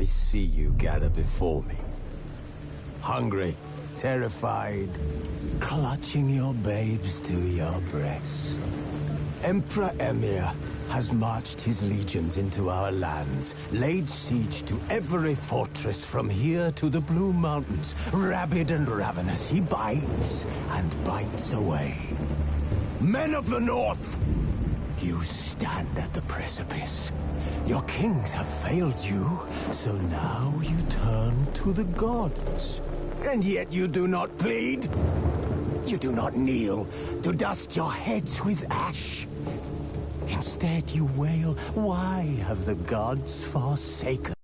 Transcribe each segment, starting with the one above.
I see you gather before me. Hungry, terrified, clutching your babes to your breast. Emperor Emir has marched his legions into our lands, laid siege to every fortress from here to the Blue Mountains. Rabid and ravenous, he bites and bites away. Men of the North, you stand at the precipice. Your kings have failed you, so now you turn to the gods. And yet you do not plead. You do not kneel to dust your heads with ash. Instead you wail, why have the gods forsaken?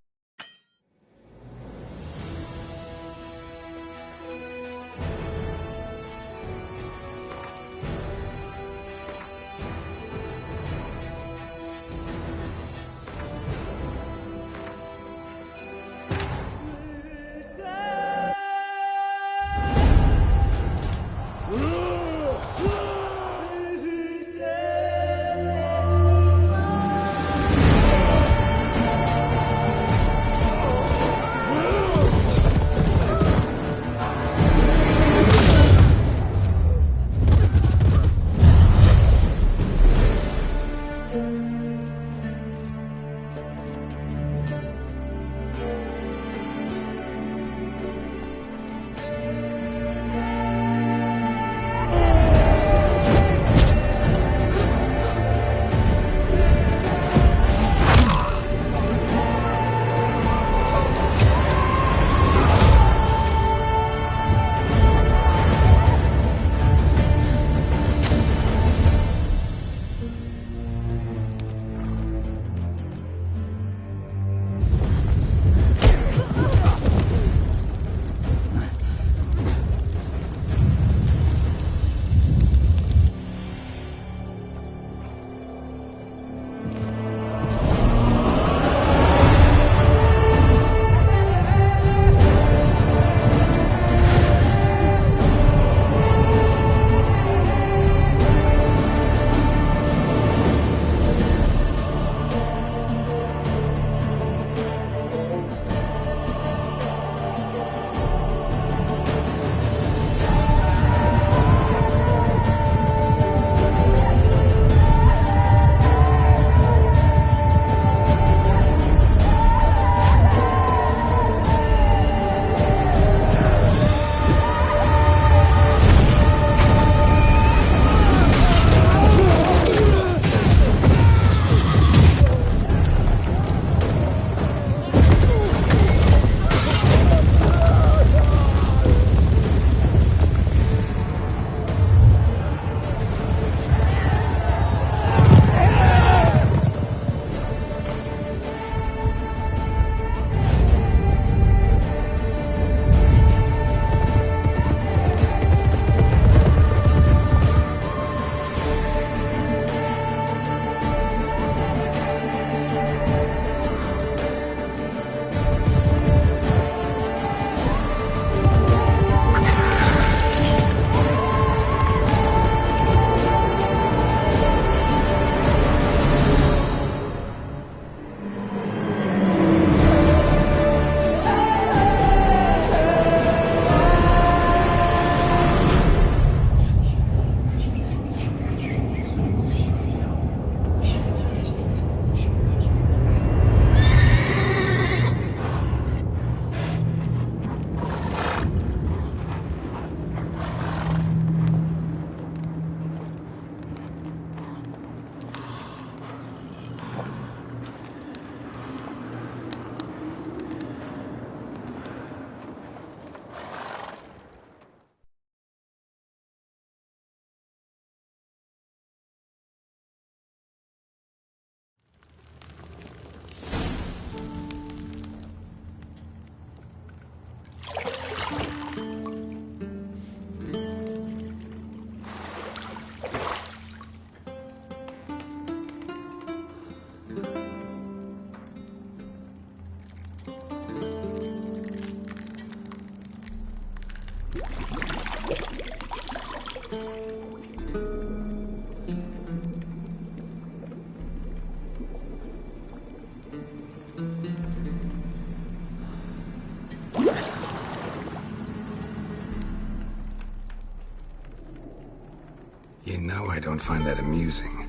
You know I don't find that amusing.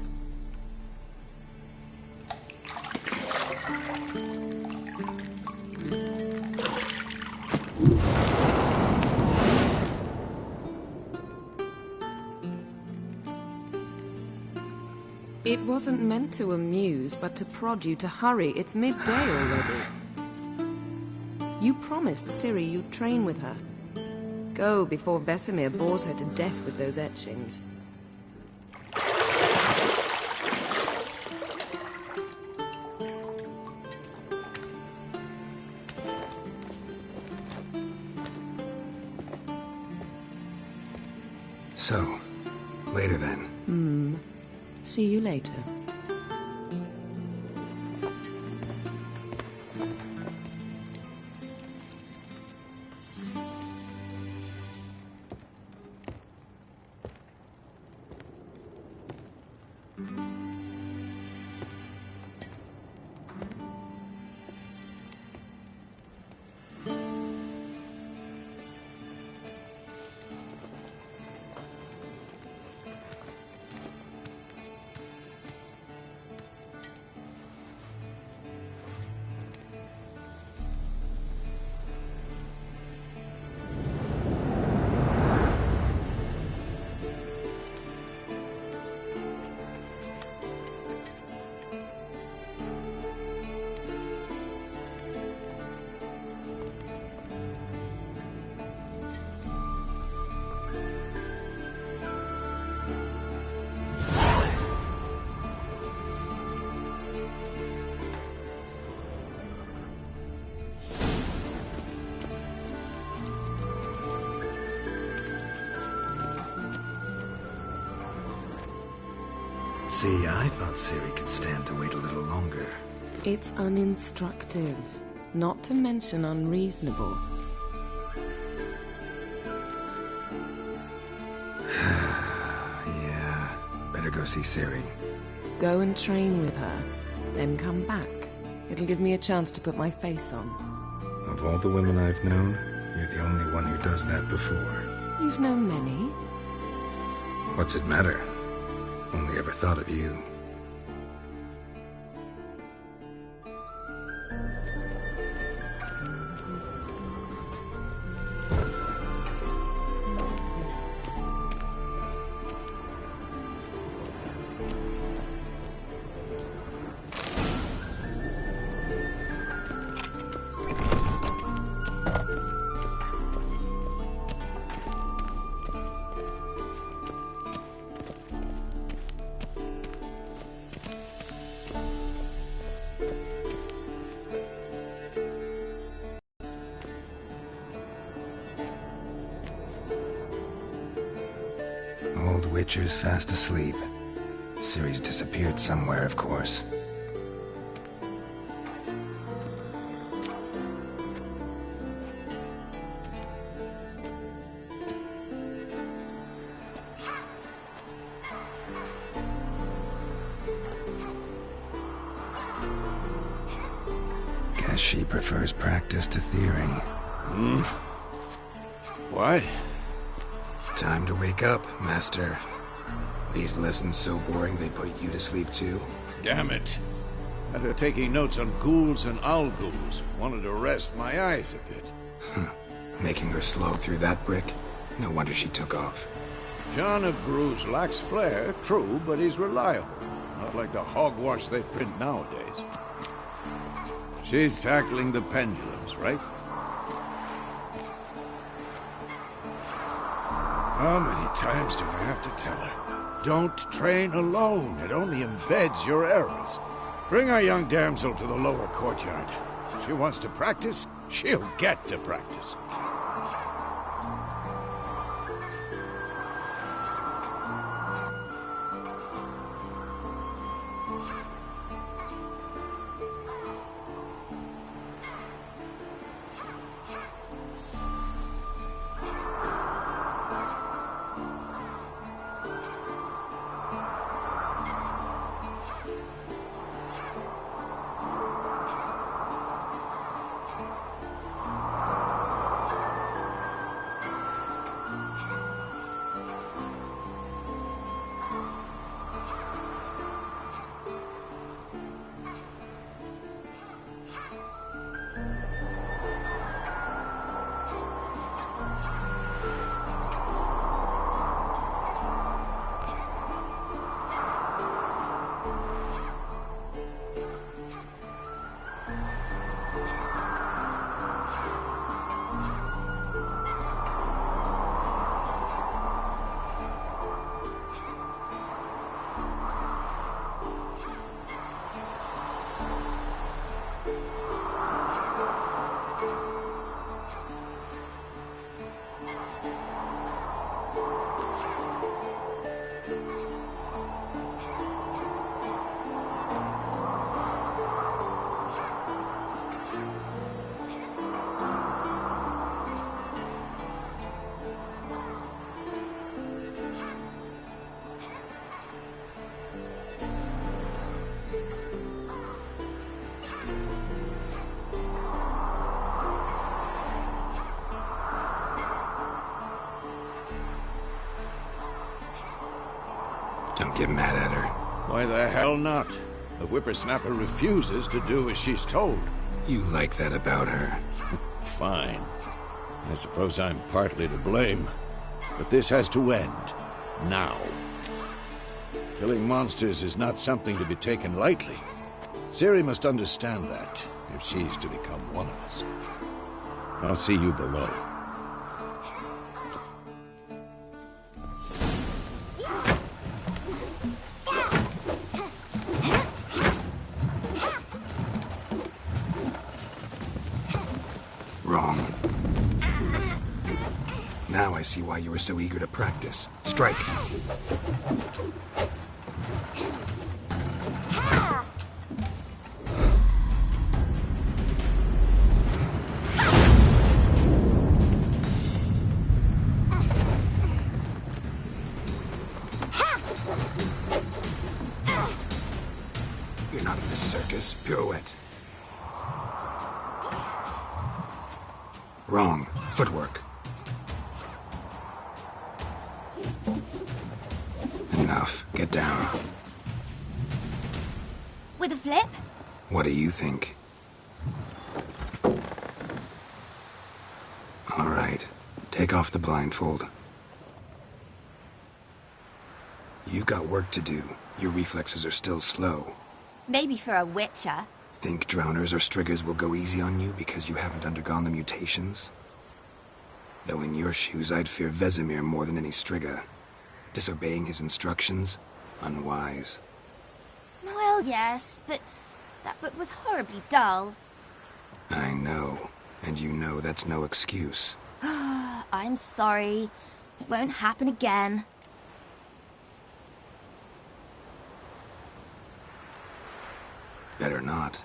It wasn't meant to amuse, but to prod you to hurry. It's midday already. You promised Ciri you'd train with her. Go before Vesemir bores her to death with those etchings. So, later then. See you later. See, I thought Ciri could stand to wait a little longer. It's uninstructive, not to mention unreasonable. Yeah, better go see Ciri. Go and train with her, then come back. It'll give me a chance to put my face on. Of all the women I've known, you're the only one who does that before. You've known many. What's it matter? Only ever thought of you. Old Witcher's fast asleep. Ciri's disappeared somewhere, of course. Guess she prefers practice to theory. What? Time to wake up, Master. These lessons so boring they put you to sleep too? Damn it. After taking notes on ghouls and owl ghouls, wanted to rest my eyes a bit. Making her slow through that brick? No wonder she took off. John of Bruges lacks flair, true, but he's reliable. Not like the hogwash they print nowadays. She's tackling the pendulums, right? How many times do I have to tell her? Don't train alone. It only embeds your errors. Bring our young damsel to the lower courtyard. She wants to practice, she'll get to practice. Don't get mad at her. Why the hell not? The whippersnapper refuses to do as she's told. You like that about her. Fine. I suppose I'm partly to blame. But this has to end. Now. Killing monsters is not something to be taken lightly. Ciri must understand that, if she's to become one of us. I'll see you below. Wrong. Now I see why you were so eager to practice. Strike. You're not in this circus. Pirouette. Wrong. Footwork. Enough. Get down. With a flip? What do you think? All right. Take off the blindfold. You've got work to do. Your reflexes are still slow. Maybe for a witcher. Think drowners or striggers will go easy on you because you haven't undergone the mutations? Though in your shoes, I'd fear Vesemir more than any strigger. Disobeying his instructions? Unwise. Well, yes, but that book was horribly dull. I know. And you know that's no excuse. I'm sorry. It won't happen again. Better not.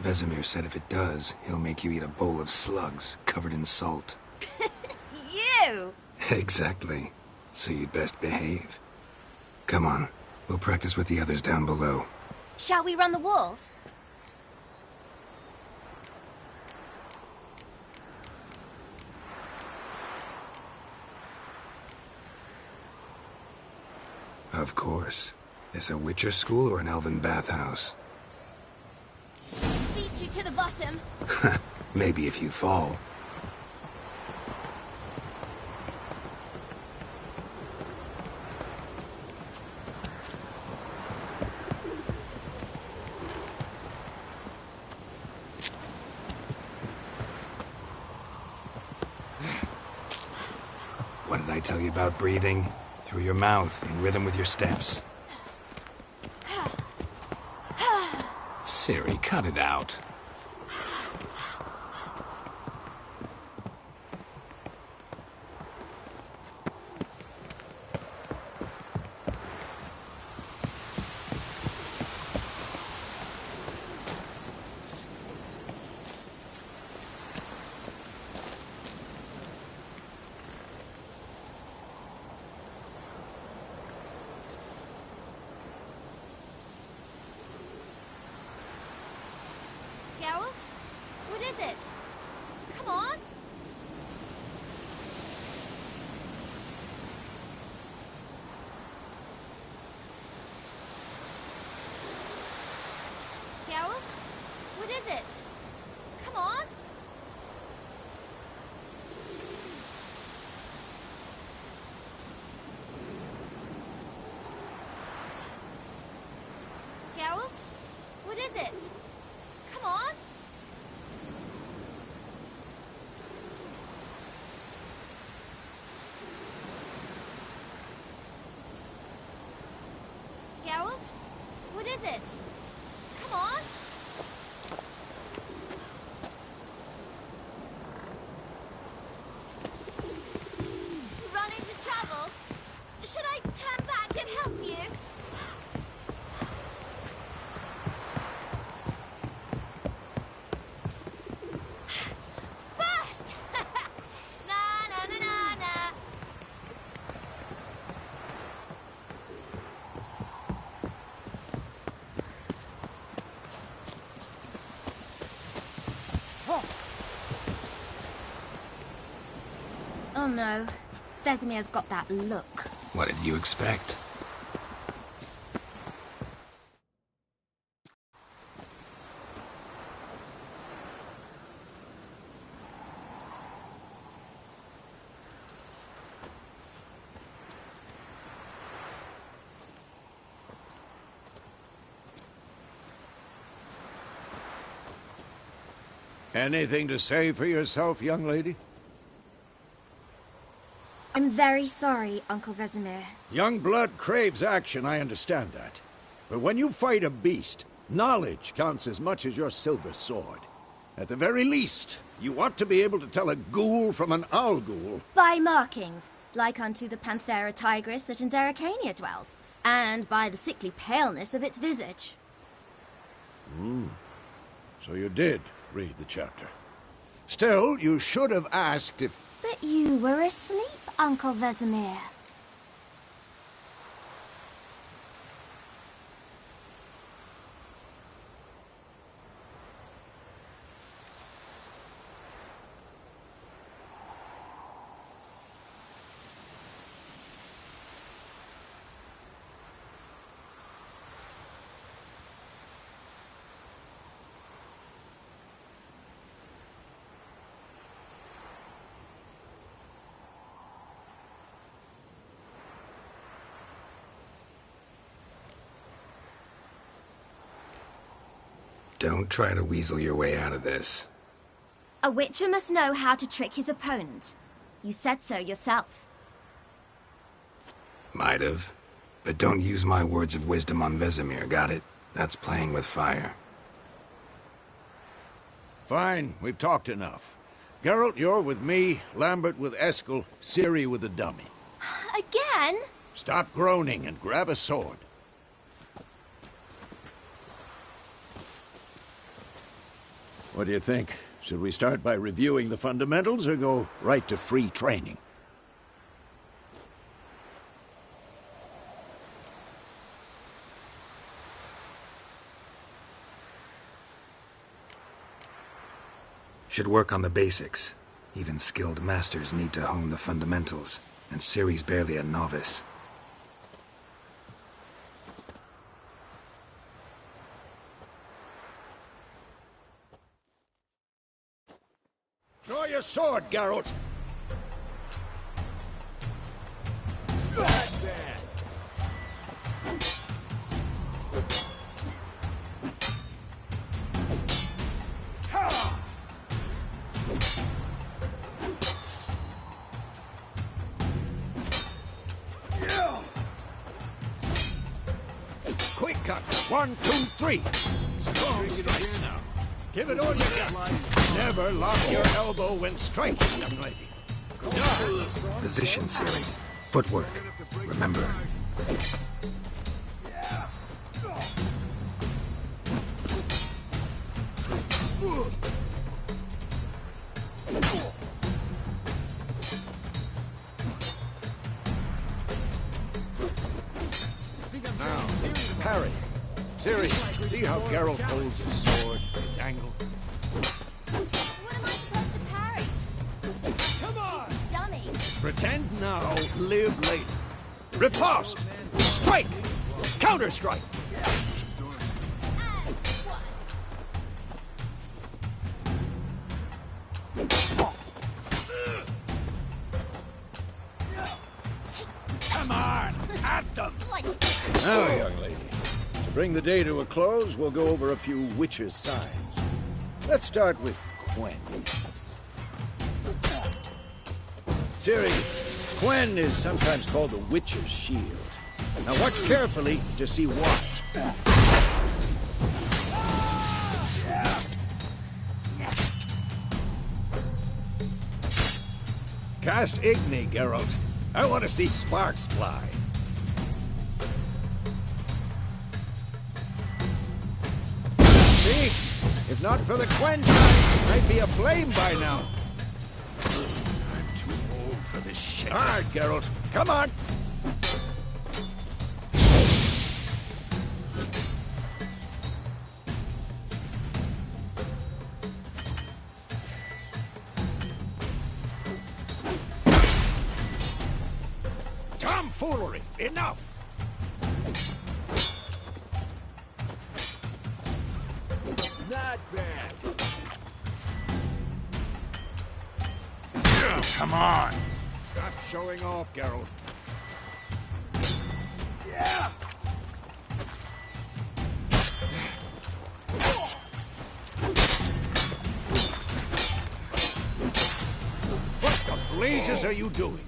Vesemir said if it does, he'll make you eat a bowl of slugs covered in salt. You! Exactly. So you'd best behave. Come on. We'll practice with the others down below. Shall we run the walls? Of course. This a Witcher school or an elven bathhouse? Beat you to the bottom. Maybe if you fall. What did I tell you about breathing? Through your mouth, in rhythm with your steps. Ciri, cut it out. Geralt? What is it? Come on! Geralt? What is it? Come on! Geralt? What is it? Come on! Geralt? What is it? Come on! Running to travel? Should I turn back and help you? First! Na na na na na! Oh no, Vesemir's got that look. What did you expect? Anything to say for yourself, young lady? I'm very sorry, Uncle Vesemir. Young blood craves action, I understand that. But when you fight a beast, knowledge counts as much as your silver sword. At the very least, you ought to be able to tell a ghoul from an owl ghoul. By markings, like unto the Panthera tigris that in Zeracania dwells, and by the sickly paleness of its visage. So you did read the chapter. Still, you should have asked if... But you were asleep, Uncle Vesemir. Don't try to weasel your way out of this. A witcher must know how to trick his opponent. You said so yourself. Might have. But don't use my words of wisdom on Vesemir, got it? That's playing with fire. Fine, we've talked enough. Geralt, you're with me, Lambert with Eskel, Ciri with the dummy. Again? Stop groaning and grab a sword. What do you think? Should we start by reviewing the fundamentals or go right to free training? Should work on the basics. Even skilled masters need to hone the fundamentals, and Ciri's barely a novice. Draw your sword, Geralt! Quick cut! 1, 2, 3! Strong strikes now. Give it all you got. Never lock your elbow when striking, young lady. Position, Ciri. Footwork. Remember. Now, parry. Ciri, see how Geralt holds his sword, its angle? What am I supposed to parry? Come on! Dummy. Pretend now, live later. Riposte! Strike! Counter-strike! Come on! At them! Now, young lady, to bring the day to a close, we'll go over a few witches' signs. Let's start with Quen. Ciri, Quen is sometimes called the Witcher's Shield. Now watch carefully to see why. Cast Igni, Geralt. I want to see sparks fly. See? If not for the Quen sign, it might be aflame by now. I'm too old for this shit. Hard, Geralt. Come on! Tomfoolery! Enough! Not bad. Come on! Stop showing off, Geralt. Yeah! blazes are you doing?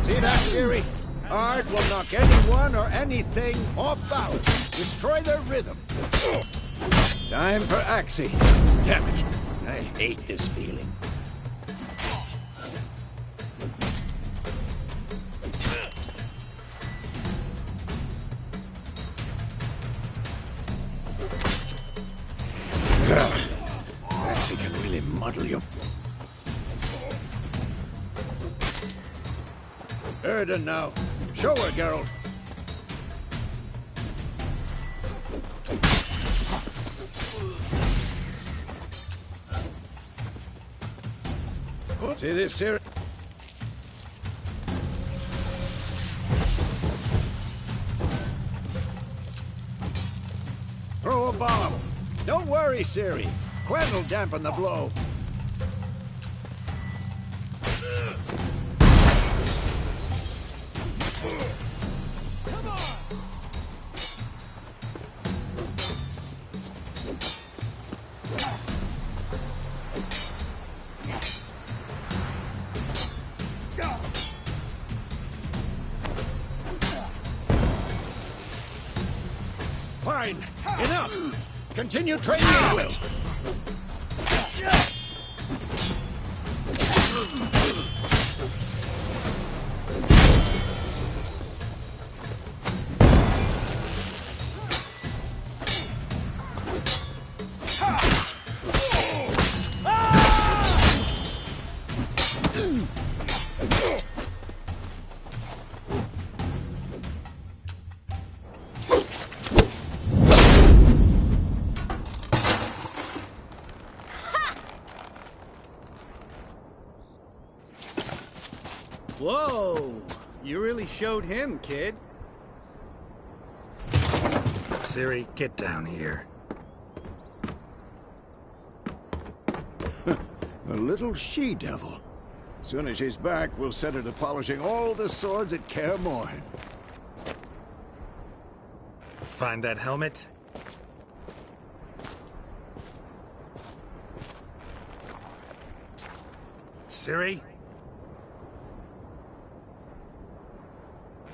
See that, Siri? Art will knock anyone or anything off balance. Destroy their rhythm. Time for Axie. Damn it. I hate this feeling. Axie can really muddle you. Erden now. Show her, Geralt. See this, Siri? Throw a bomb. Don't worry, Siri. Quen will dampen the blow. Fine. Enough. Continue training at will. Whoa! You really showed him, kid. Siri, get down here. A little she-devil. Soon as she's back, we'll set her to polishing all the swords at Kaer Morhen. Find that helmet? Siri?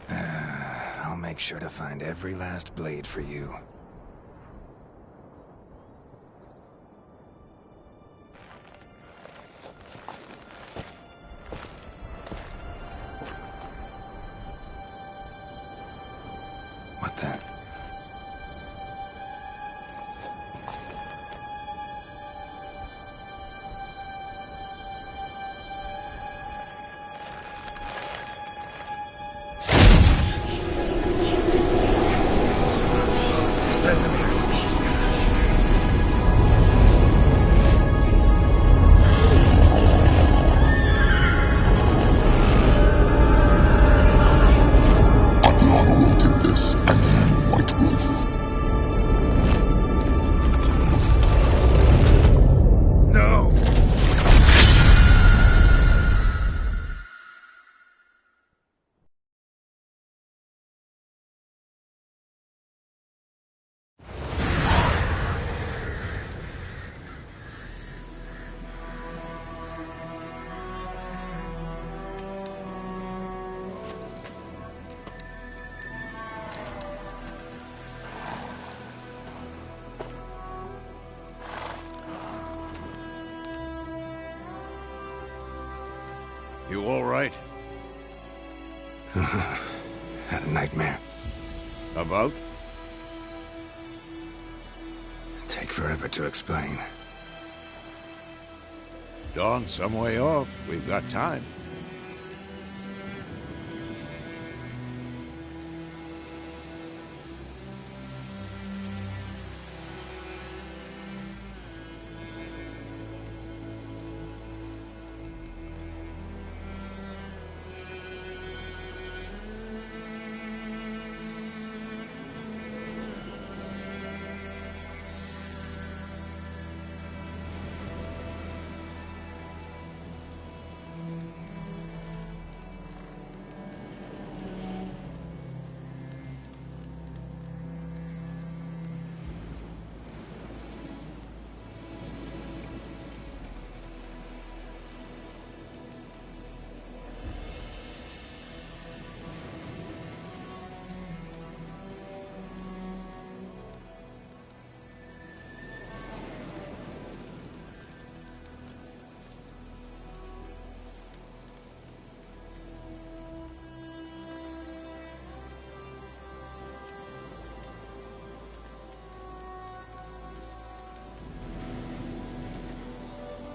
I'll make sure to find every last blade for you. What the? You all right? Had a nightmare. About? Take forever to explain. Dawn's some way off. We've got time.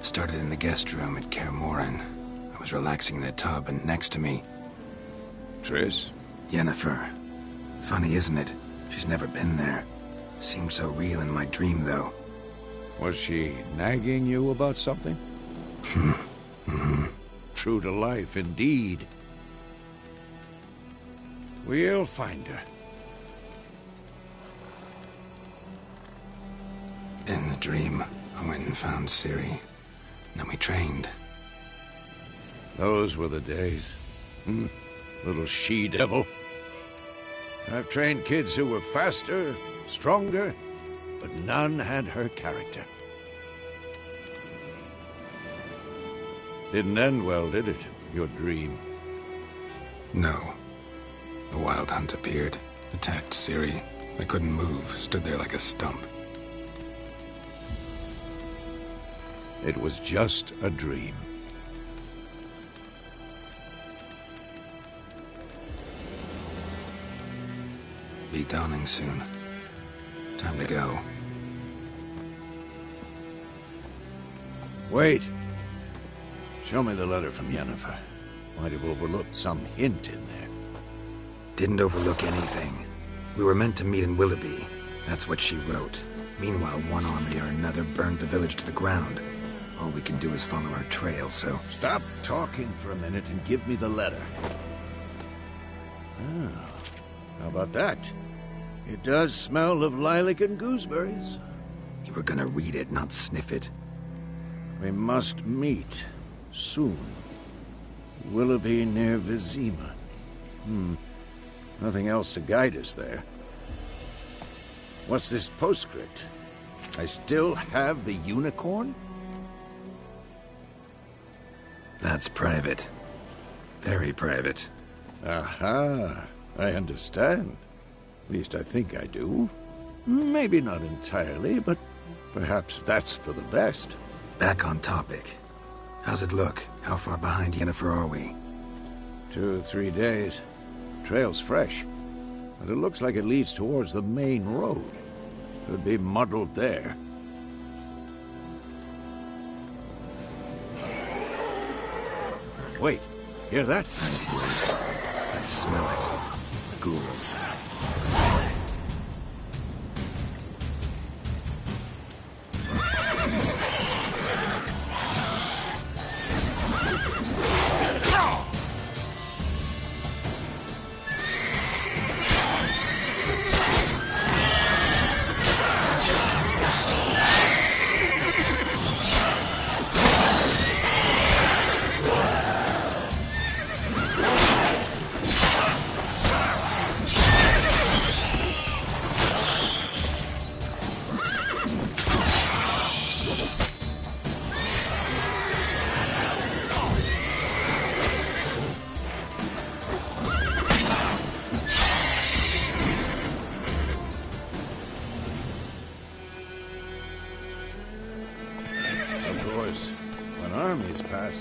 Started in the guest room at Kaer Morhen. I was relaxing in the tub, and next to me... Triss? Yennefer. Funny, isn't it? She's never been there. Seemed so real in my dream, though. Was she nagging you about something? True to life, indeed. We'll find her. In the dream, I went and found Ciri. Then we trained. Those were the days. Little she-devil. I've trained kids who were faster, stronger, but none had her character. Didn't end well, did it? Your dream? No. The Wild Hunt appeared, attacked Ciri. I couldn't move, stood there like a stump. It was just a dream. Be dawning soon. Time to go. Wait. Show me the letter from Yennefer. Might have overlooked some hint in there. Didn't overlook anything. We were meant to meet in Willoughby. That's what she wrote. Meanwhile, one army or another burned the village to the ground. All we can do is follow our trail, so... Stop talking for a minute and give me the letter. Ah, how about that? It does smell of lilac and gooseberries. You were gonna read it, not sniff it. We must meet. Soon. Willoughby near Vizima. Nothing else to guide us there. What's this postscript? I still have the unicorn? That's private. Very private. Aha, I understand. At least I think I do. Maybe not entirely, but perhaps that's for the best. Back on topic. How's it look? How far behind Yennefer are we? 2 or 3 days. Trail's fresh, but it looks like it leads towards the main road. Could be muddled there. Wait, hear that? I hear it. I smell it. Ghouls.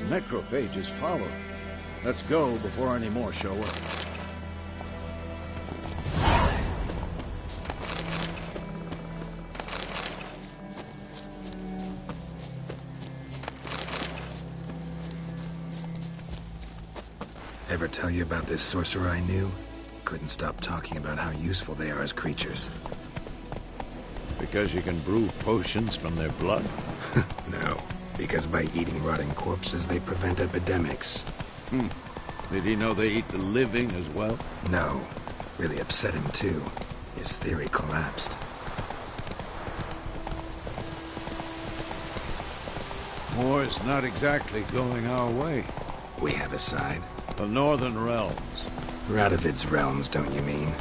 Necrophages follow. Let's go before any more show up. Ever tell you about this sorcerer I knew? Couldn't stop talking about how useful they are as creatures. Because you can brew potions from their blood? No. Because by eating rotting corpses, they prevent epidemics. Did he know they eat the living as well? No. Really upset him, too. His theory collapsed. War's not exactly going our way. We have a side. The Northern Realms. Radovid's realms, don't you mean?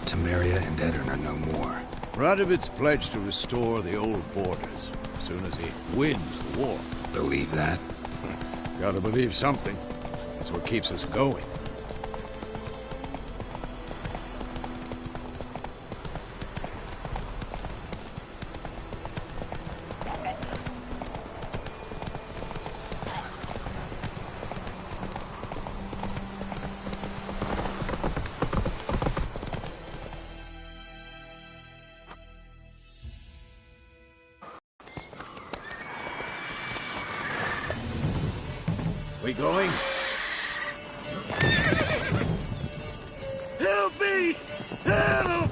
Temeria and Edirn are no more. Radovid's pledged to restore the old borders as soon as he wins the war. Believe that? Gotta believe something. That's what keeps us going. We going? Help me! Help!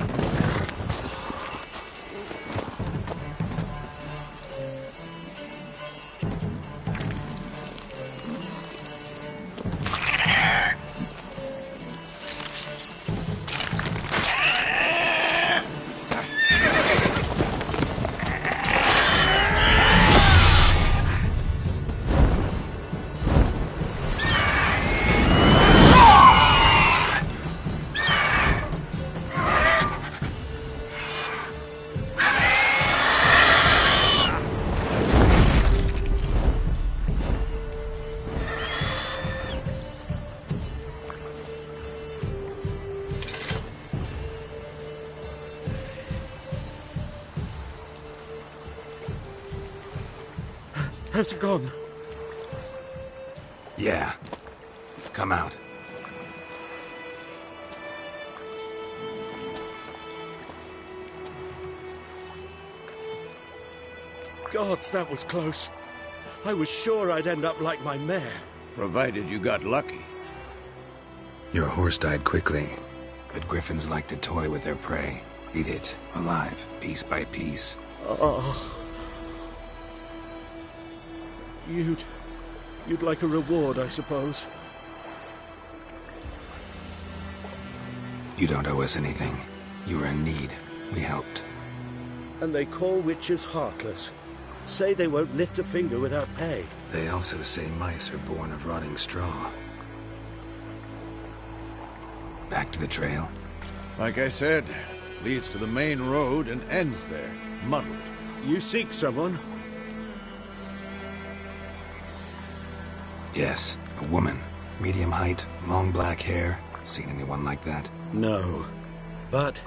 Has it gone? Yeah. Come out. Gods, that was close. I was sure I'd end up like my mare. Provided you got lucky. Your horse died quickly, but griffins like to toy with their prey. Eat it, alive, piece by piece. Oh. You'd like a reward, I suppose. You don't owe us anything. You were in need. We helped. And they call witches heartless. Say they won't lift a finger without pay. They also say mice are born of rotting straw. Back to the trail? Like I said, leads to the main road and ends there, muddled. You seek someone? Yes, a woman. Medium height, long black hair. Seen anyone like that? No. But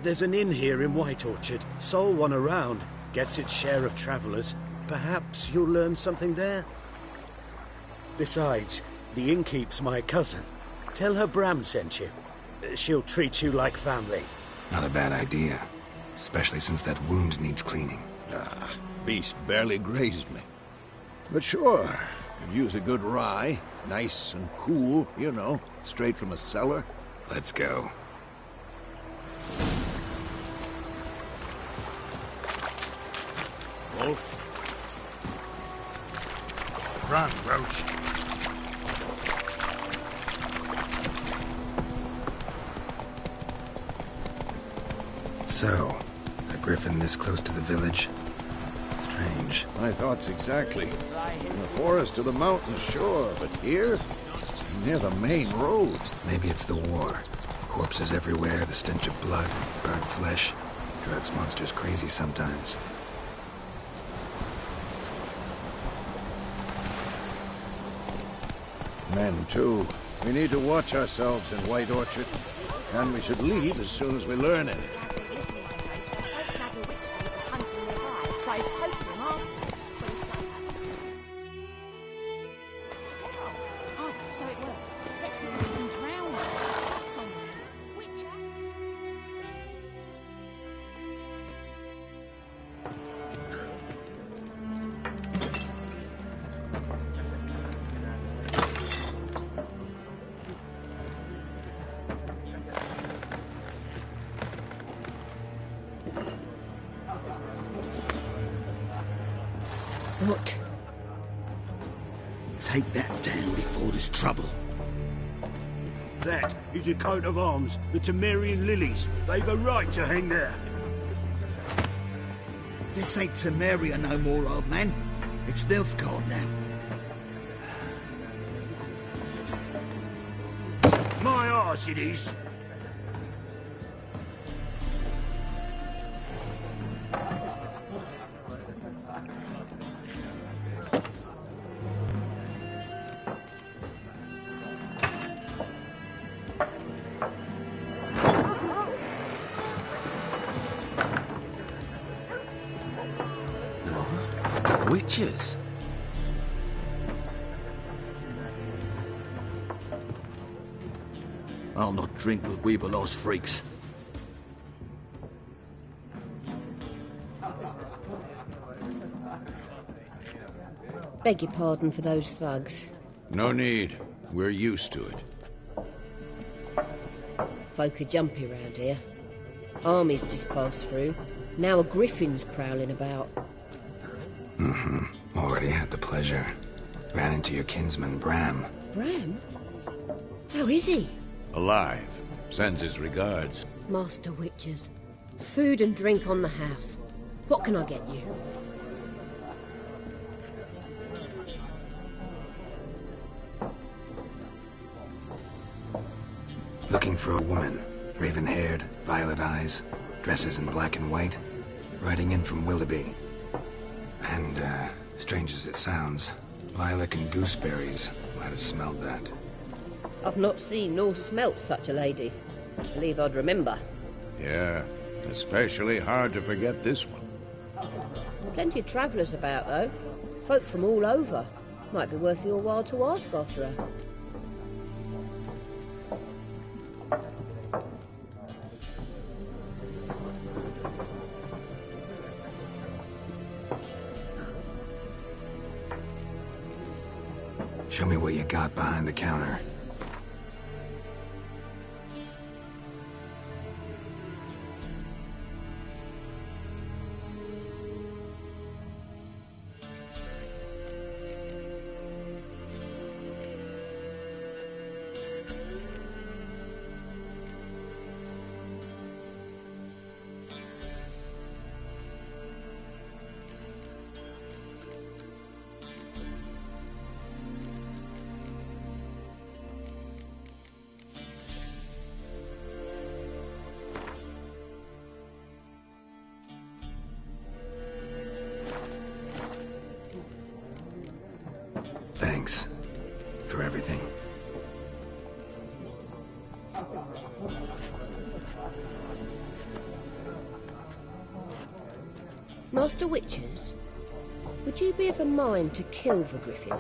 there's an inn here in White Orchard. Sole one around. Gets its share of travelers. Perhaps you'll learn something there? Besides, the innkeep's my cousin. Tell her Bram sent you. She'll treat you like family. Not a bad idea. Especially since that wound needs cleaning. Beast barely grazed me. But sure, could use a good rye. Nice and cool, you know, straight from a cellar. Let's go. Wolf? Run, Roach. So, a griffin this close to the village? Strange. My thoughts exactly. In the forest or the mountains, sure, but here? Near the main road. Maybe it's the war. Corpses everywhere, the stench of blood, burnt flesh. Drives monsters crazy sometimes. Men, too. We need to watch ourselves in White Orchard. And we should leave as soon as we learn anything. What? Take that down before there's trouble. That is a coat of arms, the Temerian lilies. They've a right to hang there. This ain't Temeria no more, old man. It's Nilfgaard now. My arse it is. Witches? I'll not drink with Weaverlaw's freaks. Beg your pardon for those thugs. No need. We're used to it. Folk are jumpy round here. Armies just passed through. Now a griffin's prowling about. Already had the pleasure. Ran into your kinsman, Bram. Bram? How is he? Alive. Sends his regards. Master Witchers. Food and drink on the house. What can I get you? Looking for a woman. Raven-haired, violet eyes, dresses in black and white. Riding in from Willoughby. And, strange as it sounds, lilac and gooseberries might have smelled that. I've not seen nor smelt such a lady. Believe I'd remember. Yeah, especially hard to forget this one. Plenty of travellers about, though. Folk from all over. Might be worth your while to ask after her. Show me what you got behind the counter. Thanks for everything. Master Witchers, would you be of a mind to kill the griffin?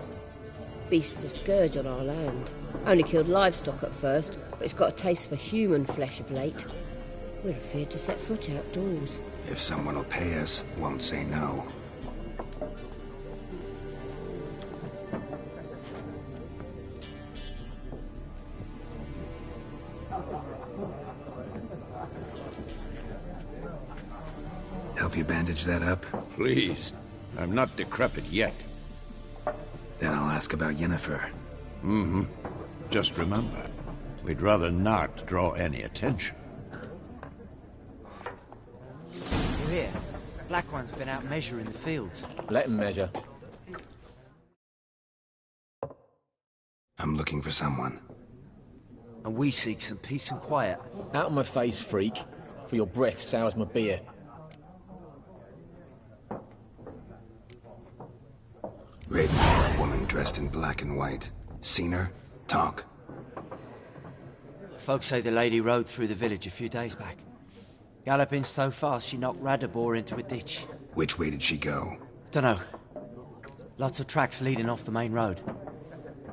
Beast's a scourge on our land. Only killed livestock at first, but it's got a taste for human flesh of late. We're afeard to set foot outdoors. If someone will pay us, won't say no. Help you bandage that up? Please. I'm not decrepit yet. Then I'll ask about Yennefer. Just remember, we'd rather not draw any attention. You hear? Black One's been out measuring the fields. Let him measure. I'm looking for someone. And we seek some peace and quiet. Out of my face, freak. For your breath sours my beer. Raven-haired woman dressed in black and white. Seen her? Talk. Folks say the lady rode through the village a few days back. Galloping so fast she knocked Radabor into a ditch. Which way did she go? Dunno. Lots of tracks leading off the main road.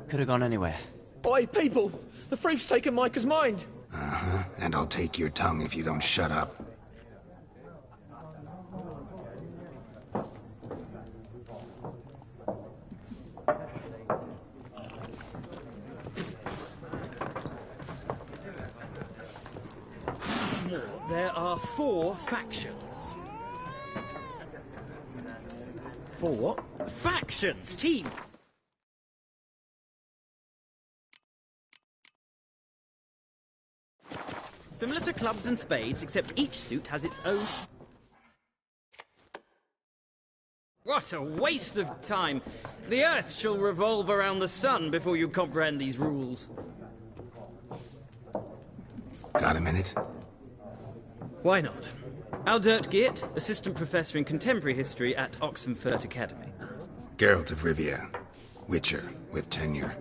Could have gone anywhere. Oi, people! The freak's taken Micah's mind! And I'll take your tongue if you don't shut up. There are 4 factions. 4 what? Factions! Teams! Similar to clubs and spades, except each suit has its own... What a waste of time! The Earth shall revolve around the sun before you comprehend these rules. Got a minute? Why not? Aldert Geert, Assistant Professor in Contemporary History at Oxenfurt Academy. Geralt of Rivia. Witcher, with tenure.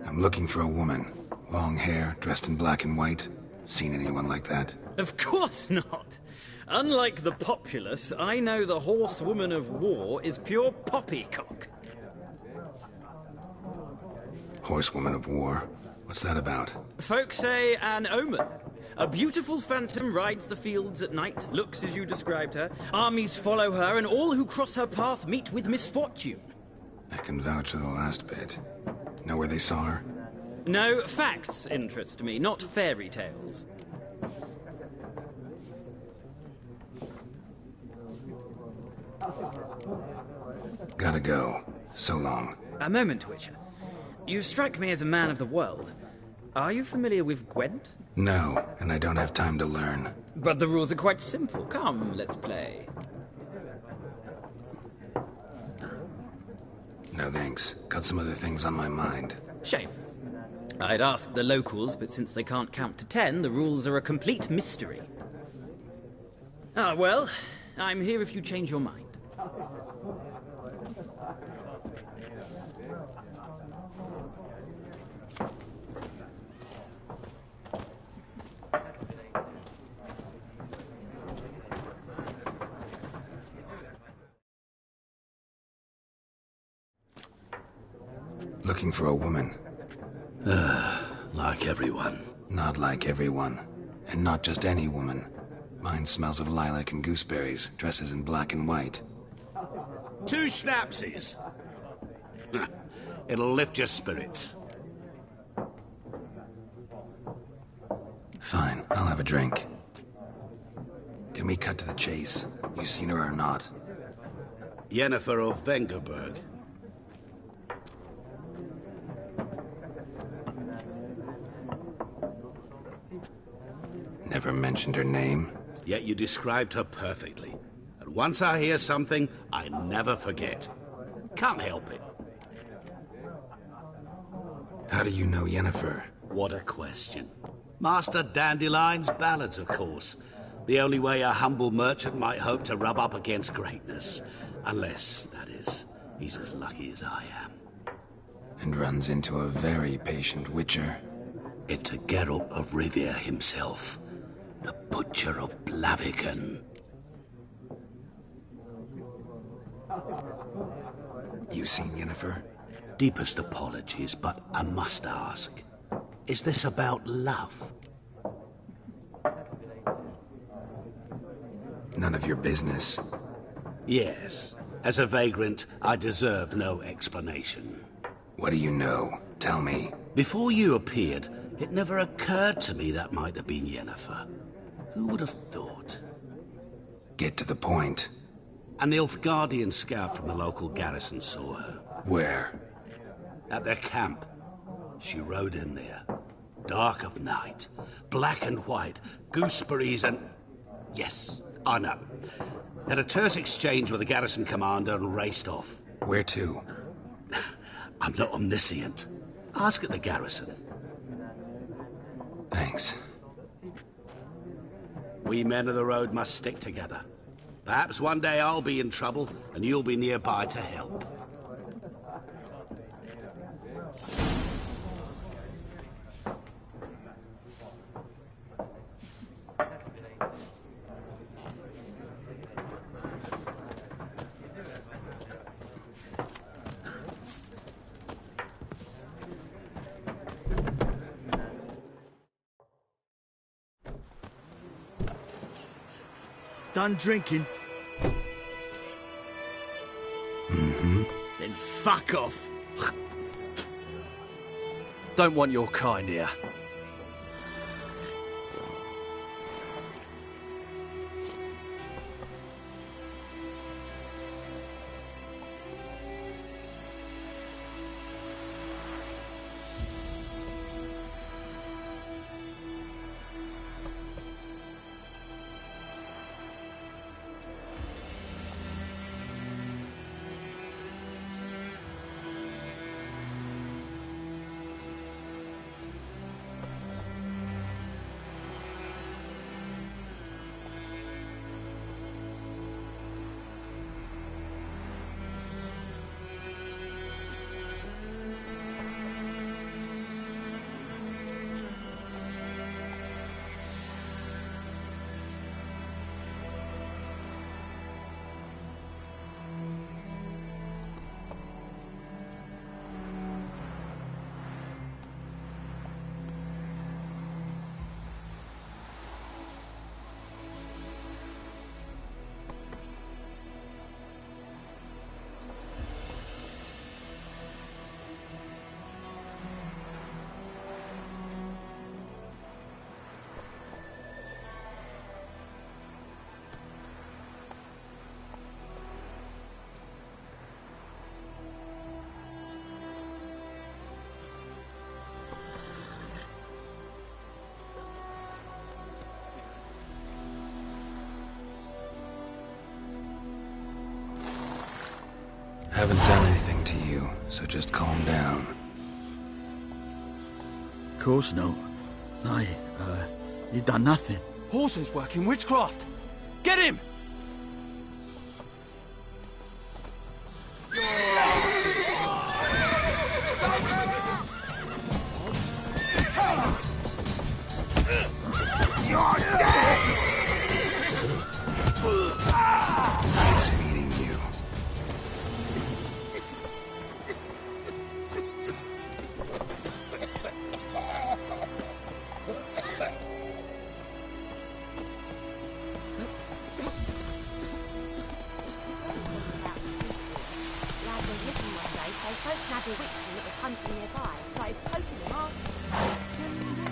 I'm looking for a woman. Long hair, dressed in black and white. Seen anyone like that? Of course not! Unlike the populace, I know the horsewoman of war is pure poppycock. Horsewoman of war? What's that about? Folk say an omen. A beautiful phantom rides the fields at night, looks as you described her. Armies follow her, and all who cross her path meet with misfortune. I can vouch for the last bit. Know where they saw her? No, facts interest me, not fairy tales. Gotta go. So long. A moment, Witcher. You strike me as a man of the world. Are you familiar with Gwent? No, and I don't have time to learn. But the rules are quite simple. Come, let's play. No thanks. Got some other things on my mind. Shame. I'd ask the locals, but since they can't count to 10, the rules are a complete mystery. Ah, well, I'm here if you change your mind. Looking for a woman. Like everyone. Not like everyone. And not just any woman. Mine smells of lilac and gooseberries, dresses in black and white. 2 schnapsies. It'll lift your spirits. Fine, I'll have a drink. Can we cut to the chase? You seen her or not? Yennefer of Vengerberg. Never mentioned her name. Yet you described her perfectly. And once I hear something, I never forget. Can't help it. How do you know Yennefer? What a question. Master Dandelion's ballads, of course. The only way a humble merchant might hope to rub up against greatness. Unless, that is, he's as lucky as I am. And runs into a very patient witcher. It's a Geralt of Rivia himself. The Butcher of Blaviken. You seen Yennefer? Deepest apologies, but I must ask. Is this about love? None of your business. Yes. As a vagrant, I deserve no explanation. What do you know? Tell me. Before you appeared, it never occurred to me that might have been Yennefer. Who would have thought? Get to the point. An Nilfgaardian scout from the local garrison saw her. Where? At their camp. She rode in there. Dark of night. Black and white. Gooseberries and... Yes, I know. Had a terse exchange with the garrison commander and raced off. Where to? I'm not omniscient. Ask at the garrison. Thanks. We men of the road must stick together. Perhaps one day I'll be in trouble and you'll be nearby to help. Done drinking? Mm-hmm. Then fuck off. Don't want your kind here. Haven't done anything to you, so just calm down. Of course no. No, you done nothing. Horses working witchcraft! Get him! You're dead! Nice meeting you.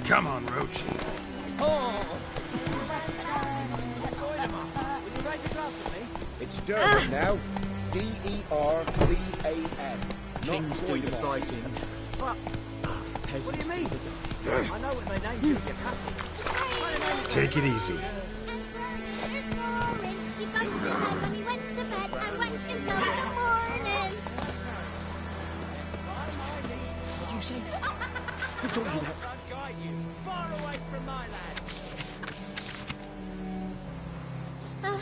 Come on, Roach. It's Durban now. D-E-R-B-A-N. Kings do the fighting. But what do you mean? I know what my name's in your patty. Take it easy. Here's snoring. He bumped his head when he went to bed and wakes himself in the morning. What do you say? Who taught you that? Guide you far away from my lad.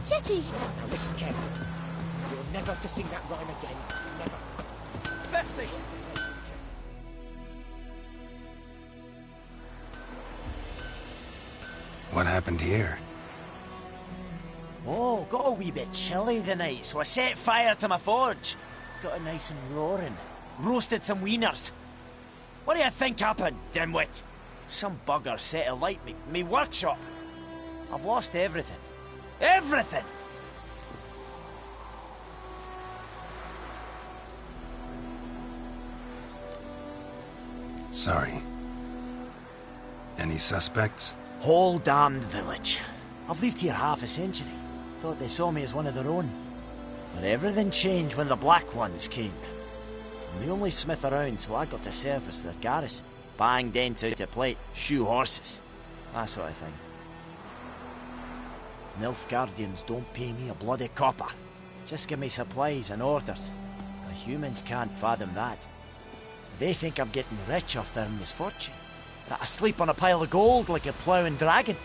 Jetty. Now listen carefully. You're never to sing that rhyme again. Never. 50! What happened here? Oh, got a wee bit chilly the night, so I set fire to my forge. Got it nice and roaring. Roasted some wieners. What do you think happened, dimwit? Some bugger set alight me workshop. I've lost everything. Everything! Sorry. Any suspects? Whole damned village. I've lived here half a century. Thought they saw me as one of their own. But everything changed when the Black Ones came. I'm the only smith around, so I got to service their garrison. Bang dents out of plate, shoe horses. That sort of thing. Nilfgaardians don't pay me a bloody copper. Just give me supplies and orders. But humans can't fathom that. They think I'm getting rich off their misfortune. That I sleep on a pile of gold like a ploughing dragon.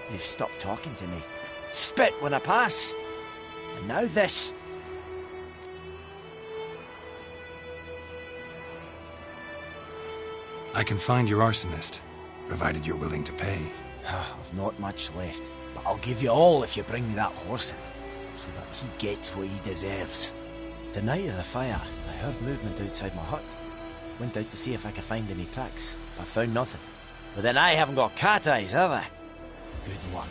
They've stopped talking to me. Spit when I pass. And now this. I can find your arsonist, provided you're willing to pay. I've not much left, but I'll give you all if you bring me that horse in, so that he gets what he deserves. The night of the fire, I heard movement outside my hut. Went out to see if I could find any tracks, but found nothing. But then I haven't got cat eyes, have I? Good luck.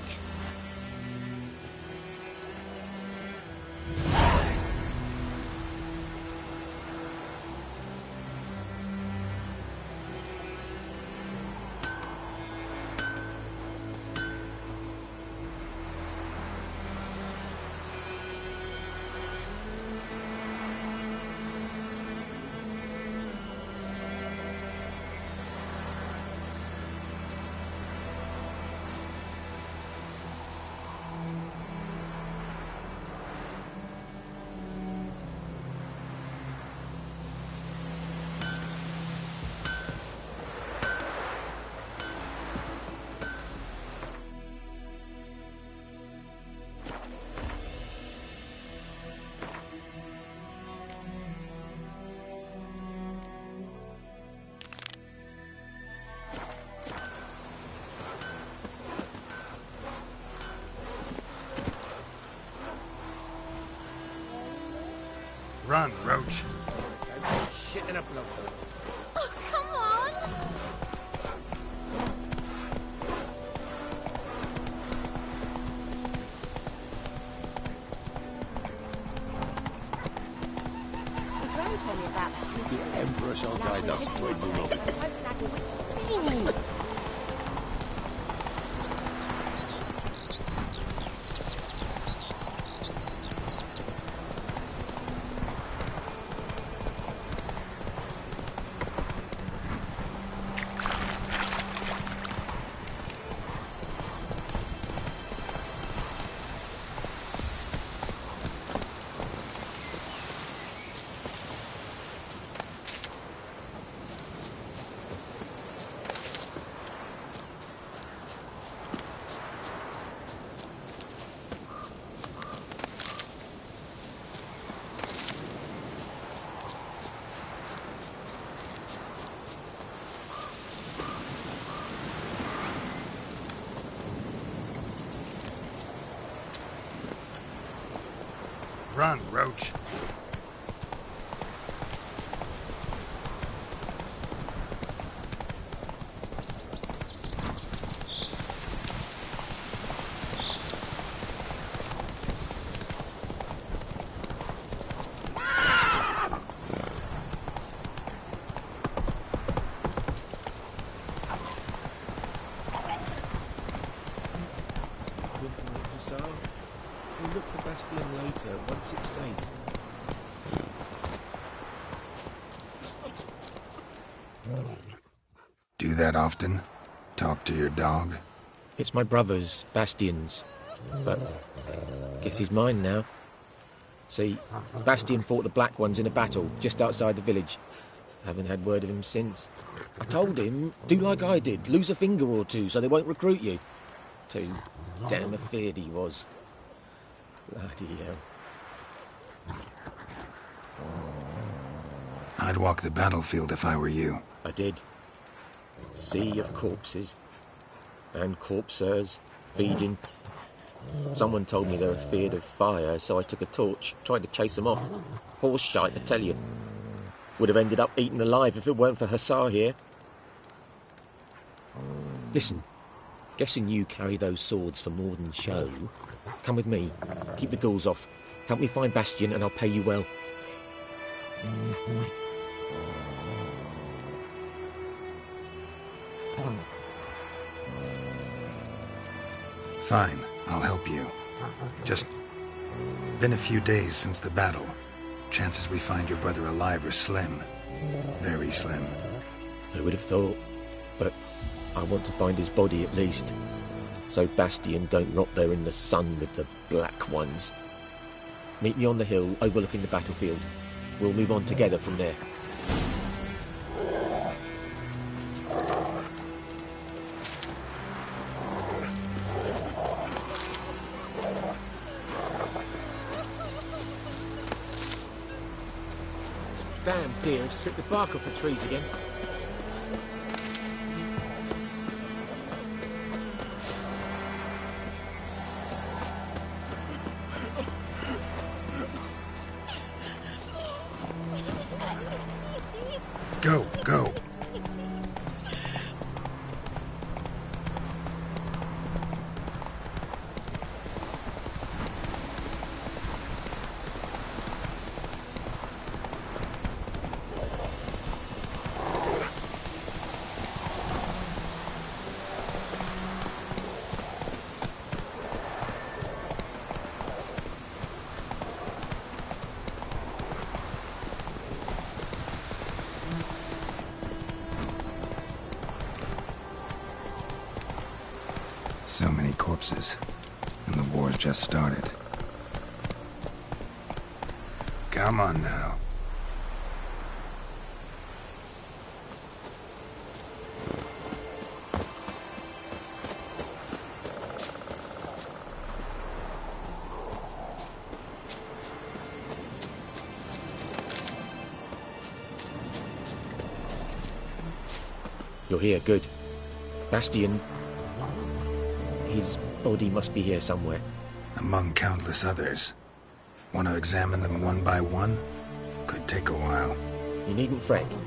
Run, Roach. Shit in a blowhole. Oh, come on! The Crow told me about the Smith. The Emperor shall guide us when you know. Run, Roach. We'll look for Bastion later, once it's safe. Do that often? Talk to your dog? It's my brother's, Bastion's. But guess he's mine now. See, Bastion fought the Black Ones in a battle just outside the village. Haven't had word of him since. I told him, do like I did, lose a finger or two so they won't recruit you. Too damn afeard he was. Bloody hell. I'd walk the battlefield if I were you. I did. Sea of corpses. And corpsers, feeding. Someone told me they were feared of fire, so I took a torch, tried to chase them off. Horse shite, I tell you. Would have ended up eaten alive if it weren't for Hussar here. Listen, guessing you carry those swords for more than show. Come with me, keep the ghouls off. Help me find Bastion and I'll pay you well. Fine, I'll help you. Just been a few days since the battle. Chances we find your brother alive are slim. Very slim. I would have thought, but I want to find his body at least. So Bastion don't rot there in the sun with the Black Ones. Meet me on the hill overlooking the battlefield. We'll move on together from there. Damn deer, stripped the bark off the trees again. Go, go. So many corpses, and the war's just started. Come on now. You're here, good. Bastion... his body must be here somewhere. Among countless others. Want to examine them one by one? Could take a while. You needn't fret.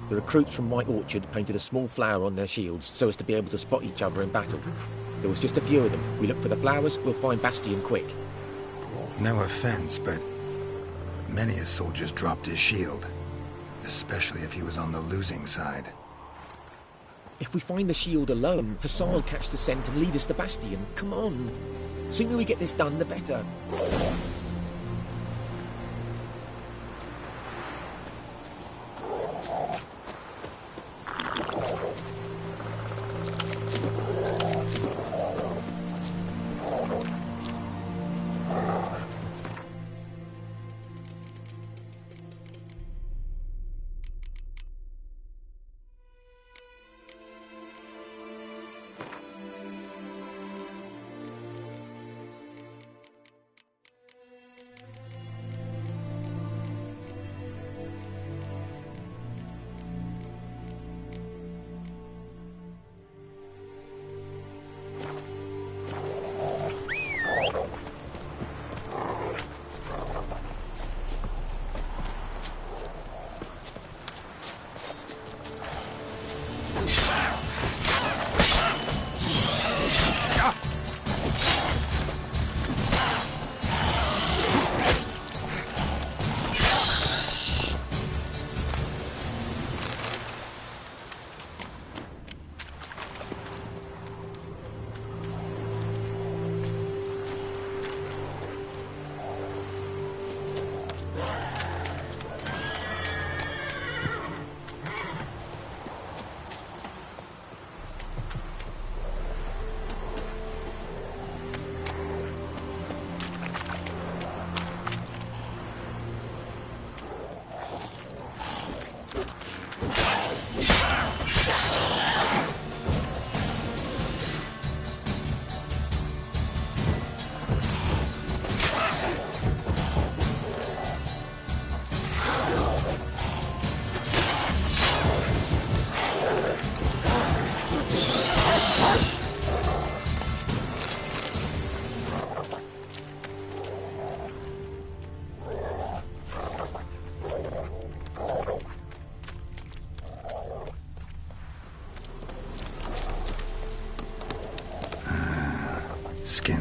The recruits from White Orchard painted a small flower on their shields so as to be able to spot each other in battle. There was just a few of them. We look for the flowers, we'll find Bastion quick. No offense, but many a soldier's dropped his shield. Especially if he was on the losing side. If we find the shield alone, Hassan will catch the scent and lead us to Bastion. Come on. Sooner we get this done, the better.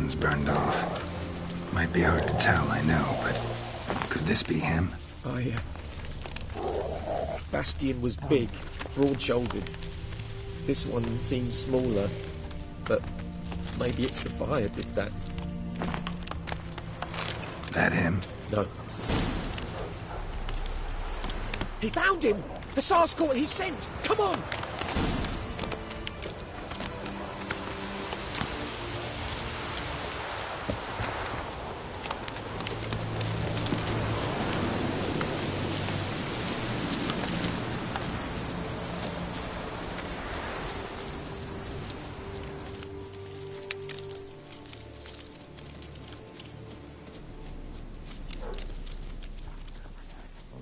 skin's burned off. Might be hard to tell, I know, but could this be him? Bastian was big, broad-shouldered. This one seems smaller, but maybe it's the fire did that. That him? No. He found him! The SARS caught his scent! Come on!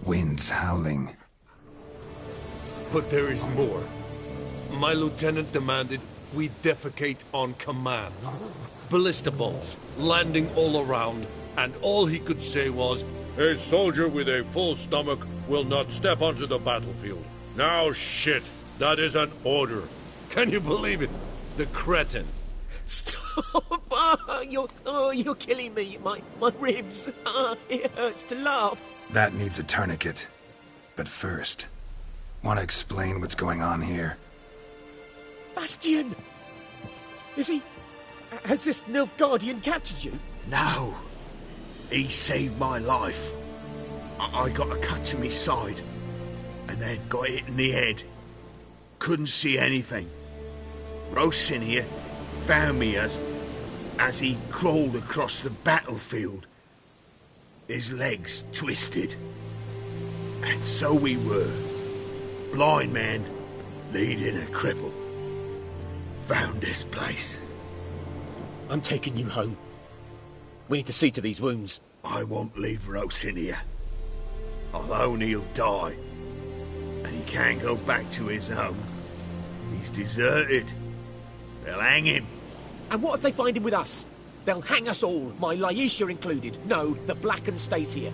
Wind's howling. But there is more. My lieutenant demanded we defecate on command. Ballista bolts, landing all around, and all he could say was, "A soldier with a full stomach will not step onto the battlefield." Now shit, that is an order. Can you believe it? The cretin. Stop! You're killing me. My ribs. It hurts to laugh. That needs a tourniquet. But first, want to explain what's going on here? Bastian! Is he... Has this Nilfgaardian captured you? No. He saved my life. I got a cut to my side, and then got hit in the head. Couldn't see anything. Rosinia found me as he crawled across the battlefield. His legs twisted. And so we were. Blind man leading a cripple. Found this place. I'm taking you home. We need to see to these wounds. I won't leave Rosinia. Alone he'll die. And he can't go back to his home. He's deserted. They'll hang him. And what if they find him with us? They'll hang us all, my Laisha included. No, the Blacken stays here.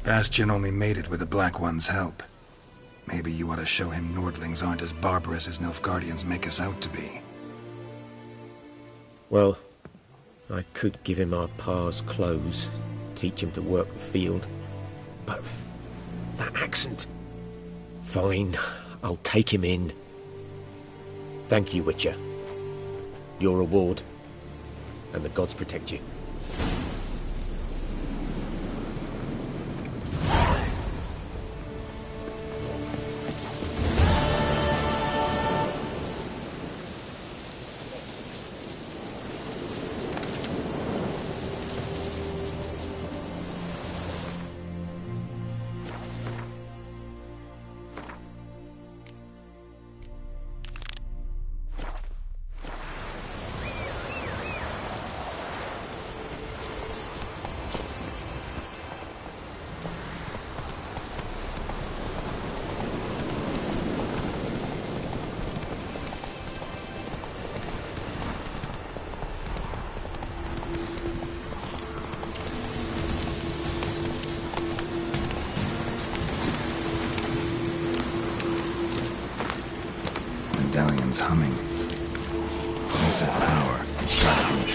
Bastian only made it with the Black One's help. Maybe you ought to show him Nordlings aren't as barbarous as Nilfgaardians make us out to be. Well, I could give him our pa's clothes, teach him to work the field, but that accent... Fine, I'll take him in. Thank you, Witcher. Your reward, and the gods protect you. Medallion's humming. Pulse at power. It's gotta be.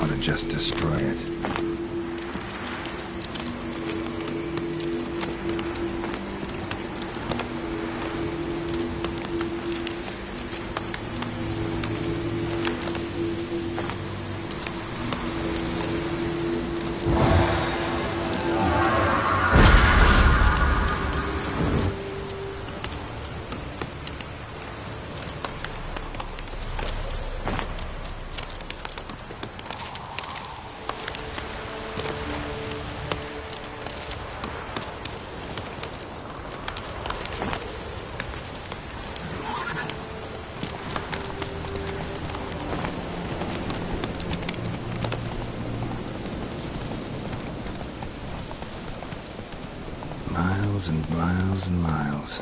Ought to just destroy it. Miles and miles and miles.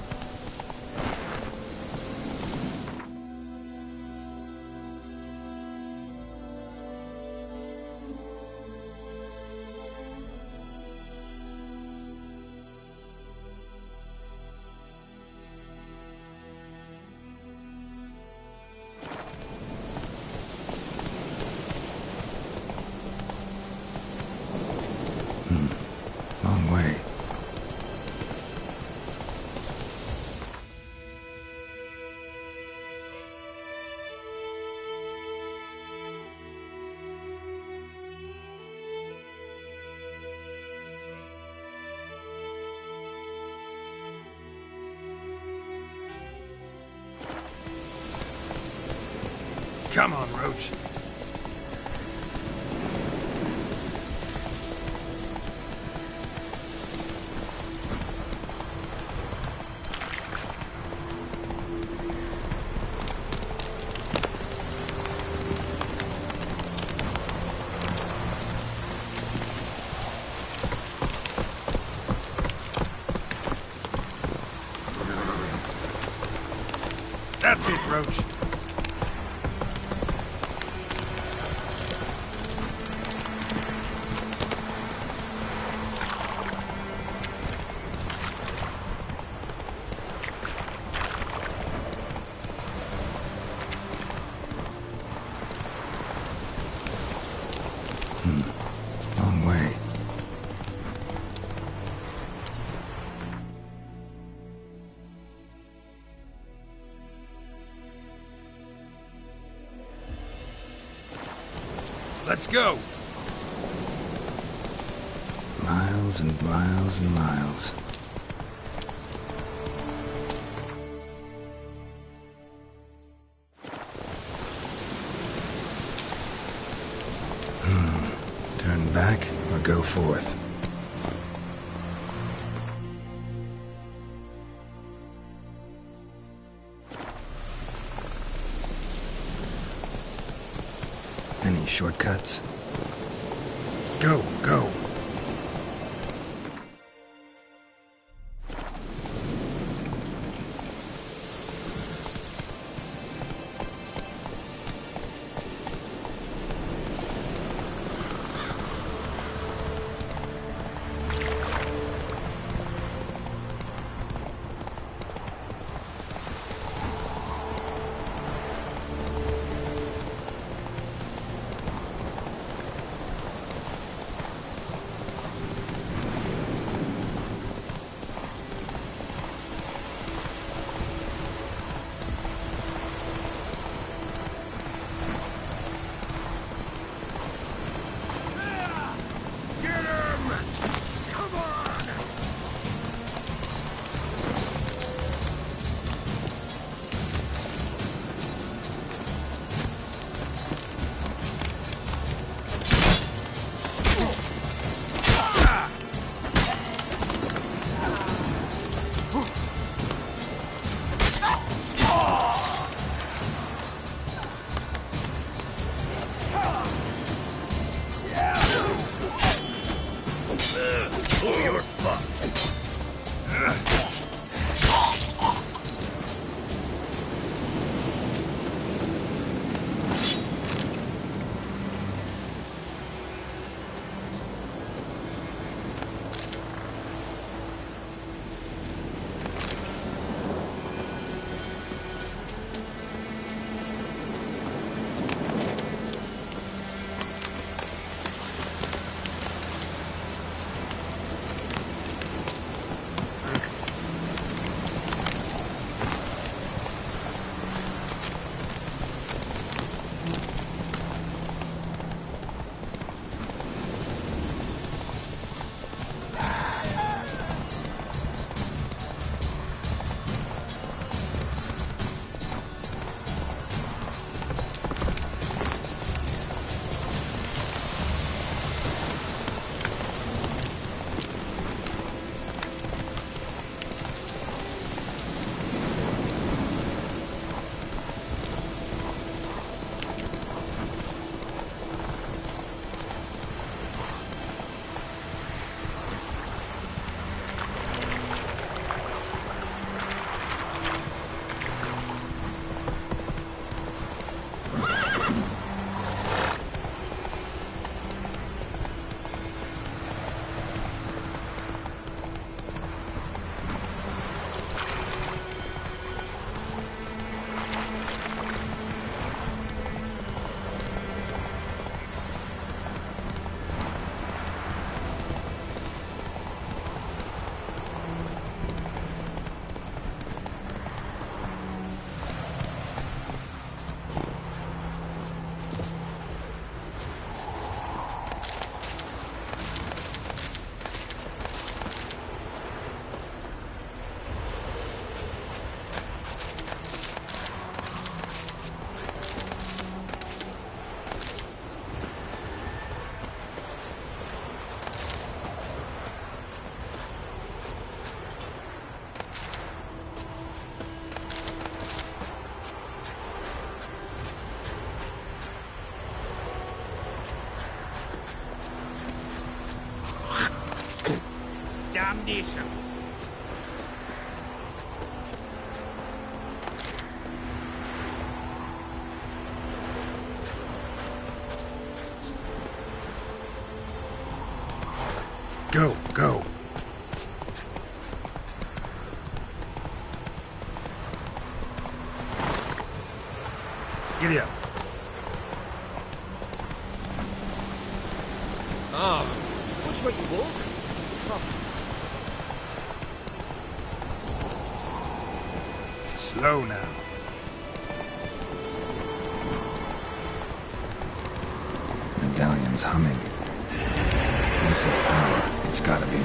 Long way. Come on, Roach. That's it, Roach. Long way. Let's go. Miles and miles and miles. Turn back or go forth. Any shortcuts? Go, go. damnation. Go, go. Giddy up. Ah, which way you walk? Trouble. Slow now. Medallion's humming. Place of power. It's gotta be.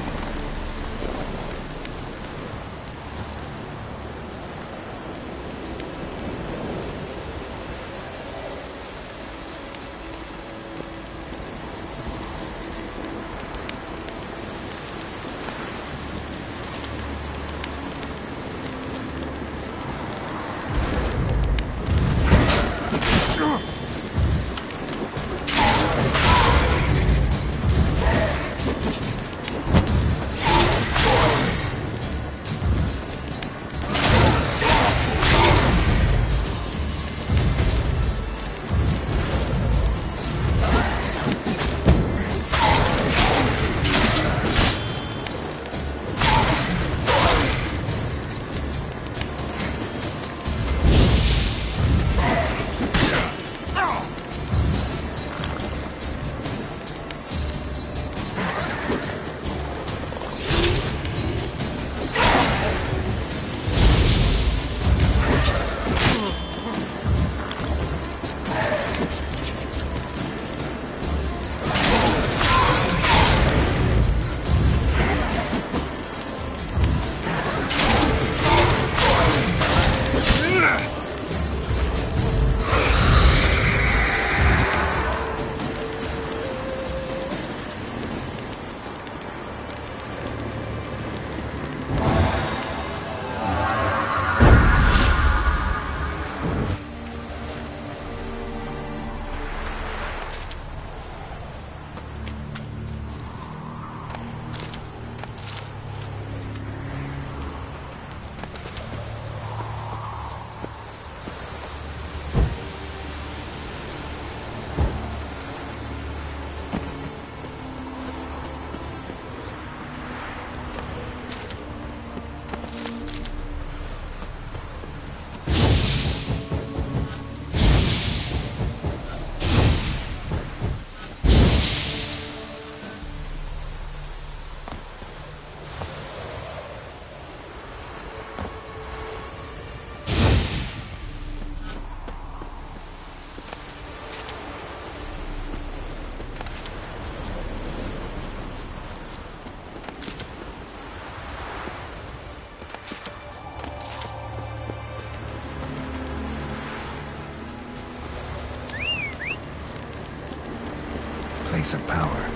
Place of power.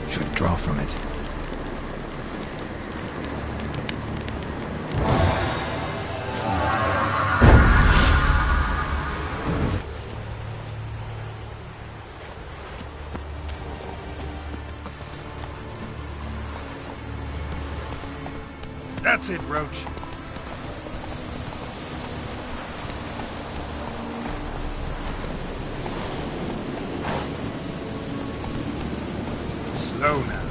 Should draw from it. That's it, Roach. Slow now.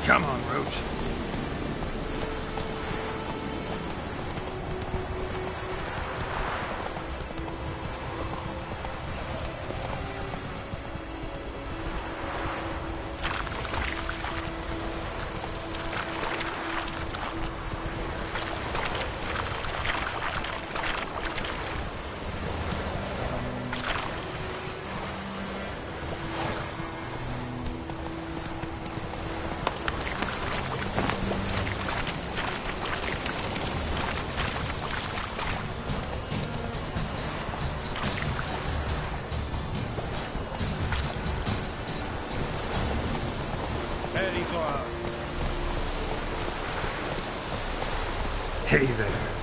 Come on, Roach. Hey there.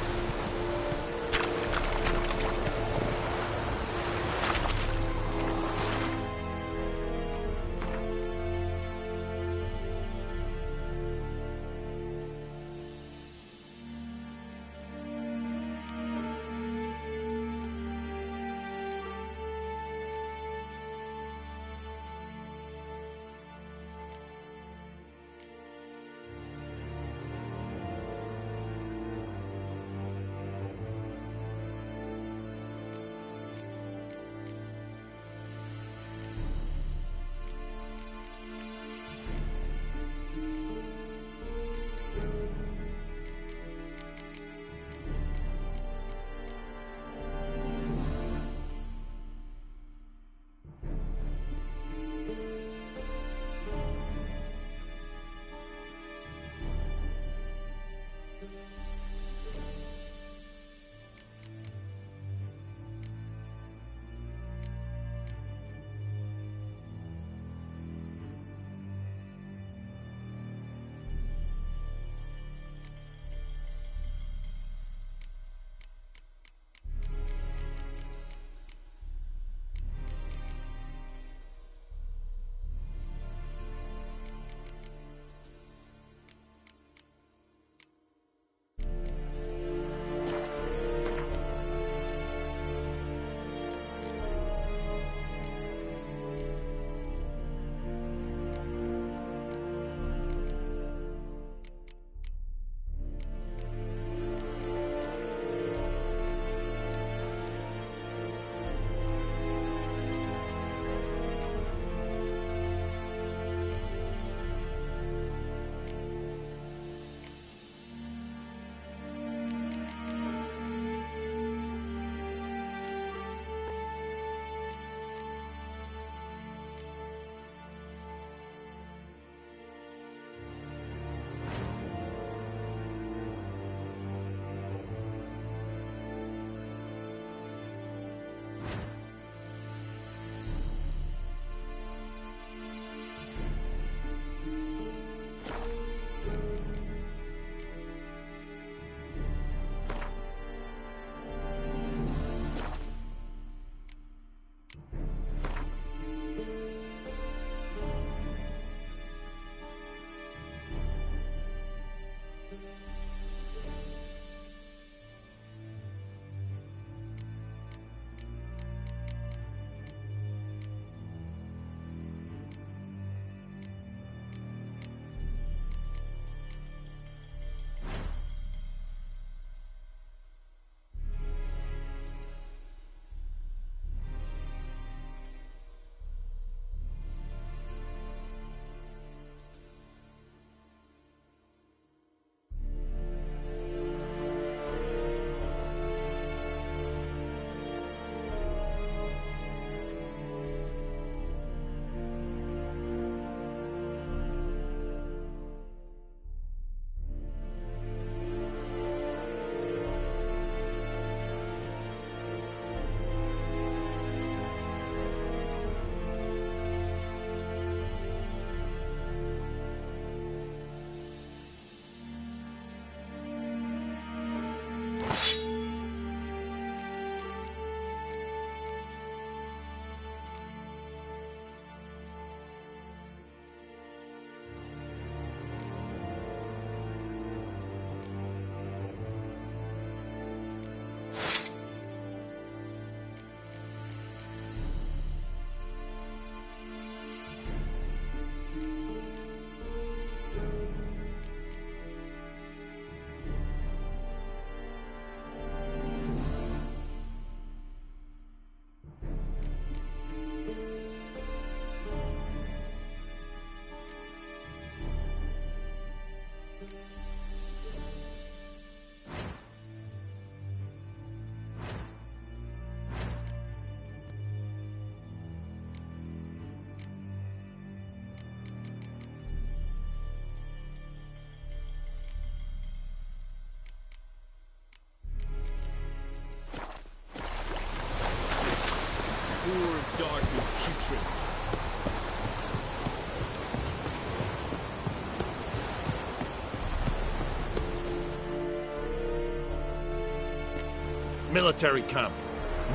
Military camp.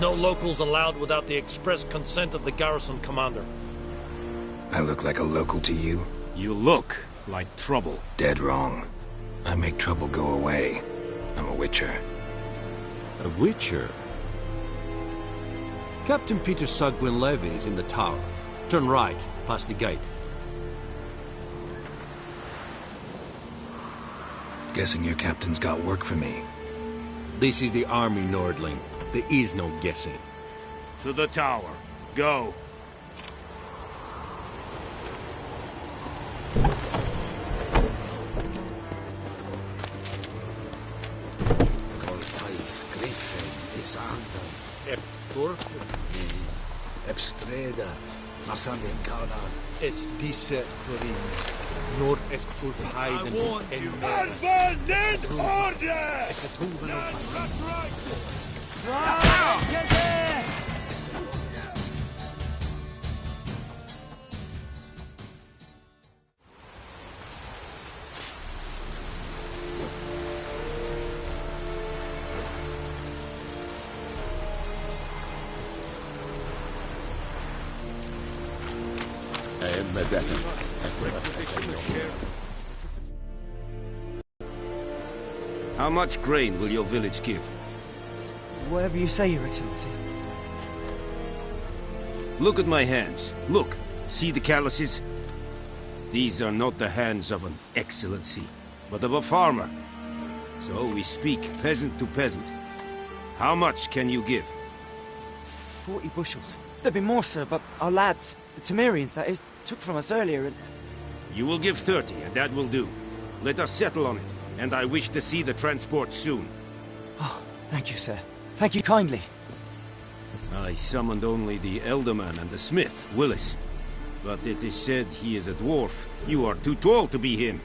No locals allowed without the express consent of the garrison commander. I look like a local to you? You look like trouble. Dead wrong. I make trouble go away. I'm a witcher. A witcher? Captain Peter Sagwin Levy is in the tower. Turn right, past the gate. Guessing your captain's got work for me. This is the army, Nordling. There is no guessing. To the tower. Go. Ebstreda, Marsandem Kana. Es diese Florin. Nordest Ulfheiden. I warn you. Advance order! How much grain will your village give? Whatever you say, Your Excellency. Look at my hands. Look. See the calluses? These are not the hands of an excellency, but of a farmer. So we speak peasant to peasant. How much can you give? 40 bushels. There'd be more, sir, but our lads, the Temerians, that is, took from us earlier and... You will give 30, and that will do. Let us settle on it, and I wish to see the transport soon. Oh, thank you, sir. Thank you kindly. I summoned only the Elderman and the smith, Willis. But it is said he is a dwarf. You are too tall to be him.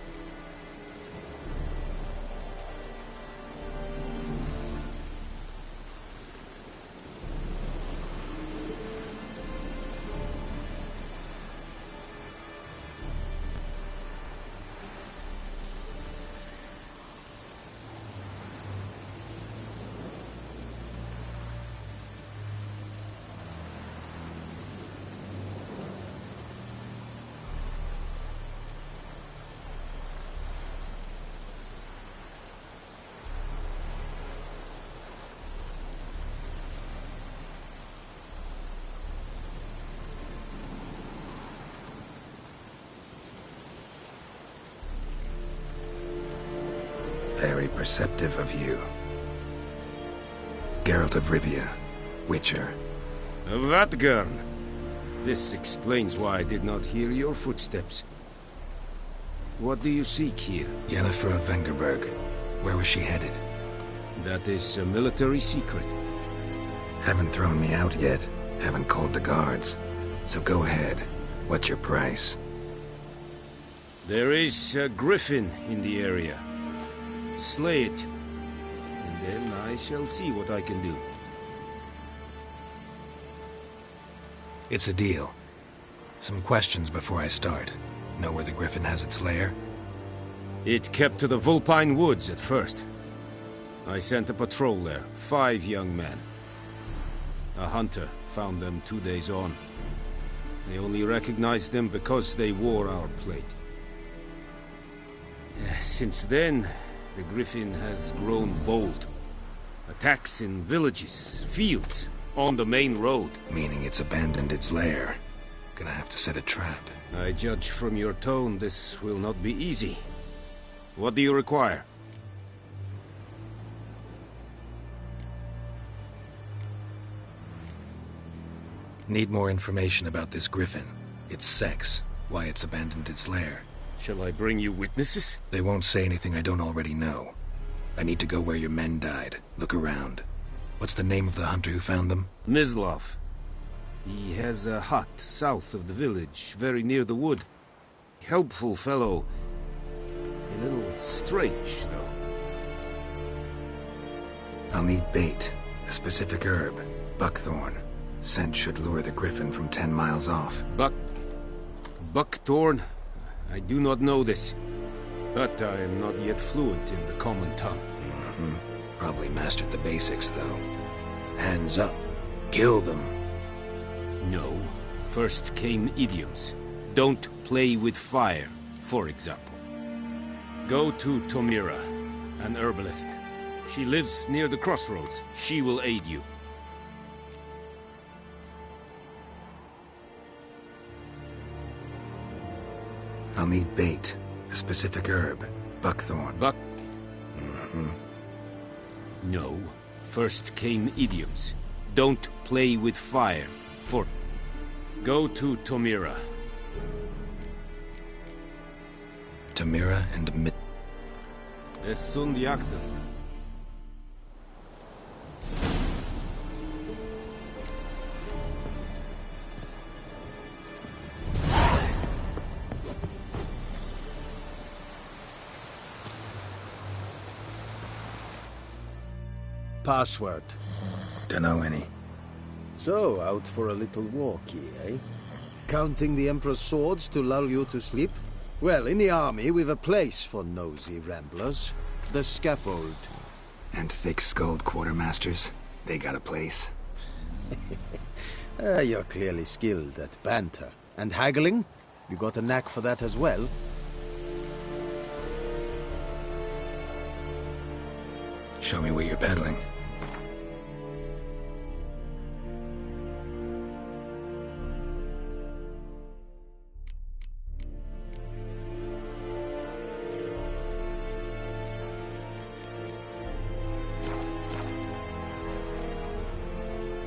Very perceptive of you. Geralt of Rivia, Witcher. Vatgern! This explains why I did not hear your footsteps. What do you seek here? Yennefer of Vengerberg. Where was she headed? That is a military secret. Haven't thrown me out yet. Haven't called the guards. So go ahead. What's your price? There is a griffin in the area. Slay it, and then I shall see what I can do. It's a deal. Some questions before I start. Know where the griffin has its lair? It kept to the Vulpine Woods at first. I sent a patrol there, 5 young men. A hunter found them 2 days on. They only recognized them because they wore our plate. Since then, the griffin has grown bold. Attacks in villages, fields, on the main road. Meaning it's abandoned its lair. Gonna have to set a trap. I judge from your tone this will not be easy. What do you require? Need more information about this griffin. Its sex, why it's abandoned its lair. Shall I bring you witnesses? They won't say anything I don't already know. I need to go where your men died. Look around. What's the name of the hunter who found them? Mislav. He has a hut south of the village, very near the wood. Helpful fellow. A little strange, though. I'll need bait. A specific herb. Buckthorn. Scent should lure the griffin from 10 miles off. Buckthorn? I do not know this. But I am not yet fluent in the common tongue. Probably mastered the basics, though. Hands up. Kill them. No. First came idioms. Don't play with fire, for example. Go to Tomira, an herbalist. She lives near the crossroads. She will aid you. I'll need bait, a specific herb, buckthorn. No. First came idioms. Don't play with fire, for... Go to Tomira. Tomira and Mid... Es sunt jagten. Password. Dunno any. So, out for a little walkie, eh? Counting the Emperor's swords to lull you to sleep? Well, in the army, we've a place for nosy ramblers. The scaffold. And thick-skulled quartermasters? They got a place. You're clearly skilled at banter. And haggling? You got a knack for that as well? Show me what you're peddling.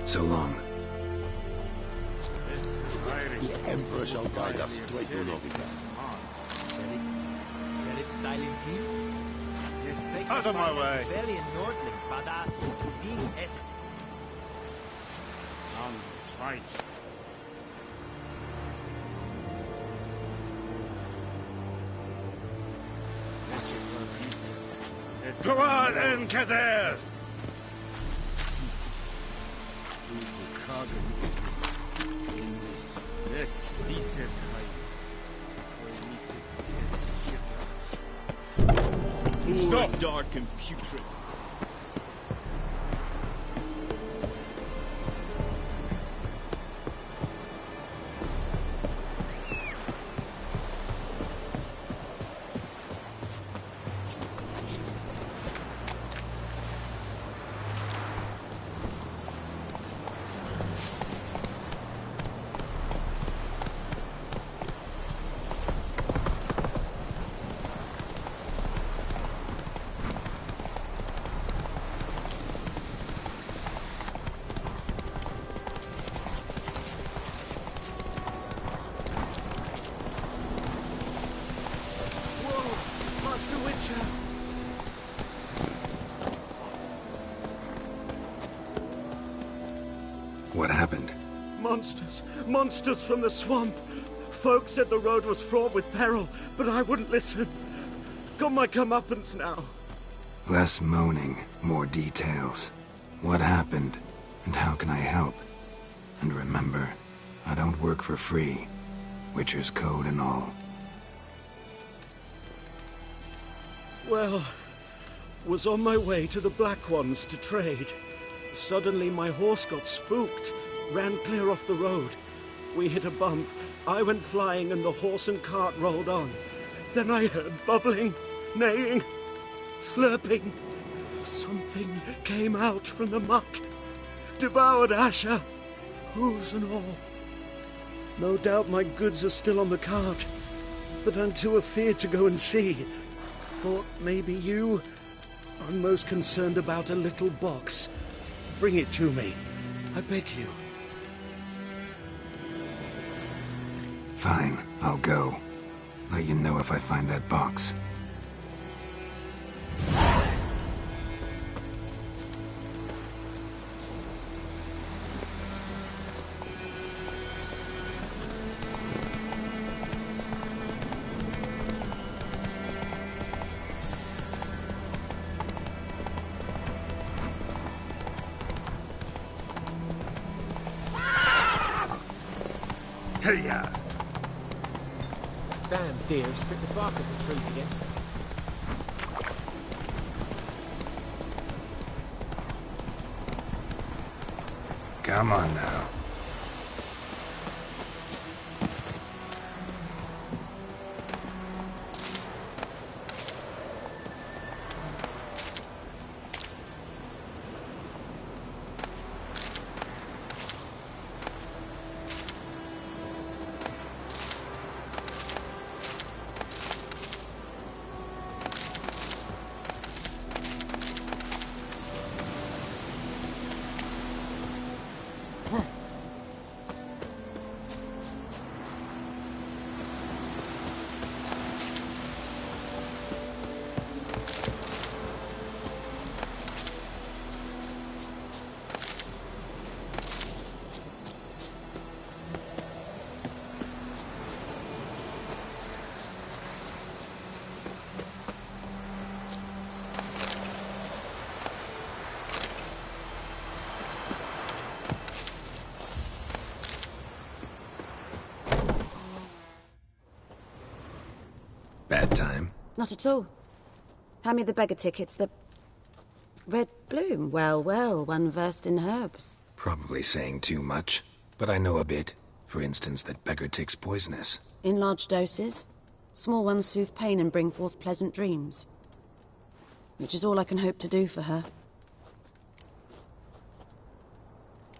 So long. The Emperor shall guide us straight to Novigrad. Out of my way! Fight. Hurrah and Kazest! Stop! Dark and putrid. What happened? Monsters. Monsters from the swamp. Folk said the road was fraught with peril, but I wouldn't listen. Got my comeuppance now. Less moaning, more details. What happened, and how can I help? And remember, I don't work for free. Witcher's code and all. Well, was on my way to the Black Ones to trade. Suddenly my horse got spooked, ran clear off the road. We hit a bump, I went flying and the horse and cart rolled on. Then I heard bubbling, neighing, slurping. Something came out from the muck, devoured Asher, hooves and all. No doubt my goods are still on the cart, but I'm too afeard to go and see. Thought maybe you... I'm most concerned about a little box. Bring it to me. I beg you. Fine, I'll go. Let you know if I find that box. Hey-ya! Damn deer, stripped the bark off the trees again. Come on now. Bad time? Not at all. Hand me the beggar tickets, the... Red bloom. Well, well, one versed in herbs. Probably saying too much, but I know a bit. For instance, that beggar tick's poisonous. In large doses. Small ones soothe pain and bring forth pleasant dreams. Which is all I can hope to do for her.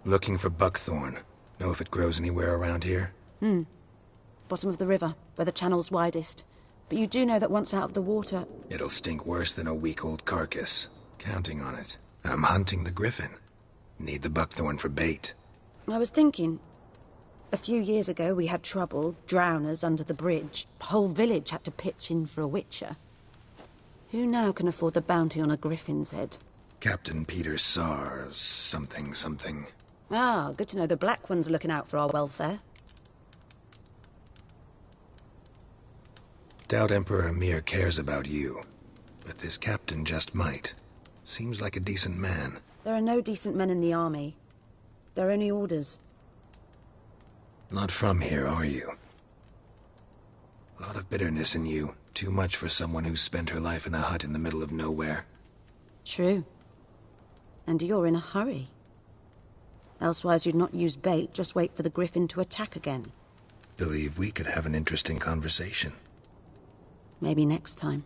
Looking for buckthorn. Know if it grows anywhere around here? Bottom of the river, where the channel's widest. But you do know that once out of the water... It'll stink worse than a week-old carcass. Counting on it. I'm hunting the griffin. Need the buckthorn for bait. I was thinking... A few years ago we had trouble, drowners under the bridge. Whole village had to pitch in for a witcher. Who now can afford the bounty on a griffin's head? Captain Peter Sars... something. Ah, good to know the Black One's looking out for our welfare. Doubt Emperor Emir cares about you. But this captain just might. Seems like a decent man. There are no decent men in the army. They're only orders. Not from here, are you? A lot of bitterness in you. Too much for someone who's spent her life in a hut in the middle of nowhere. True. And you're in a hurry. Elsewise you'd not use bait, just wait for the griffin to attack again. Believe we could have an interesting conversation. Maybe next time.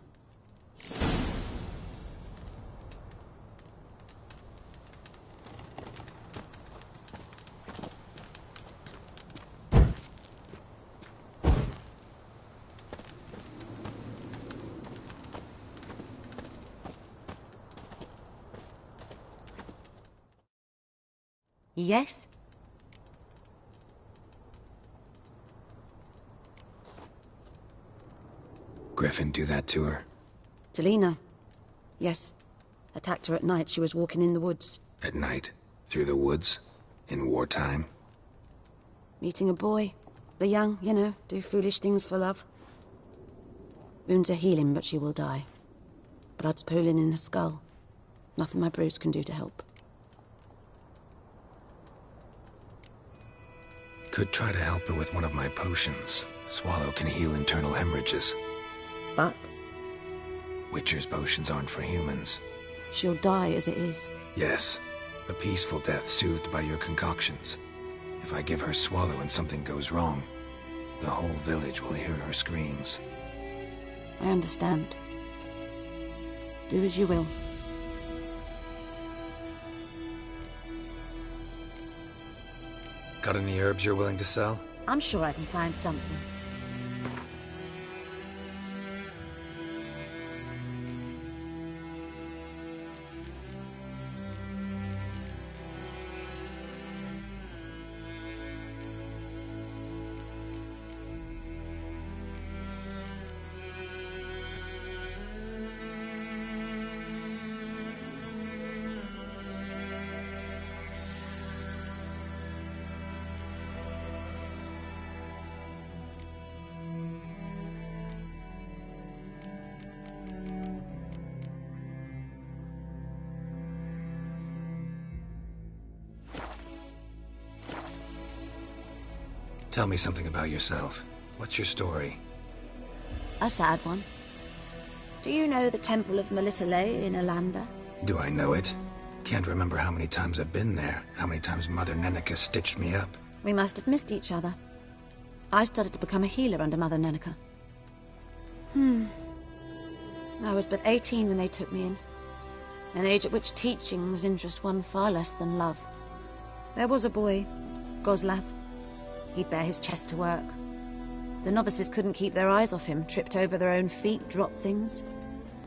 Yes? Griffin do that to her? Delina. Yes. Attacked her at night. She was walking in the woods. At night? Through the woods? In wartime? Meeting a boy. The young, you know, do foolish things for love. Wounds are healing, but she will die. Blood's pooling in her skull. Nothing my bruise can do to help. Could try to help her with one of my potions. Swallow can heal internal hemorrhages. But? Witcher's potions aren't for humans. She'll die as it is. Yes. A peaceful death soothed by your concoctions. If I give her Swallow and something goes wrong, the whole village will hear her screams. I understand. Do as you will. Got any herbs you're willing to sell? I'm sure I can find something. Tell me something about yourself. What's your story? A sad one. Do you know the Temple of Melitele in Alanda? Do I know it? Can't remember how many times I've been there, how many times Mother Neneka stitched me up. We must have missed each other. I started to become a healer under Mother Neneka. I was but 18 when they took me in. An age at which teachings interest one far less than love. There was a boy, Goslav. He'd bare his chest to work. The novices couldn't keep their eyes off him, tripped over their own feet, dropped things.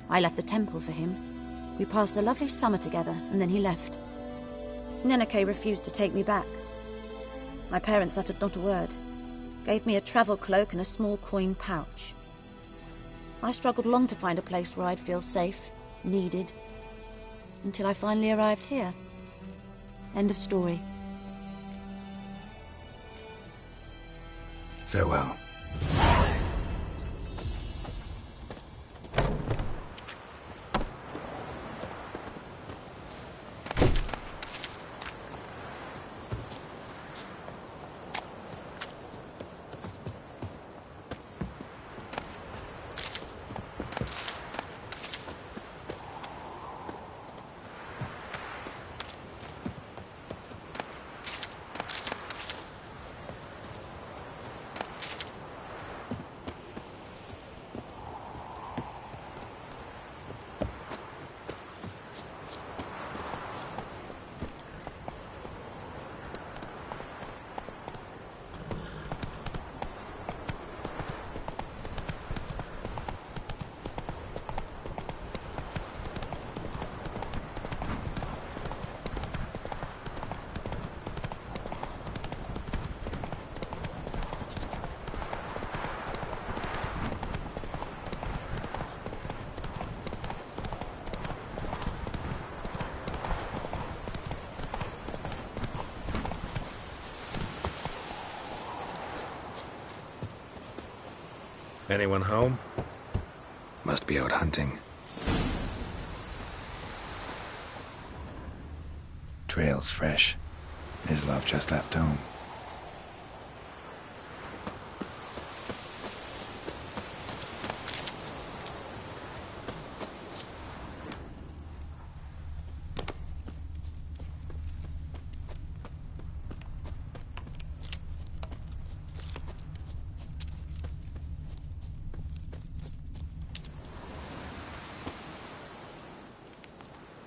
I left the temple for him. We passed a lovely summer together, and then he left. Neneke refused to take me back. My parents uttered not a word. Gave me a travel cloak and a small coin pouch. I struggled long to find a place where I'd feel safe, needed, until I finally arrived here. End of story. Farewell. Anyone home? Must be out hunting. Trail's fresh. Islov just left home.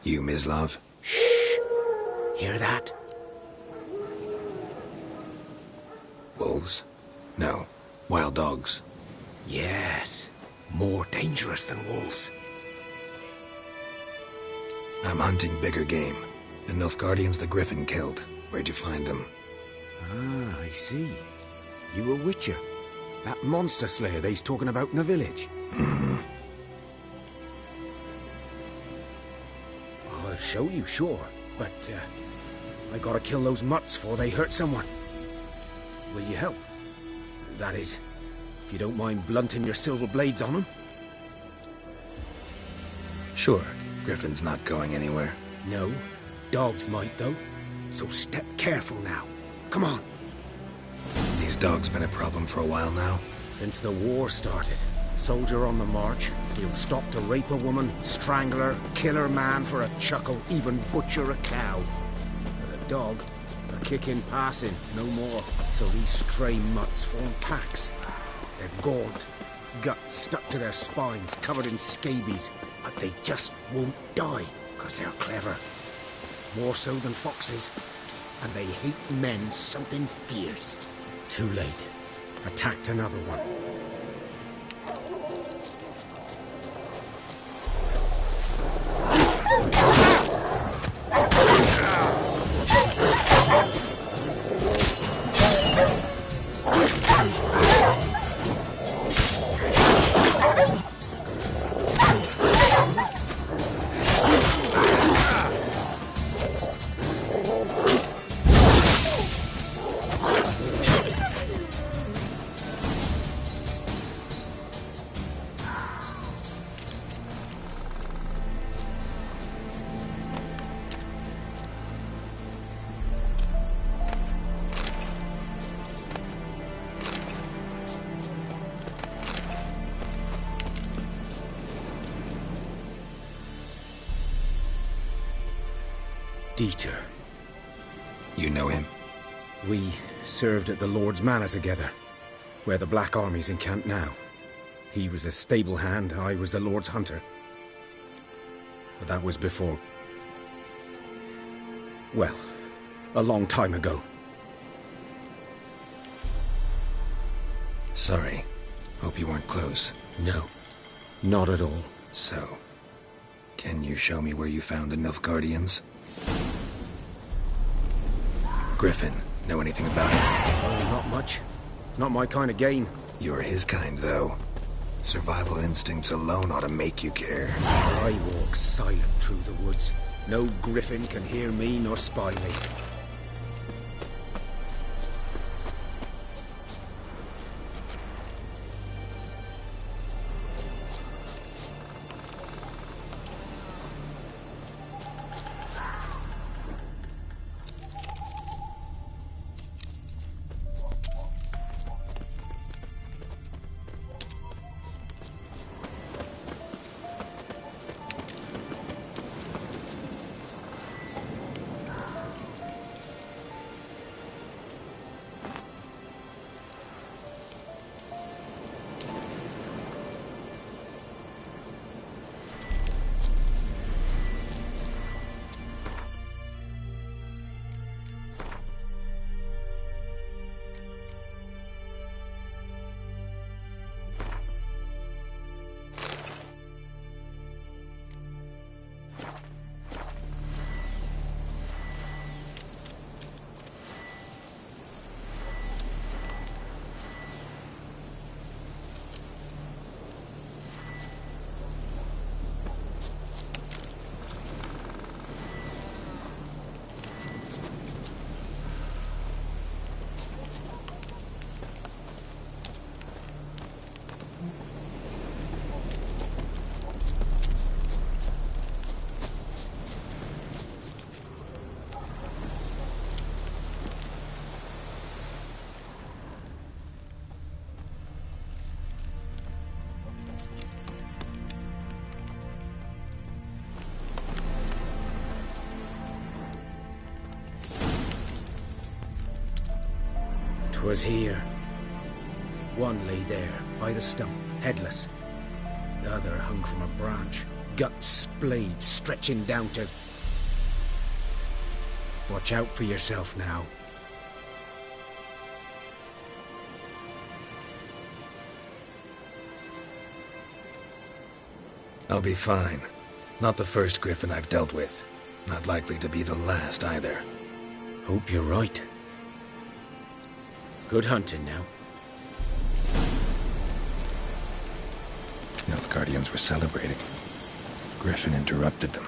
You, Ms.Elitist? Shh! Hear that? Wolves? No. Wild dogs. Yes. More dangerous than wolves. I'm hunting bigger game. The Nilfgaardians the Griffin killed. Where'd you find them? Ah, I see. You a witcher. That monster slayer they's talking about in the village. Mm-hmm. I'll show you, sure. But, I gotta kill those mutts before they hurt someone. Will you help? That is, if you don't mind blunting your silver blades on them. Sure. Griffin's not going anywhere. No. Dogs might, though. So step careful now. Come on. These dogs been a problem for a while now? Since the war started. Soldier on the march. He'll stop to rape a woman, strangle her, kill her man for a chuckle, even butcher a cow. But a dog, a kick in passing, no more. So these stray mutts form packs. They're gaunt, guts stuck to their spines, covered in scabies. But they just won't die, because they're clever. More so than foxes. And they hate men something fierce. Too late. Attacked another one. Dieter. You know him? We served at the Lord's Manor together, where the Black Army's encamped now. He was a stable hand, I was the Lord's hunter. But that was before... well, a long time ago. Sorry. Hope you weren't close. No, not at all. So, can you show me where you found the Nilfgaardians? Griffin, know anything about it? Oh, not much. It's not my kind of game. You're his kind, though. Survival instincts alone ought to make you care. I walk silent through the woods. No griffin can hear me nor spy me. Was here. One lay there, by the stump, headless. The other hung from a branch, guts splayed, stretching down to... Watch out for yourself now. I'll be fine. Not the first griffin I've dealt with. Not likely to be the last, either. Hope you're right. Good hunting now. Nilfgaardians were celebrating. Griffin interrupted them.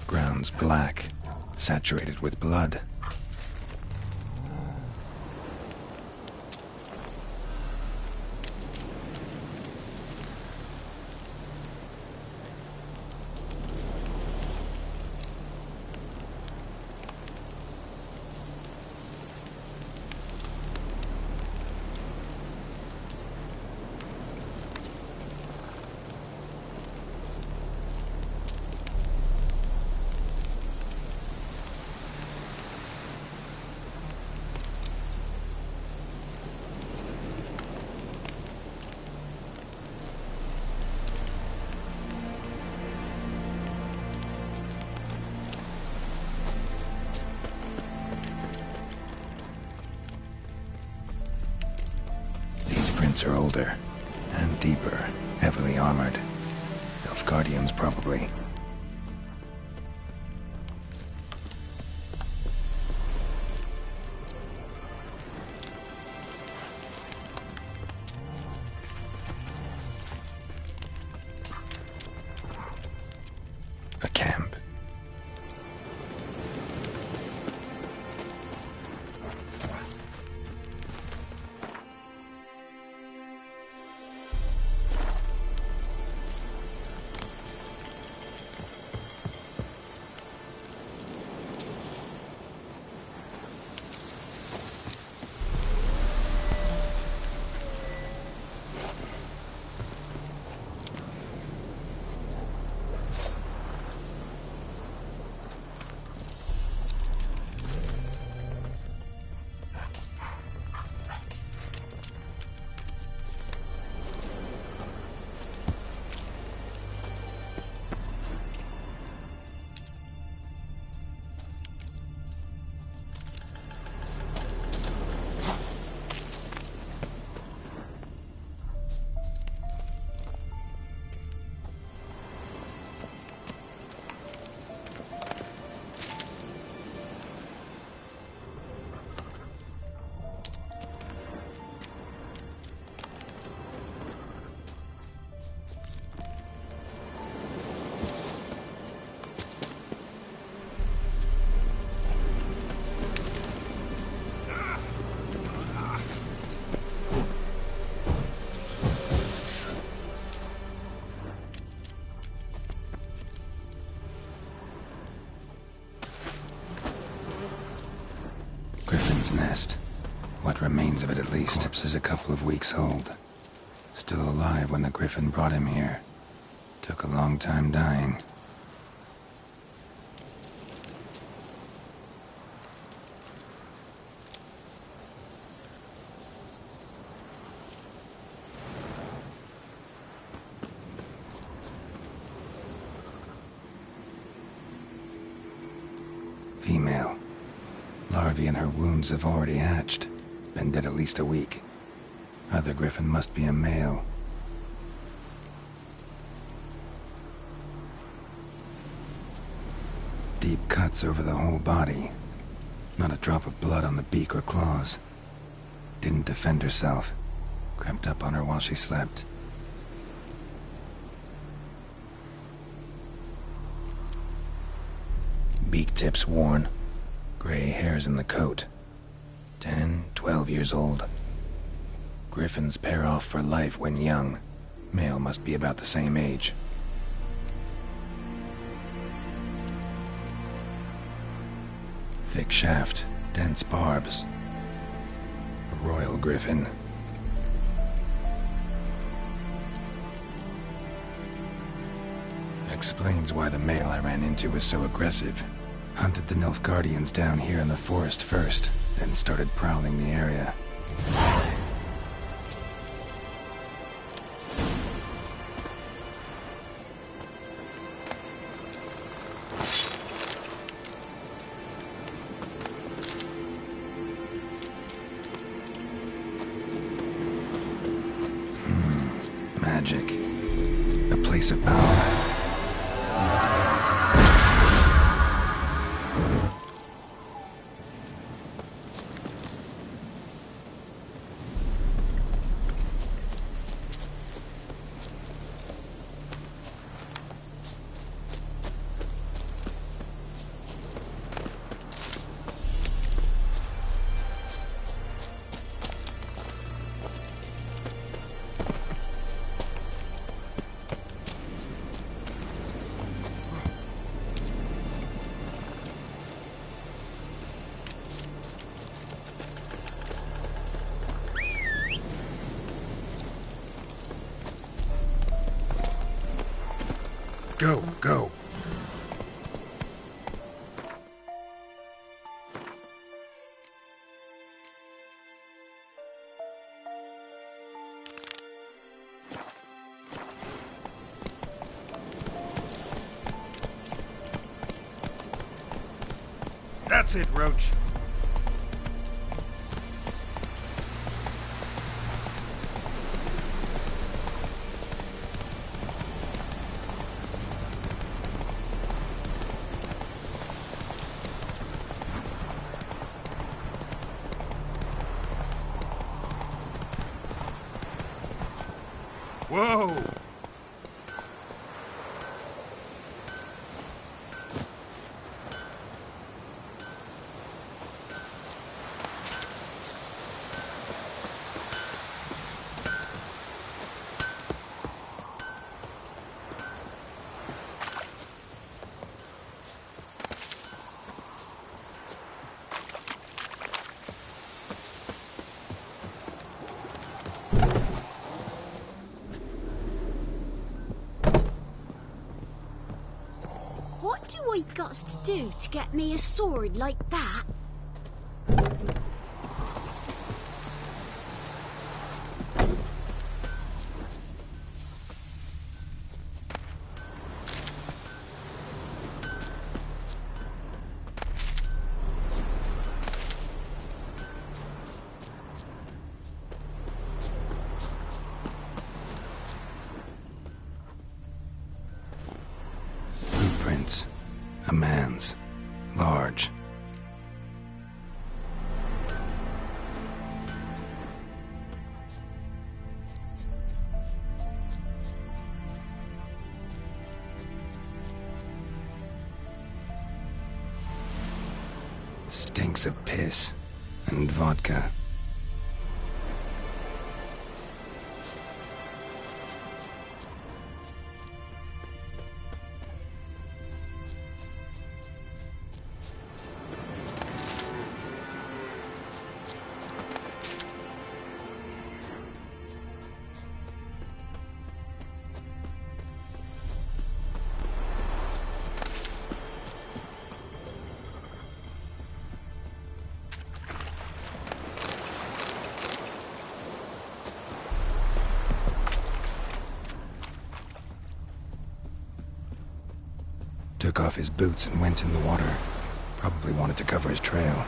Ground's black, saturated with blood. Footprints are older and deeper, heavily armored. Elf Guardians, probably. A camp. Nest. What remains of it, at least. Corpse is a couple of weeks old. Still alive when the griffin brought him here. Took a long time dying. Female. Larvae in her wounds have already hatched. Been dead at least a week. Other griffin must be a male. Deep cuts over the whole body. Not a drop of blood on the beak or claws. Didn't defend herself. Crept up on her while she slept. Beak tips worn. Gray hairs in the coat. 10, 12 years old. Griffins pair off for life when young. Male must be about the same age. Thick shaft, dense barbs. A royal griffin. Explains why the male I ran into was so aggressive. Hunted the Nilfgaardians down here in the forest first, then started prowling the area. Magic. A place of power. Go, go. That's it, Roach. Whoa! What do I got to do to get me a sword like that? Blueprints. A man's. Large. Stinks of piss and vodka. Took off his boots and went in the water. Probably wanted to cover his trail.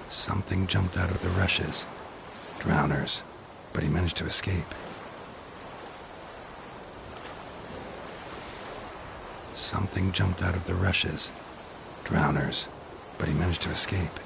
Something jumped out of the rushes. Drowners. But he managed to escape. Something jumped out of the rushes. Drowners. But he managed to escape.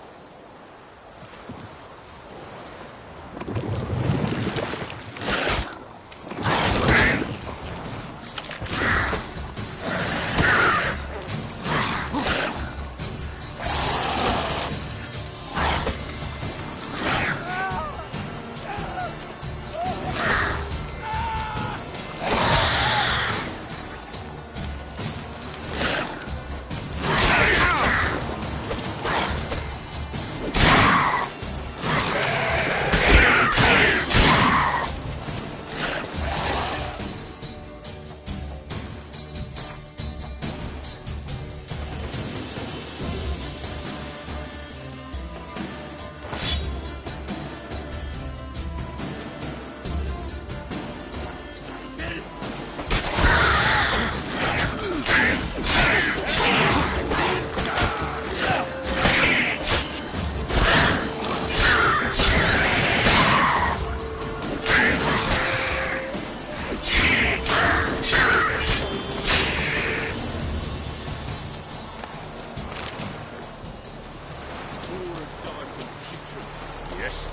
Yes.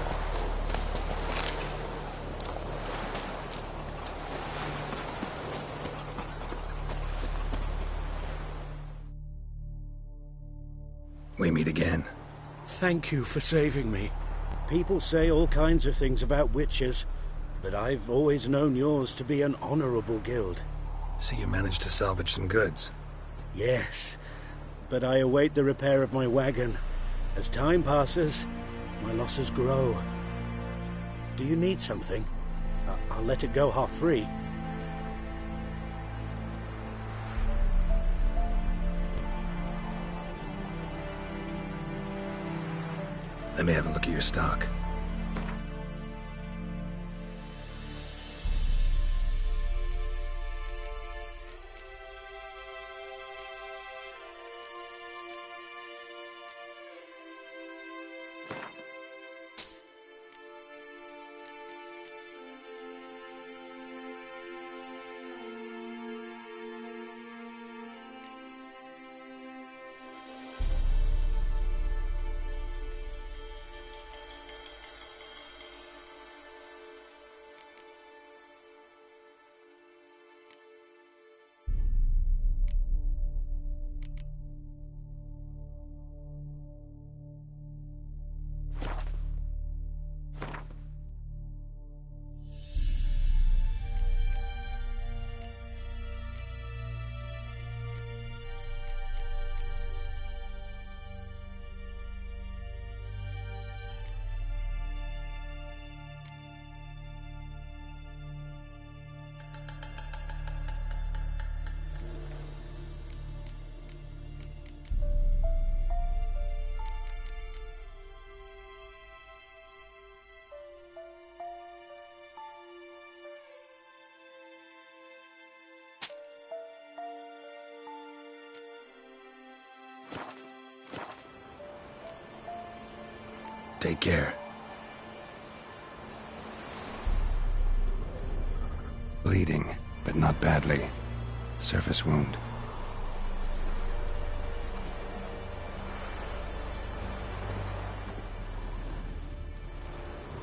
We meet again. Thank you for saving me. People say all kinds of things about witches, but I've always known yours to be an honorable guild. So you managed to salvage some goods? Yes, but I await the repair of my wagon. As time passes, my losses grow. Do you need something? I'll let it go half-free. Let me have a look at your stock. Take care. Bleeding, but not badly. Surface wound.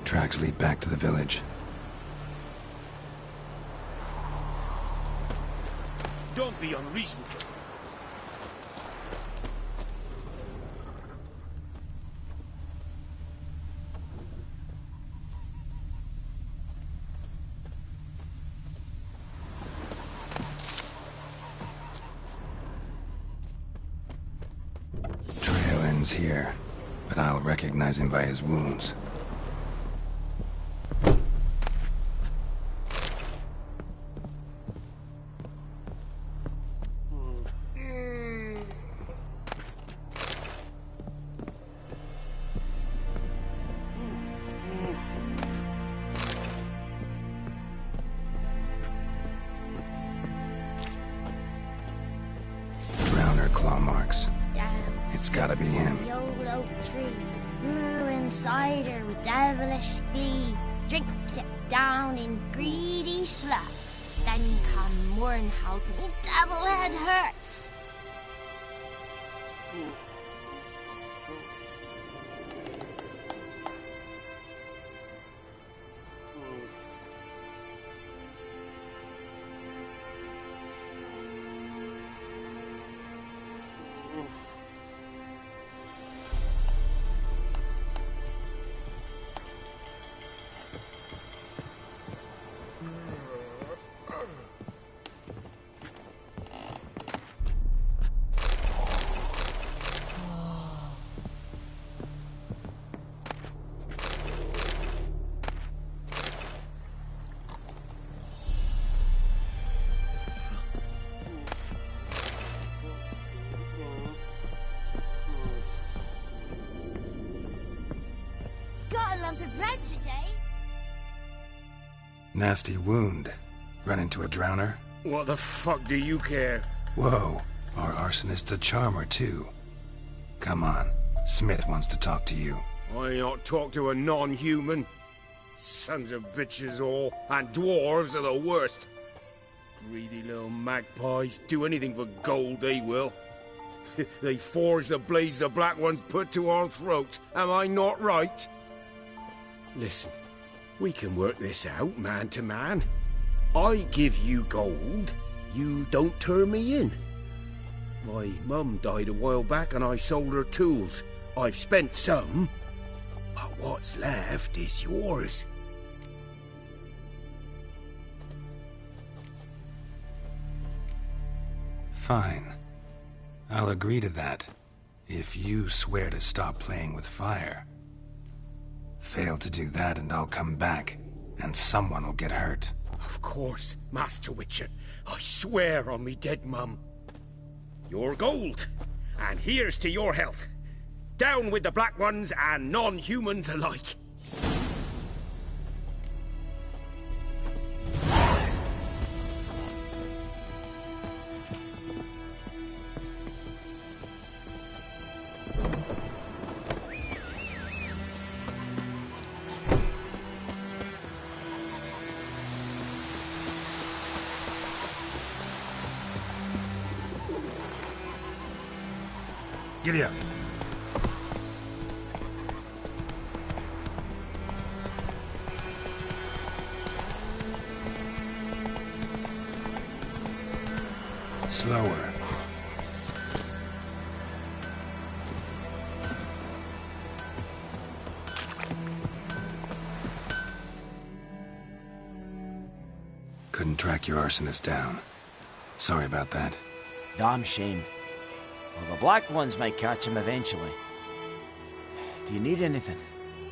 Tracks lead back to the village. Don't be unreasonable. Trail ends here, but I'll recognize him by his wounds. Claw marks. It's gotta be him. The old oak tree, brewing cider with devilish glee, drinks it down in greedy sloth. Then come morn how's me devil head hurts. Got a lump of bread today. Nasty wound. Run into a drowner? What the fuck do you care? Whoa, our arsonist's a charmer too. Come on, Smith wants to talk to you. I ain't not talk to a non-human. Sons of bitches all, and dwarves are the worst. Greedy little magpies, do anything for gold, they will. They forge the blades the black ones put to our throats, am I not right? Listen, we can work this out, man to man. I give you gold, you don't turn me in. My mum died a while back and I sold her tools. I've spent some, but what's left is yours. Fine. I'll agree to that, if you swear to stop playing with fire. Fail to do that and I'll come back, and someone will get hurt. Of course, Master Witcher. I swear on me dead mum. Your gold, and here's to your health. Down with the Black Ones and non-humans alike. Giddy up. Slower. Couldn't track your arsonist down. Sorry about that. Damn shame. Well, the Black Ones might catch him eventually. Do you need anything?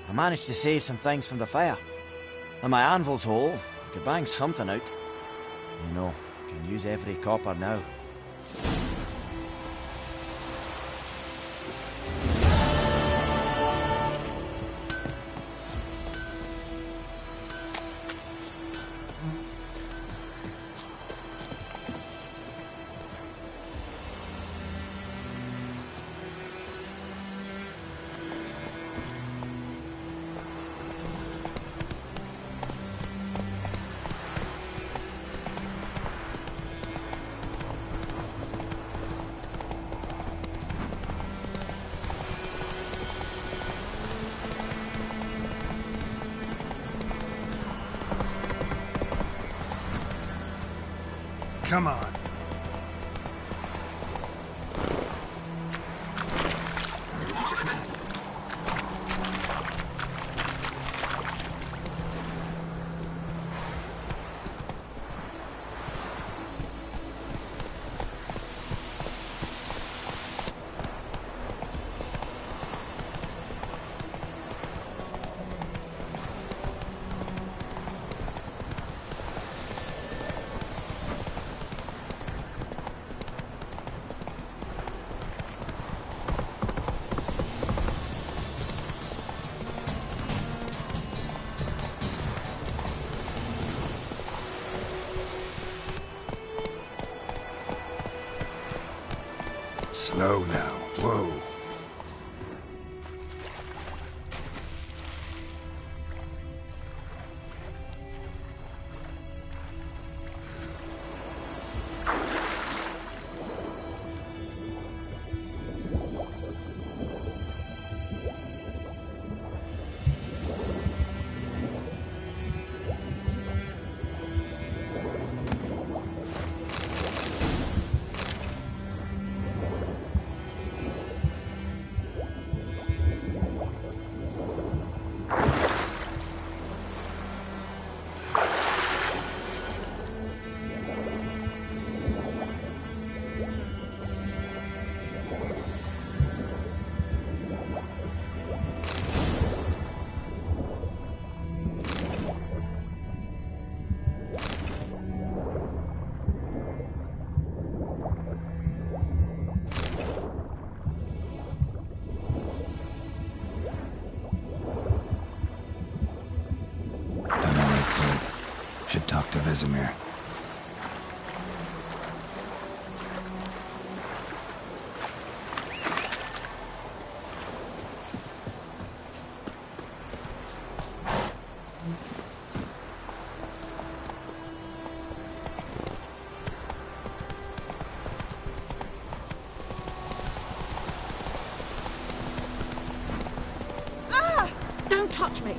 I managed to save some things from the fire. And my anvil's whole. I could bang something out. You know, I can use every copper now. Come on. Slow now. Whoa. Should talk to Vesemir. Ah! Don't touch me!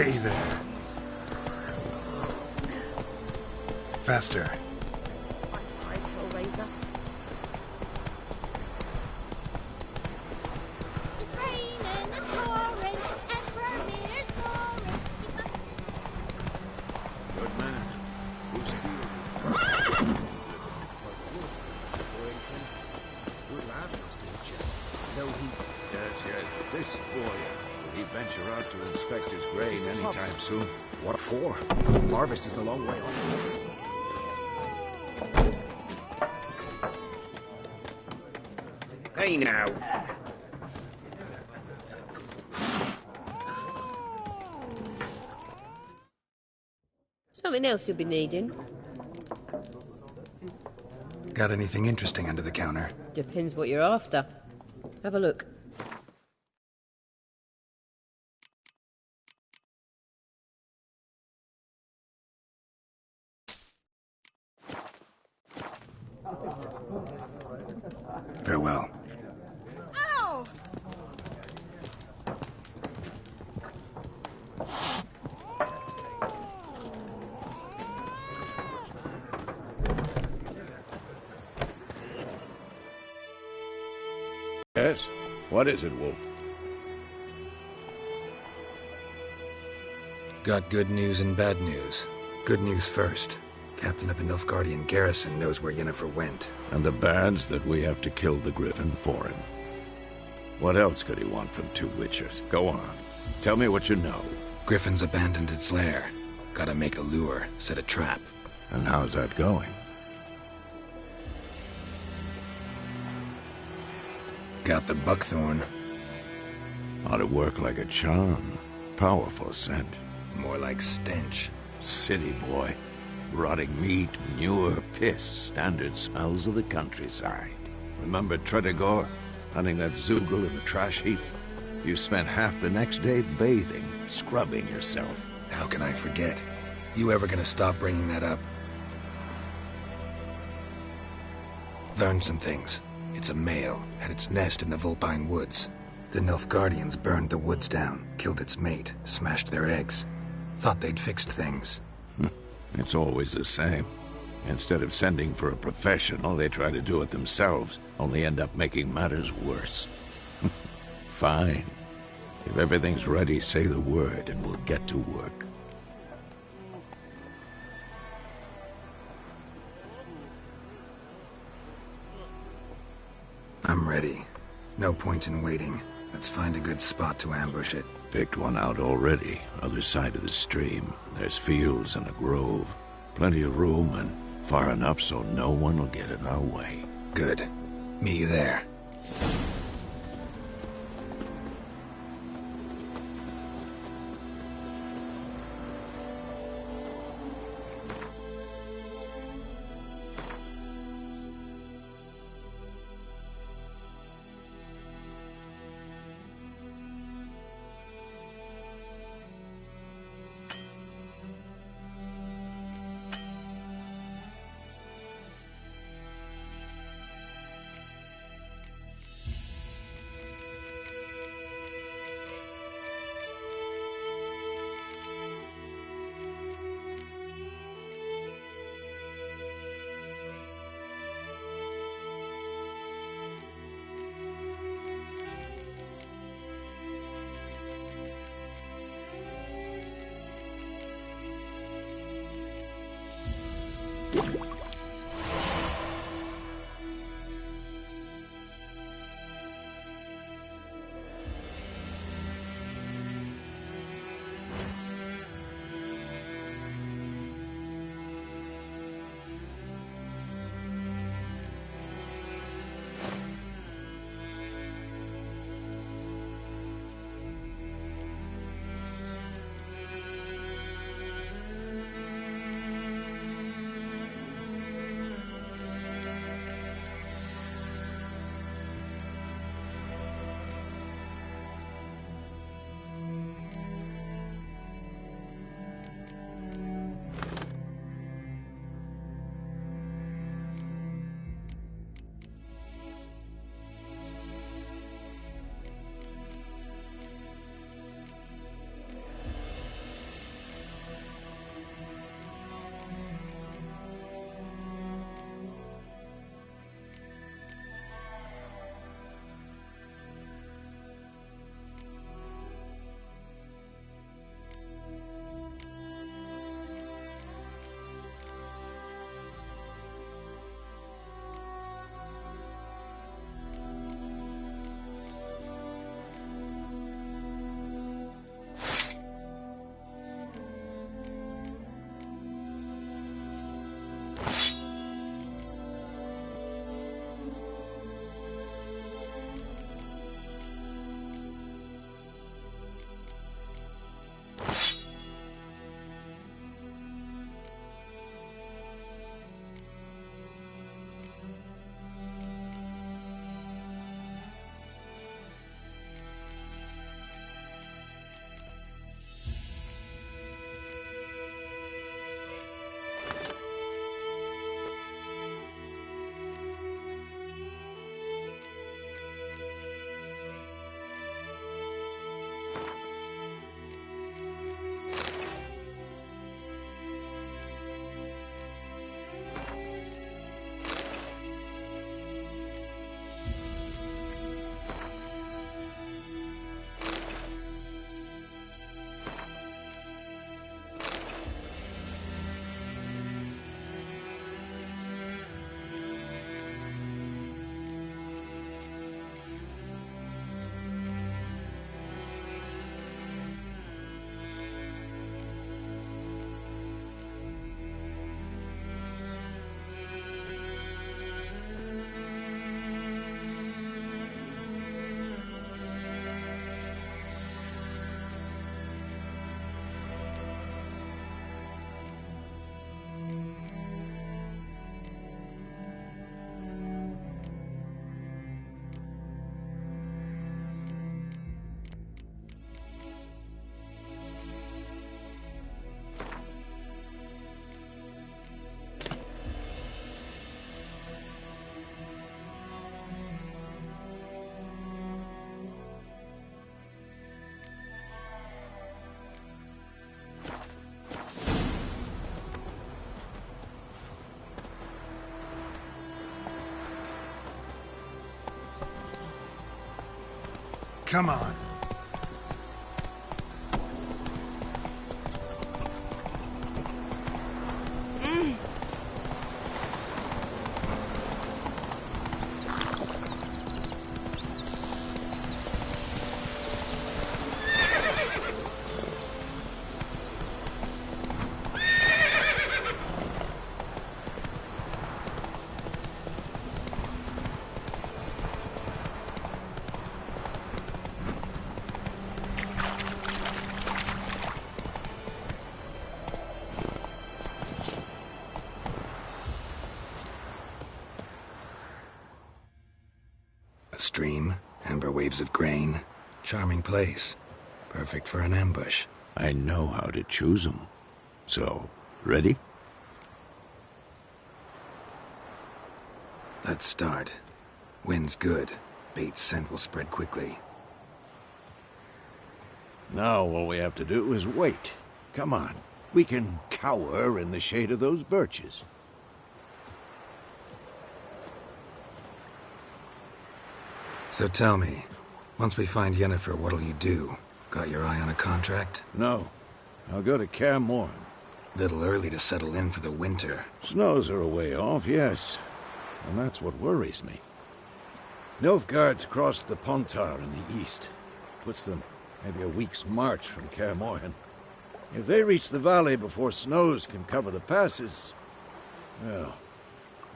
Hey there. Faster. Razor. It's raining and pouring, and Vermeer's snoring. Good man. Who's Good lad, Mr. Witcher. No, Yes, this boy. Will he venture out to inspect his grain anytime soon? What for? Harvest is a long way off. Hey now. Something else you'll be needing? Got anything interesting under the counter? Depends what you're after. Have a look. Farewell. Ow! Yes? What is it, Wolf? Got good news and bad news. Good news first. Captain of the Nilfgaardian garrison knows where Yennefer went. And the bad's that we have to kill the Griffin for him. What else could he want from two Witchers? Go on. Tell me what you know. Griffin's abandoned its lair. Gotta make a lure, set a trap. And how's that going? Got the buckthorn. Ought to work like a charm. Powerful scent. More like stench. City boy. Rotting meat, manure, piss, standard smells of the countryside. Remember Tredegor? Hunting that Zoogle in the trash heap? You spent half the next day bathing, scrubbing yourself. How can I forget? You ever gonna stop bringing that up? Learned some things. It's a male, had its nest in the Vulpine Woods. The Nilfgaardians burned the woods down, killed its mate, smashed their eggs. Thought they'd fixed things. It's always the same. Instead of sending for a professional, they try to do it themselves, only end up making matters worse. Fine. If everything's ready, say the word and we'll get to work. I'm ready. No point in waiting. Let's find a good spot to ambush it. Picked one out already, other side of the stream. There's fields and a grove. Plenty of room and far enough so no one will get in our way. Good. Meet you there. Come on. Stream, amber waves of grain. Charming place. Perfect for an ambush. I know how to choose 'em. So, ready? Let's start. Wind's good. Bait's scent will spread quickly. Now all we have to do is wait. Come on. We can cower in the shade of those birches. So tell me, once we find Yennefer, what'll you do? Got your eye on a contract? No. I'll go to Kaer Morhen. Little early to settle in for the winter. Snows are a way off, yes. And that's what worries me. Nilfgaard's crossed the Pontar in the east. Puts them maybe a week's march from Kaer Morhen. If they reach the valley before snows can cover the passes, well,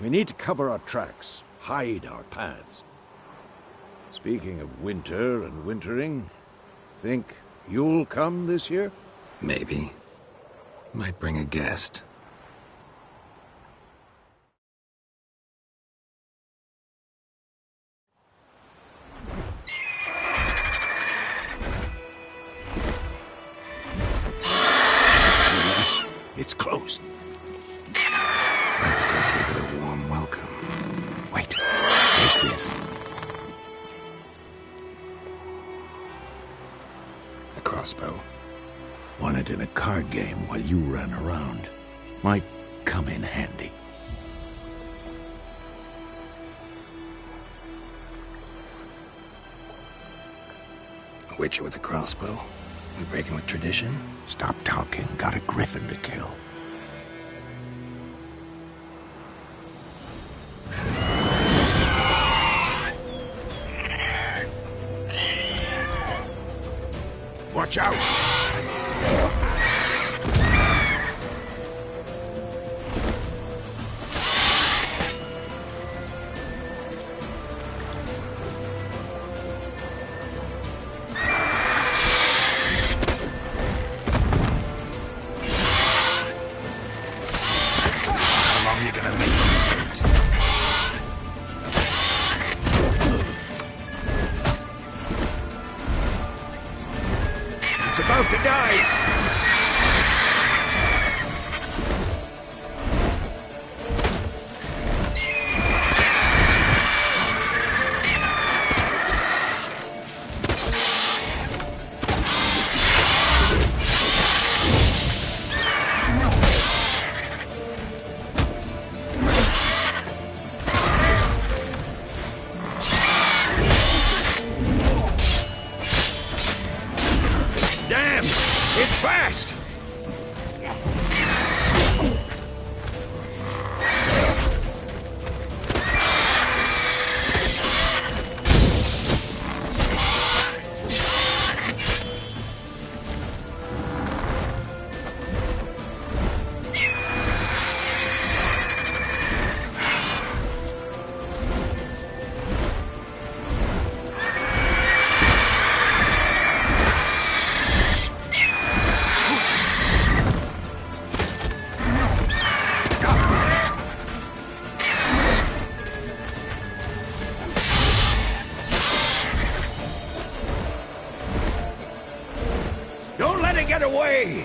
we need to cover our tracks, hide our paths. Speaking of winter and wintering, think you'll come this year? Maybe. Might bring a guest. It's closed. Let's go give it a warm welcome. Wait. Take this. A crossbow. Won it in a card game while you ran around. Might come in handy. A witcher with a crossbow? We breaking with tradition? Stop talking. Got a griffin to kill. Watch out! It's about to die! Damn! It's fast! Don't let it get away!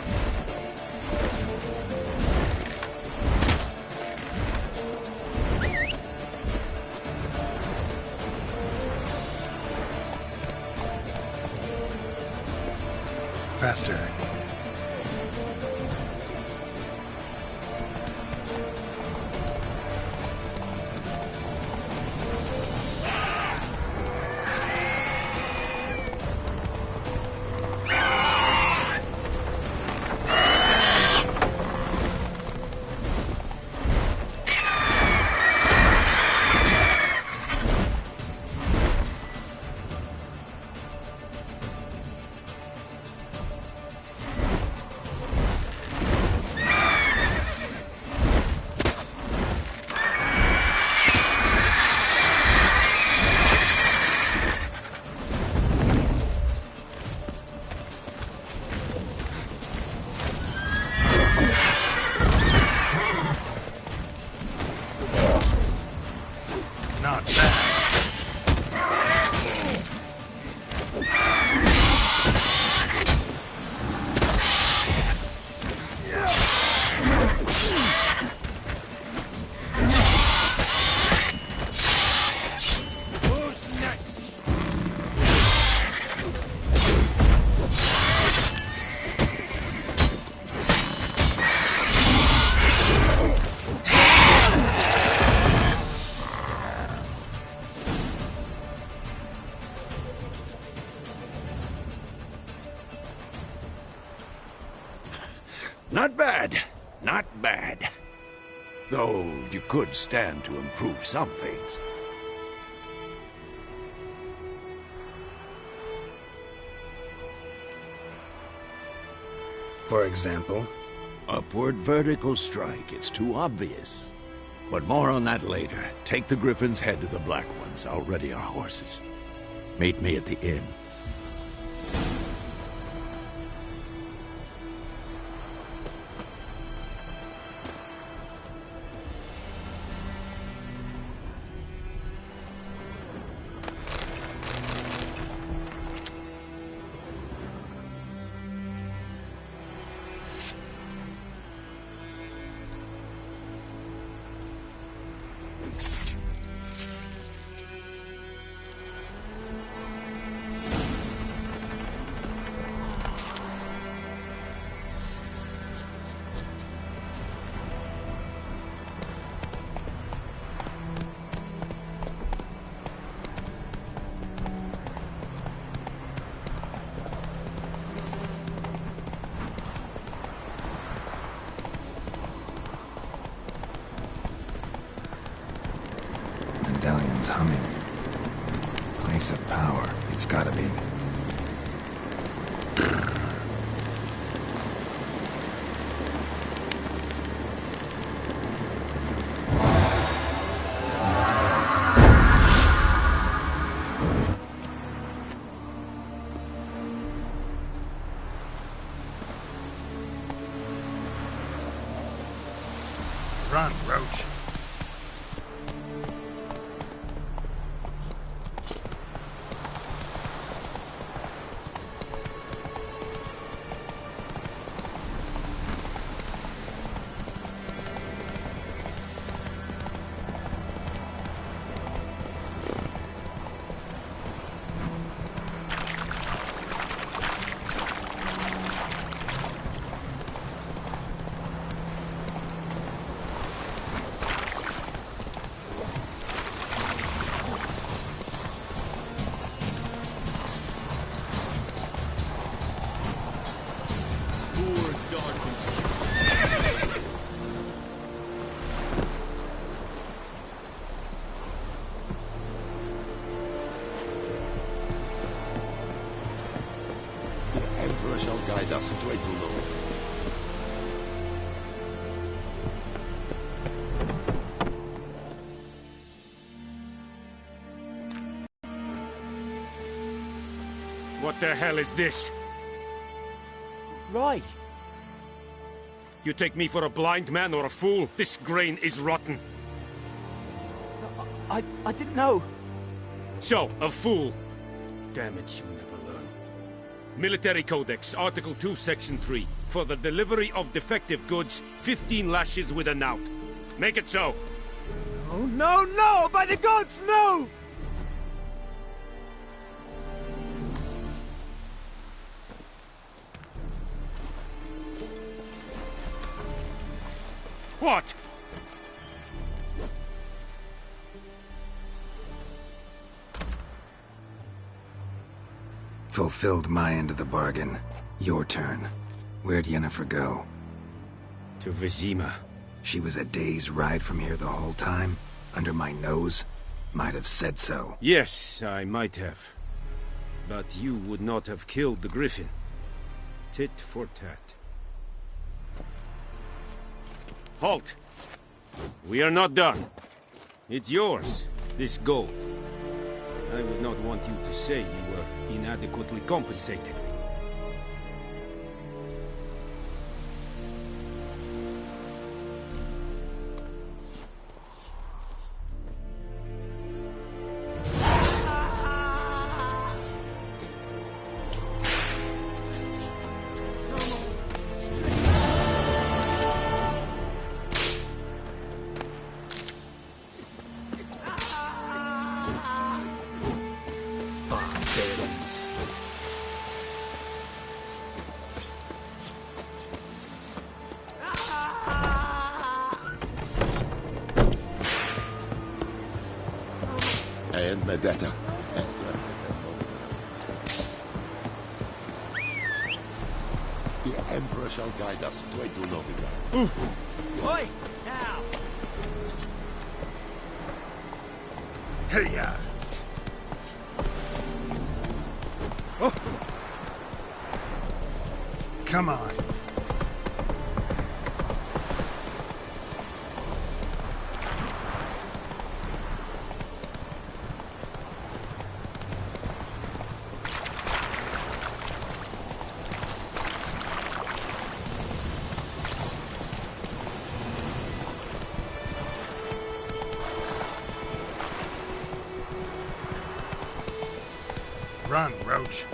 Faster. Not bad. Who's next? Not bad. Not bad. Though you could stand to improve some things. For example? Upward vertical strike. It's too obvious. But more on that later. Take the Griffin's head to the Black Ones. I'll ready our horses. Meet me at the inn. Medallion's humming. Place of power. It's gotta be. Run, Roach. Shall guide us straight to Lord. What the hell is this? Right. You take me for a blind man or a fool? This grain is rotten. I didn't know. So, a fool. Damn it, you never learn. Military Codex, Article 2, Section 3. For the delivery of defective goods, 15 lashes with a knout. Make it so. Oh, no, no! By the gods, no! What? Fulfilled my end of the bargain. Your turn. Where'd Yennefer go? To Vizima. She was a day's ride from here the whole time? Under my nose? Might have said so. Yes, I might have. But you would not have killed the Griffin. Tit for tat. Halt! We are not done. It's yours, this gold. I would not want you to say you were inadequately compensated. And Medetta. The Emperor shall guide us straight to Novigrad. Oi! Now! Hey-ya! Oh. Come on. Run, Roach.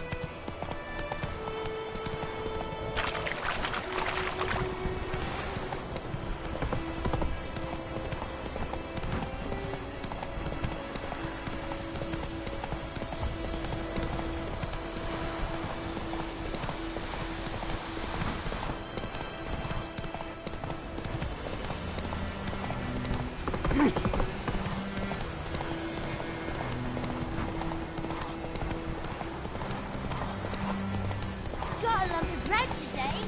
Got a lump of bread today.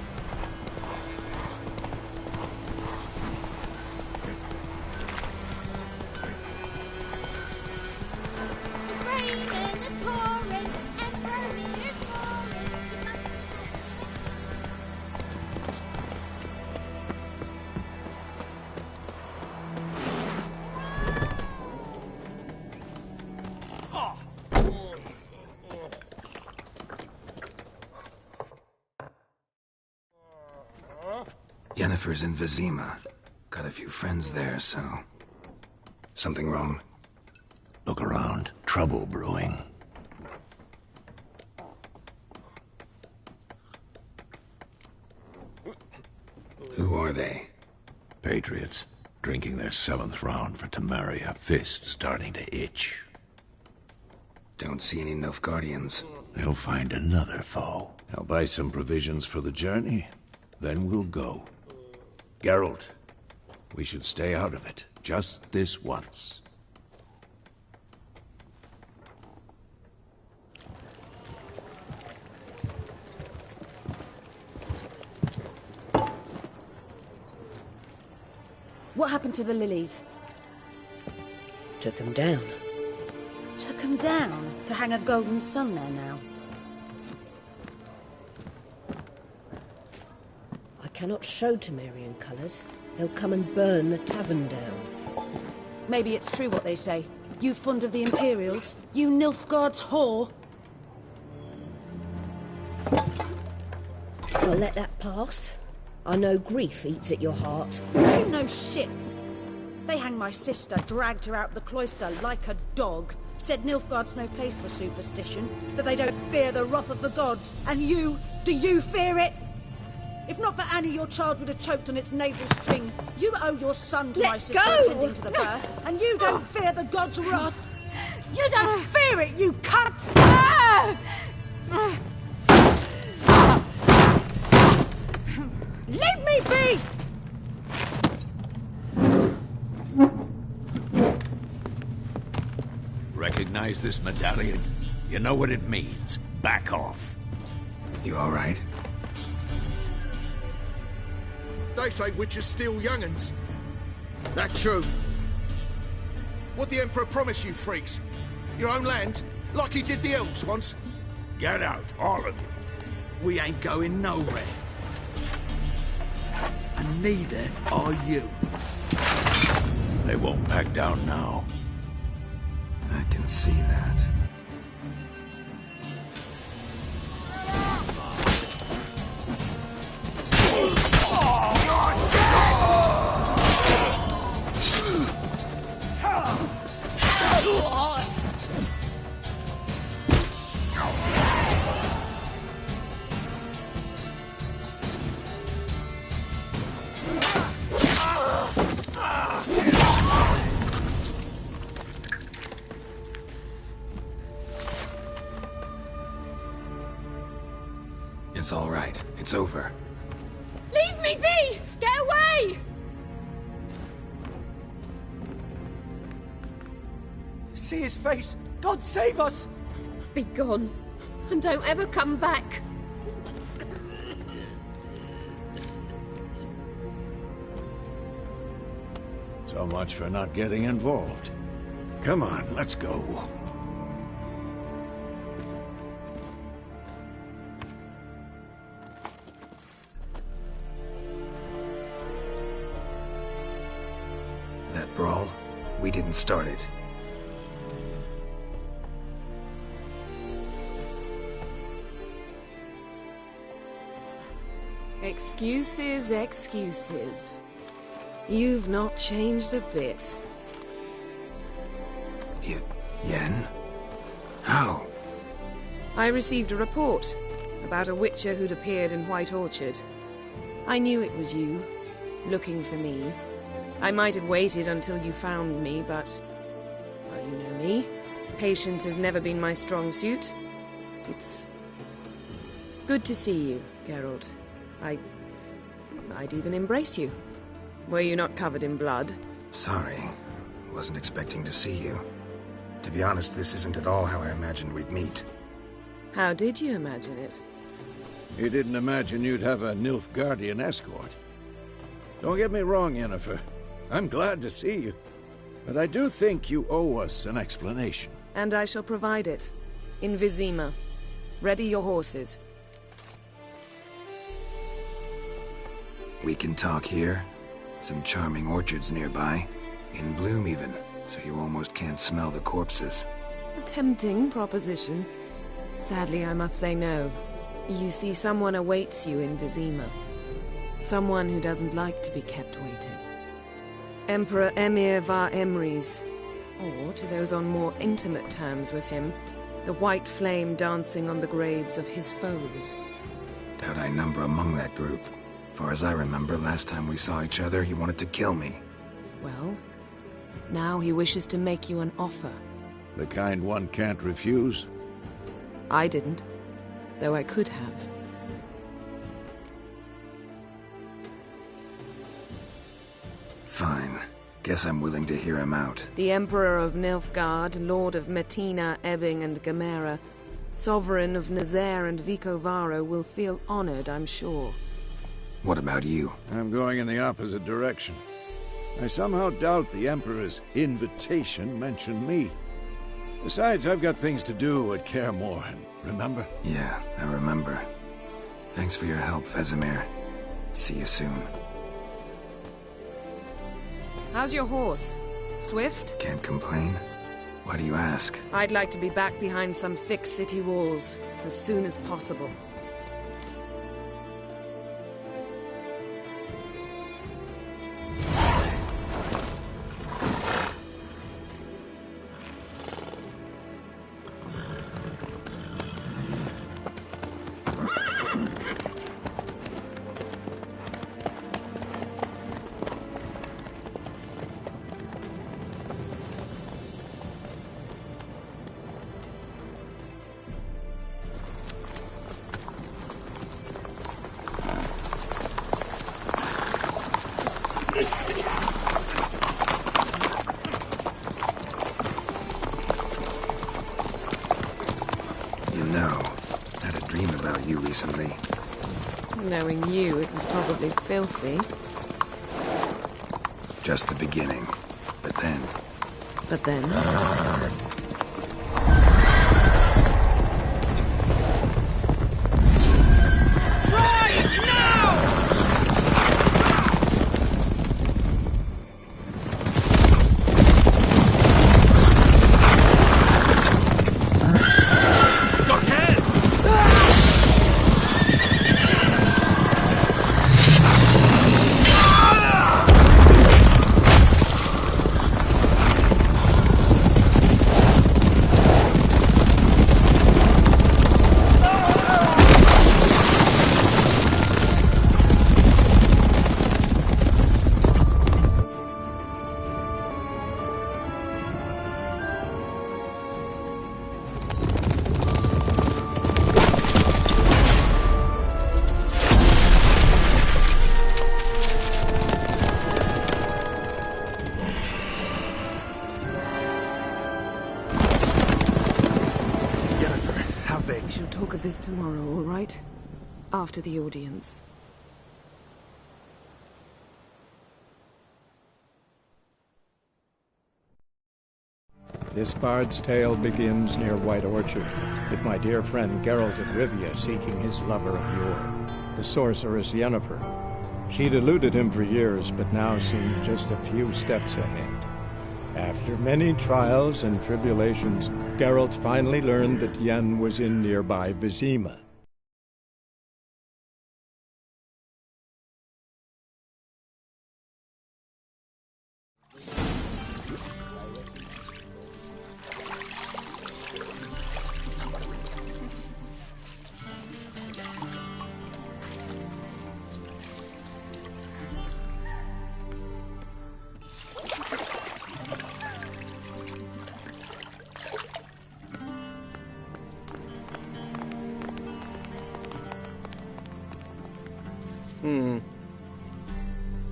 It's raining, it's pouring, and Vladimire's falling. Yennefer's in Vizima. Got a few friends there, so... Something wrong? Look around. Trouble brewing. Who are they? Patriots. Drinking their 7th round for Temeria. Fist starting to itch. Don't see any Nilfgaardians. They'll find another foe. I'll buy some provisions for the journey. Then we'll go. Geralt, we should stay out of it. Just this once. What happened to the lilies? Took 'em down. Took 'em down to hang a golden sun there now. I cannot show Temerian colours. They'll come and burn the tavern down. Maybe it's true what they say. You fond of the Imperials? You Nilfgaard's whore? I'll let that pass. I know grief eats at your heart. You know shit. They hanged my sister, dragged her out the cloister like a dog. Said Nilfgaard's no place for superstition, that they don't fear the wrath of the gods. And you, do you fear it? If not for Annie, your child would have choked on its navel string. You owe your son to my sister attending to the birth, and you don't fear the gods' wrath. You don't fear it, you cunt! Leave me be! Recognize this medallion? You know what it means. Back off. You all right? They say witches steal young'uns. That true? What'd the Emperor promise you, freaks? Your own land? Like he did the elves once? Get out, all of you. We ain't going nowhere. And neither are you. They won't back down now. I can see that. It's all right. It's over. Leave me be! Get away! See his face! God save us! Be gone, and don't ever come back. So much for not getting involved. Come on, let's go. That brawl, we didn't start it. Excuses, excuses. You've not changed a bit. Yen? How? I received a report about a witcher who'd appeared in White Orchard. I knew it was you, looking for me. I might have waited until you found me, but... well, you know me. Patience has never been my strong suit. It's... good to see you, Geralt. I'd even embrace you. Were you not covered in blood? Sorry. Wasn't expecting to see you. To be honest, this isn't at all how I imagined we'd meet. How did you imagine it? You didn't imagine you'd have a Nilfgaardian escort. Don't get me wrong, Yennefer. I'm glad to see you. But I do think you owe us an explanation. And I shall provide it. In Vizima. Ready your horses. We can talk here. Some charming orchards nearby. In bloom even, so you almost can't smell the corpses. A tempting proposition. Sadly, I must say no. You see, someone awaits you in Vizima. Someone who doesn't like to be kept waiting. Emperor Emir var Emrys. Or, to those on more intimate terms with him, the white flame dancing on the graves of his foes. Doubt I number among that group. Far as I remember, last time we saw each other, he wanted to kill me. Well, now he wishes to make you an offer. The kind one can't refuse? I didn't, though I could have. Fine. Guess I'm willing to hear him out. The Emperor of Nilfgaard, Lord of Metina, Ebbing and Gamera, Sovereign of Nazaire and Vicovaro will feel honored, I'm sure. What about you? I'm going in the opposite direction. I somehow doubt the Emperor's invitation mentioned me. Besides, I've got things to do at Kaer Morhen, remember? Yeah, I remember. Thanks for your help, Vesemir. See you soon. How's your horse? Swift? Can't complain. Why do you ask? I'd like to be back behind some thick city walls as soon as possible. Recently. Knowing you, it was probably filthy. Just the beginning. But then... But then? We shall talk of this tomorrow, all right? After the audience. This bard's tale begins near White Orchard, with my dear friend Geralt of Rivia seeking his lover of yore, the sorceress Yennefer. She'd eluded him for years, but now seemed just a few steps ahead. After many trials and tribulations, Geralt finally learned that Yen was in nearby Vizima.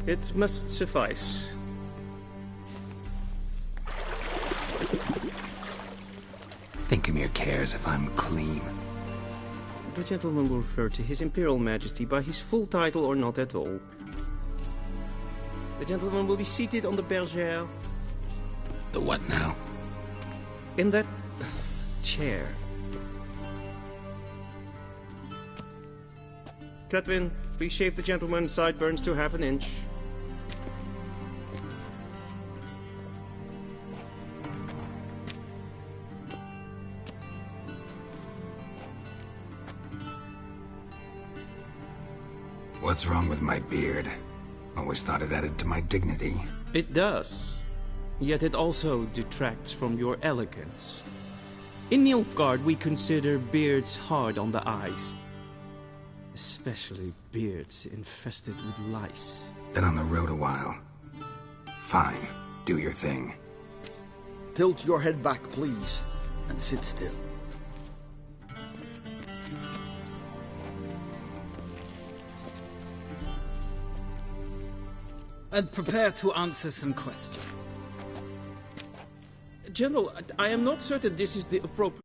It must suffice. Thinkemere cares if I'm clean. The gentleman will refer to His Imperial Majesty by his full title or not at all. The gentleman will be seated on the bergère. The what now? In that chair. Cletwin, please shave the gentleman's sideburns to 1/2 inch. What's wrong with my beard? Always thought it added to my dignity. It does. Yet it also detracts from your elegance. In Nilfgaard, we consider beards hard on the eyes. Especially beards infested with lice. Been on the road a while. Fine. Do your thing. Tilt your head back, please, and sit still. And prepare to answer some questions. General, I am not certain this is the appropriate...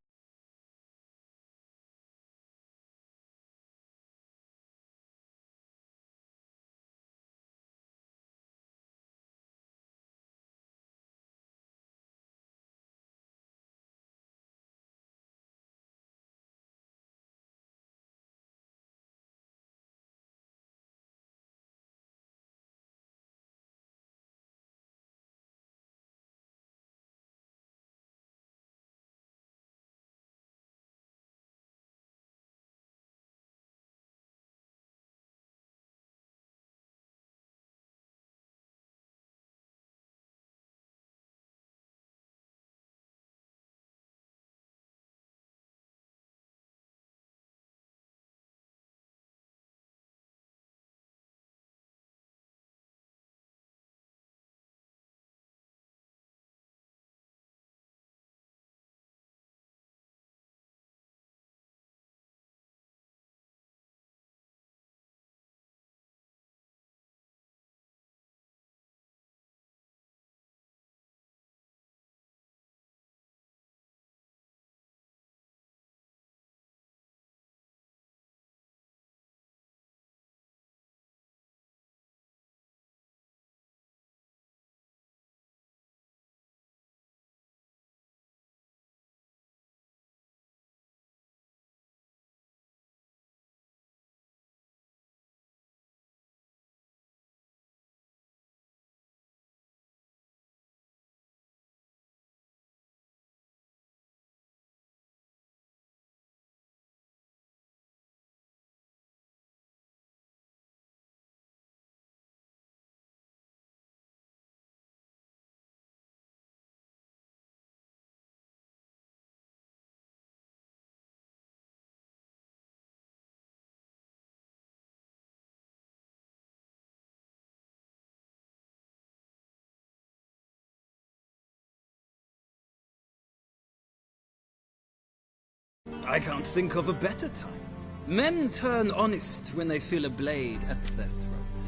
I can't think of a better time. Men turn honest when they feel a blade at their throat.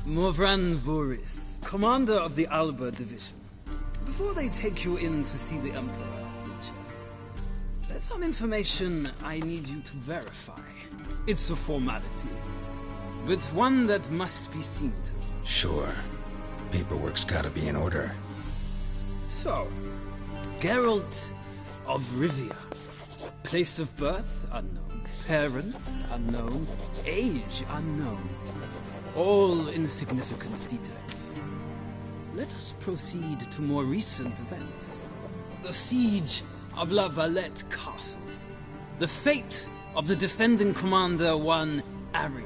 Morvran Voris, commander of the Alba Division. Before they take you in to see the Emperor, Witcher, There's some information I need you to verify. It's a formality, but one that must be seen to. Sure. Paperwork's gotta be in order. So, Geralt of Rivia. Place of birth unknown. Parents unknown. Age unknown. All insignificant details. Let us proceed to more recent events. The siege of La Valette Castle. The fate of the defending commander, one Arian.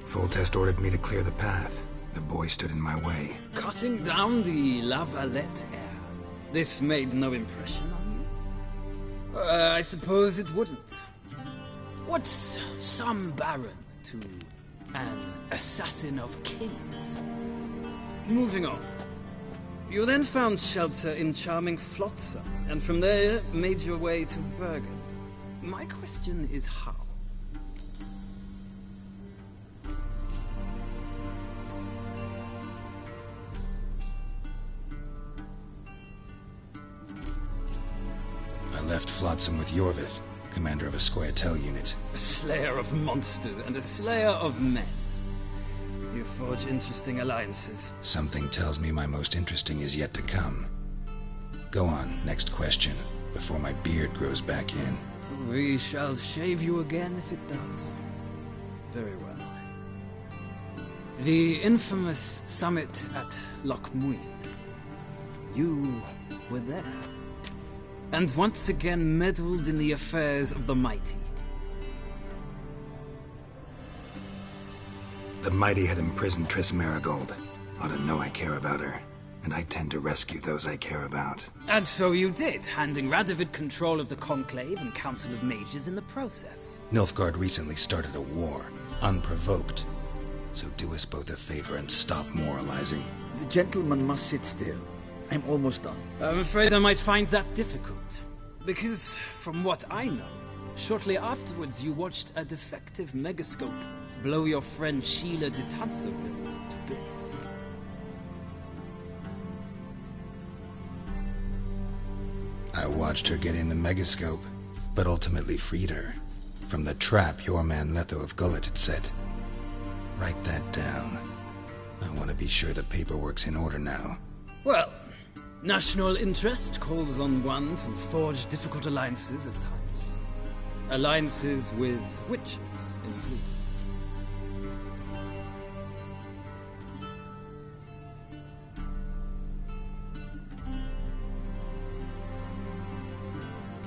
Foltest ordered me to clear the path. The boy stood in my way. Cutting down the La Valette heir. This made no impression on you? I suppose it wouldn't. What's some baron to an assassin of kings? Moving on. You then found shelter in charming Flotsam, and from there made your way to Vergen. My question is how? I left Flotsam with Yorvith, commander of a Scoia'tael unit. A slayer of monsters and a slayer of men. You forge interesting alliances. Something tells me my most interesting is yet to come. Go on, next question, before my beard grows back in. We shall shave you again if it does. Very well. The infamous summit at Loch Muin. You were there. And once again meddled in the affairs of the mighty. The mighty had imprisoned Triss Marigold. Ought to know I care about her, and I tend to rescue those I care about. And so you did, handing Radovid control of the Conclave and Council of Mages in the process. Nilfgaard recently started a war, unprovoked. So do us both a favor and stop moralizing. The gentleman must sit still. I'm almost done. I'm afraid I might find that difficult. Because, from what I know, shortly afterwards you watched a defective megascope blow your friend Sheila de Tansoville to bits. I watched her get in the megascope, but ultimately freed her. From the trap your man Letho of Gullet had set. Write that down. I want to be sure the paperwork's in order now. Well, national interest calls on one to forge difficult alliances at times. Alliances with witches included.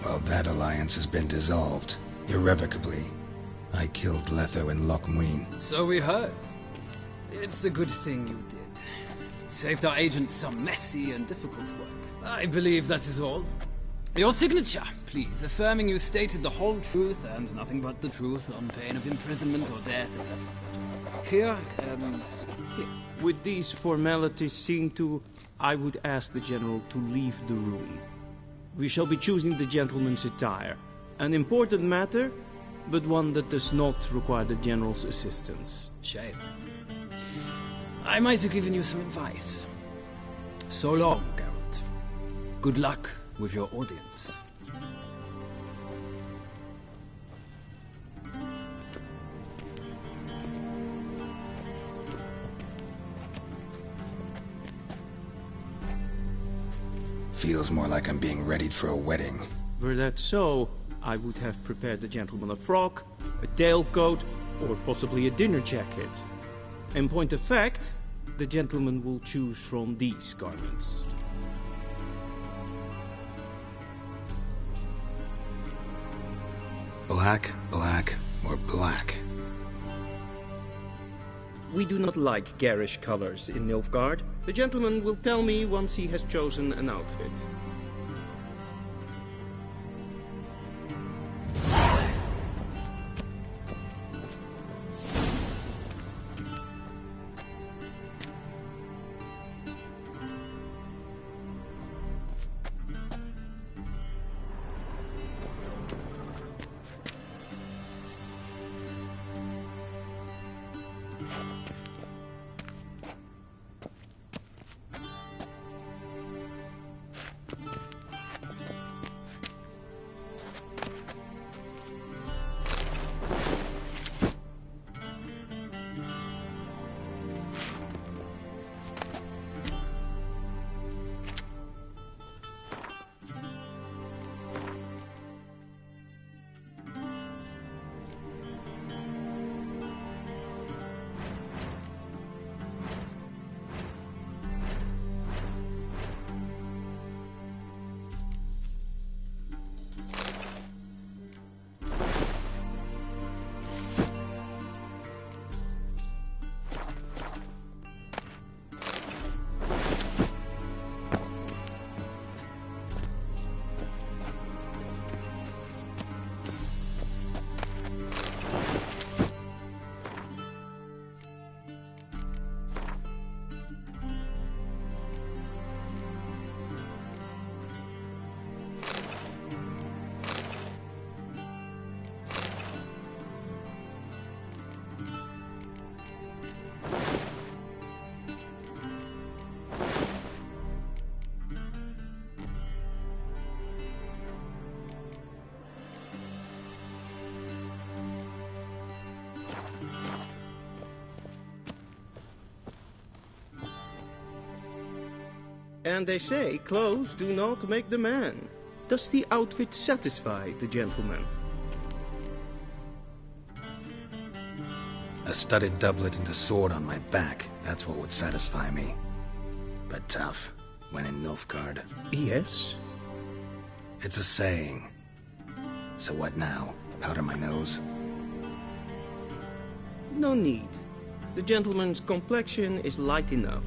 Well, that alliance has been dissolved, irrevocably. I killed Letho in Loch Muin. So we heard. It's a good thing you did. Saved our agent some messy and difficult work. I believe that is all. Your signature, please, affirming you stated the whole truth and nothing but the truth on pain of imprisonment or death, etc., etc. Here and here. With these formalities seen to, I would ask the General to leave the room. We shall be choosing the gentleman's attire. An important matter, but one that does not require the General's assistance. Shame. I might have given you some advice. So long, Geralt. Good luck with your audience. Feels more like I'm being readied for a wedding. Were that so, I would have prepared the gentleman a frock, a tailcoat, or possibly a dinner jacket. In point of fact, the gentleman will choose from these garments. Black, black, or black? We do not like garish colors in Nilfgaard. The gentleman will tell me once he has chosen an outfit. And they say clothes do not make the man. Does the outfit satisfy the gentleman? A studded doublet and a sword on my back, that's what would satisfy me. But tough, when in Nilfgaard. Yes? It's a saying. So what now? Powder my nose? No need. The gentleman's complexion is light enough.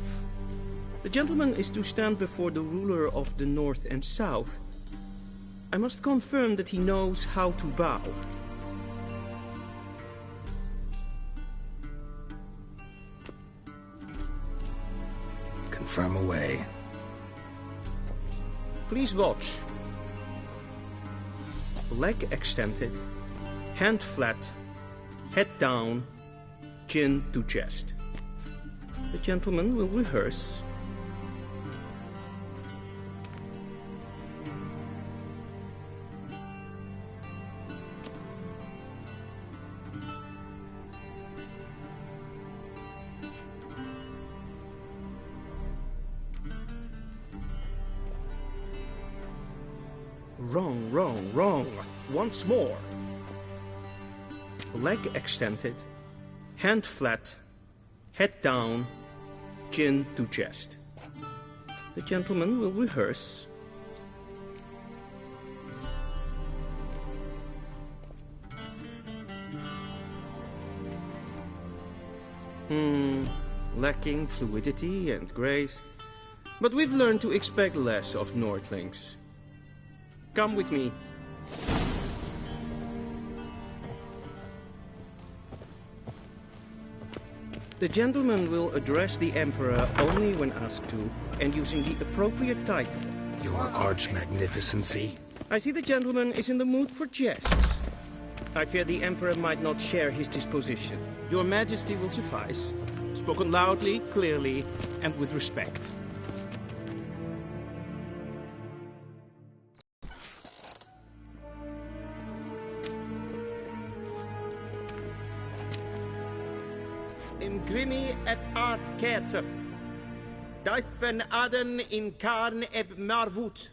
The gentleman is to stand before the ruler of the North and South. I must confirm that he knows how to bow. Confirm away. Please watch. Leg extended, hand flat, head down, chin to chest. The gentleman will rehearse. Wrong, wrong, wrong. Once more. Leg extended, hand flat, head down, chin to chest. The gentleman will rehearse. Lacking fluidity and grace. But we've learned to expect less of Nordlings. Come with me. The gentleman will address the Emperor only when asked to, and using the appropriate title. Your Arch-Magnificency? I see the gentleman is in the mood for jests. I fear the Emperor might not share his disposition. Your Majesty will suffice. Spoken loudly, clearly, and with respect. Imgrimi et art ketzer. Dijfen aden in karn eb marvoet.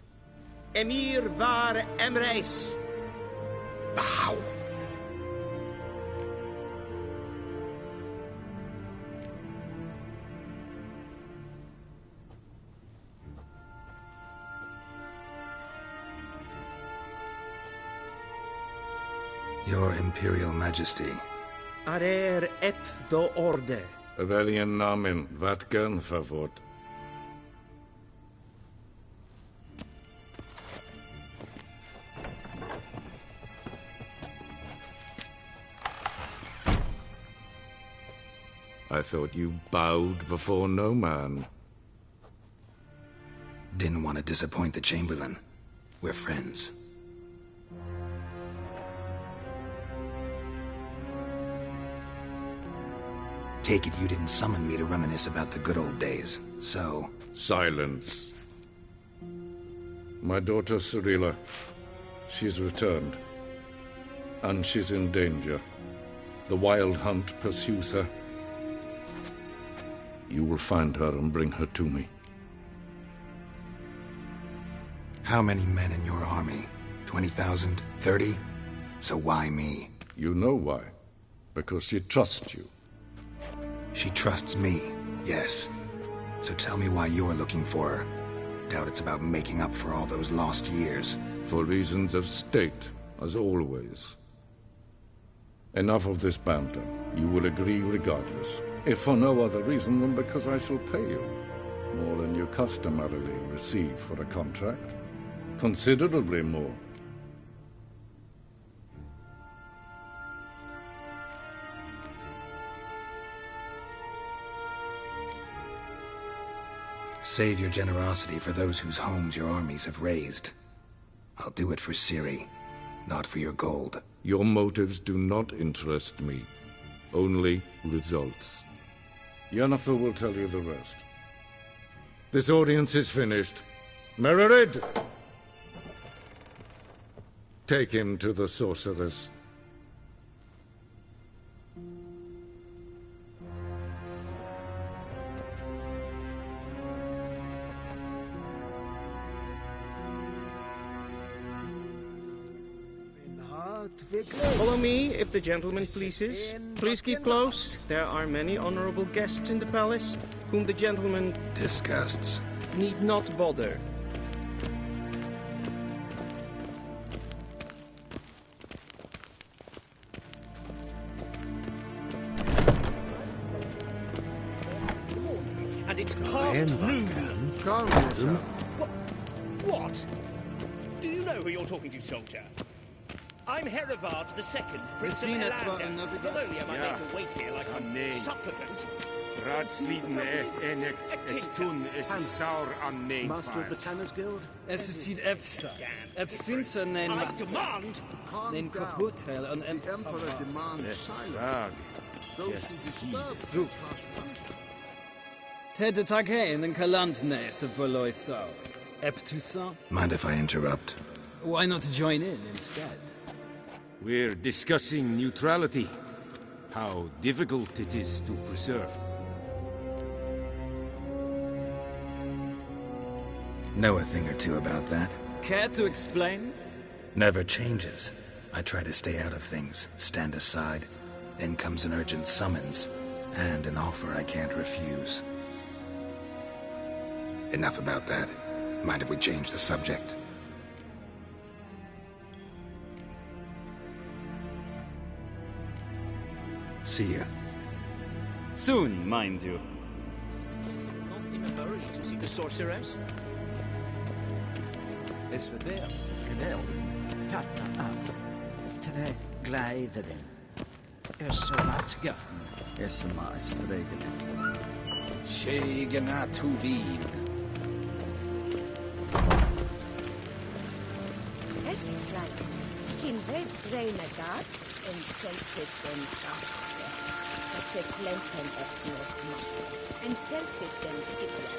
Emir var emreis. Bow. Your Imperial Majesty. Arer ep the orde. Weljen namen, wat gern favort. I thought you bowed before no man. Didn't want to disappoint the Chamberlain. We're friends. Take it you didn't summon me to reminisce about the good old days, so... Silence. My daughter Cyrilla, she's returned. And she's in danger. The Wild Hunt pursues her. You will find her and bring her to me. How many men in your army? 20,000? 30? So why me? You know why. Because she trusts you. She trusts me, yes. So tell me why you're looking for her. Doubt it's about making up for all those lost years. For reasons of state, as always. Enough of this banter. You will agree regardless. If for no other reason than because I shall pay you. More than you customarily receive for a contract. Considerably more. Save your generosity for those whose homes your armies have razed. I'll do it for Ciri, not for your gold. Your motives do not interest me. Only results. Yennefer will tell you the rest. This audience is finished. Mererid! Take him to the sorceress. Follow me, if the gentleman pleases. Please keep close. There are many honorable guests in the palace, whom the gentleman disgusts. Need not bother. And it's past noon. Calm yourself. What? Do you know who you're talking to, soldier? I'm Herivard II, Prince of Helander. Not am I made to wait here like some supplicant. Raadsleden enikt is toen is saur aan mijn Master of the Tanners Guild? Es ist hier efsa. Finster nen... I demand... Nen kaputel an The Emperor demands silence. Those who disturb Ted Taghain and Kalantnes of Voloisau. Eptusa? Mind if I interrupt? Why not join in instead? We're discussing neutrality. How difficult it is to preserve. Know a thing or two about that? Care to explain? Never changes. I try to stay out of things, stand aside. Then comes an urgent summons, and an offer I can't refuse. Enough about that. Mind if we change the subject? See ya. Soon, mind you. Not in a hurry to see the sorceress? Is verdeel. Katten af. Tre glijden. Is zo wat gaffen. Is maar streken. Shegana Tuvin. Es gleich. Kin web brainer gat en selfit den kraft. Es plenten et noch en selfit den sikla.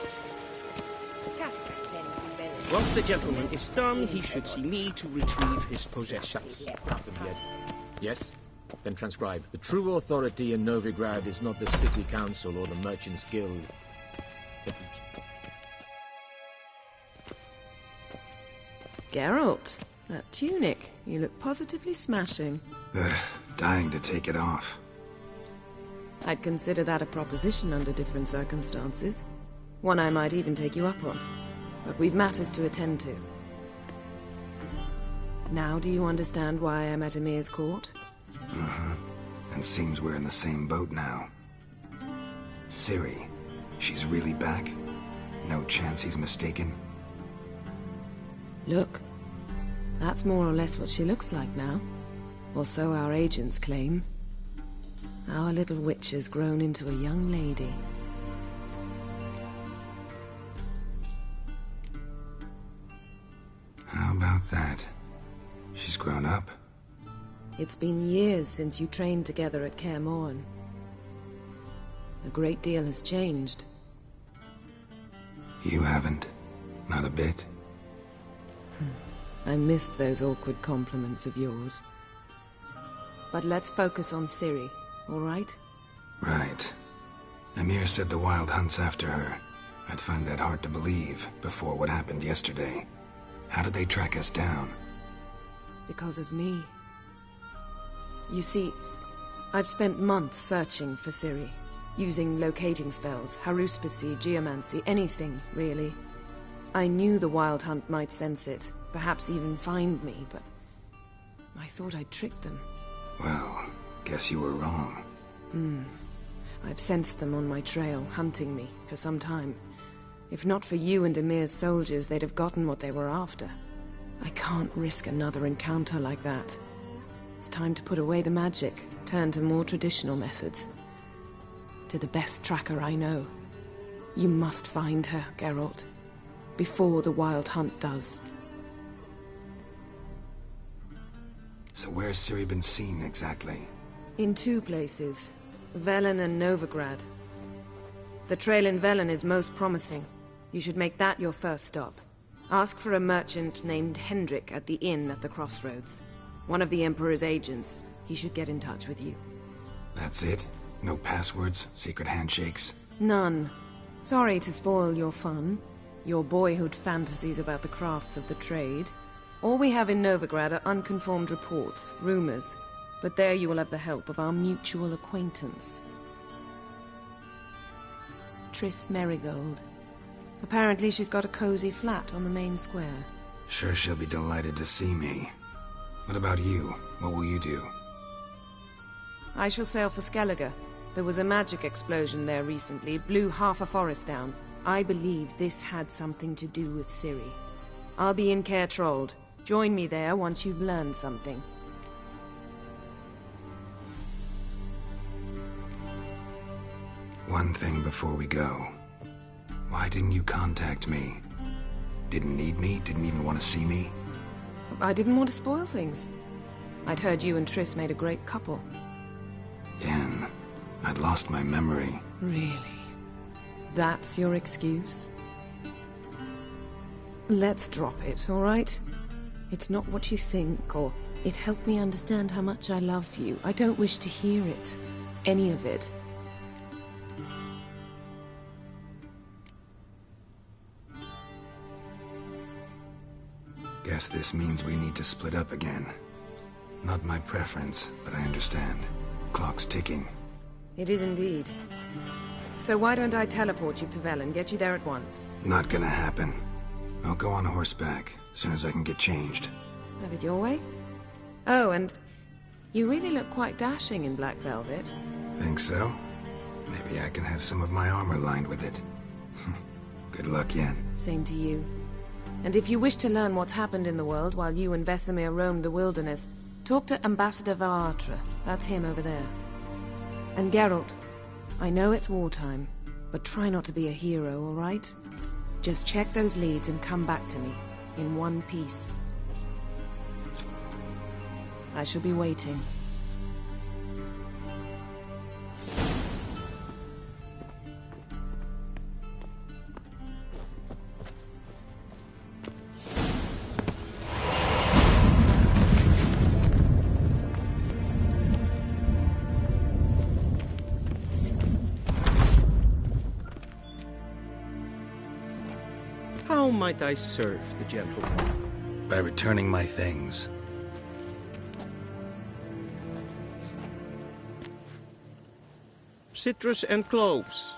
Casper ken bell. Once the gentleman is done, he should see me to retrieve his possessions. Yes? Then transcribe. The true authority in Novigrad is not the city council or the merchants' guild. Geralt, that tunic. You look positively smashing. Dying to take it off. I'd consider that a proposition under different circumstances. One I might even take you up on. But we've matters to attend to. Now do you understand why I'm at Emir's court? And seems we're in the same boat now. Ciri, she's really back? No chance he's mistaken? Look. That's more or less what she looks like now. Or so our agents claim. Our little witch has grown into a young lady. How about that? She's grown up. It's been years since you trained together at Kaer Morhen. A great deal has changed. You haven't. Not a bit. I missed those awkward compliments of yours. But let's focus on Ciri, all right? Right. Emir said the Wild Hunt's after her. I'd find that hard to believe before what happened yesterday. How did they track us down? Because of me. You see, I've spent months searching for Ciri, using locating spells, haruspicy, geomancy, anything, really. I knew the Wild Hunt might sense it, perhaps even find me, but I thought I'd tricked them. Well, guess you were wrong. I've sensed them on my trail, hunting me, for some time. If not for you and Emir's soldiers, they'd have gotten what they were after. I can't risk another encounter like that. It's time to put away the magic, turn to more traditional methods. To the best tracker I know. You must find her, Geralt. Before the Wild Hunt does. So where's Ciri been seen, exactly? In two places. Velen and Novigrad. The trail in Velen is most promising. You should make that your first stop. Ask for a merchant named Hendrik at the inn at the crossroads. One of the Emperor's agents. He should get in touch with you. That's it? No passwords? Secret handshakes? None. Sorry to spoil your fun. Your boyhood fantasies about the crafts of the trade. All we have in Novigrad are unconfirmed reports, rumors. But there you will have the help of our mutual acquaintance. Triss Merigold. Apparently she's got a cozy flat on the main square. Sure she'll be delighted to see me. What about you? What will you do? I shall sail for Skellige. There was a magic explosion there recently. It blew half a forest down. I believe this had something to do with Ciri. I'll be in Caer Trold. Join me there once you've learned something. One thing before we go. Why didn't you contact me? Didn't need me? Didn't even want to see me? I didn't want to spoil things. I'd heard you and Triss made a great couple. Yen, I'd lost my memory. Really? That's your excuse? Let's drop it, all right? It's not what you think, or it helped me understand how much I love you. I don't wish to hear it. Any of it. Guess this means we need to split up again. Not my preference, but I understand. Clock's ticking. It is indeed. So why don't I teleport you to Velen, get you there at once? Not gonna happen. I'll go on horseback, as soon as I can get changed. Have it your way? Oh, and you really look quite dashing in black velvet. Think so? Maybe I can have some of my armor lined with it. Good luck, Yen. Same to you. And if you wish to learn what's happened in the world while you and Vesemir roamed the wilderness, talk to Ambassador Varatra. That's him over there. And Geralt, I know it's wartime, but try not to be a hero, all right? Just check those leads and come back to me, in one piece. I shall be waiting. How might I serve the gentleman? By returning my things. Citrus and cloves.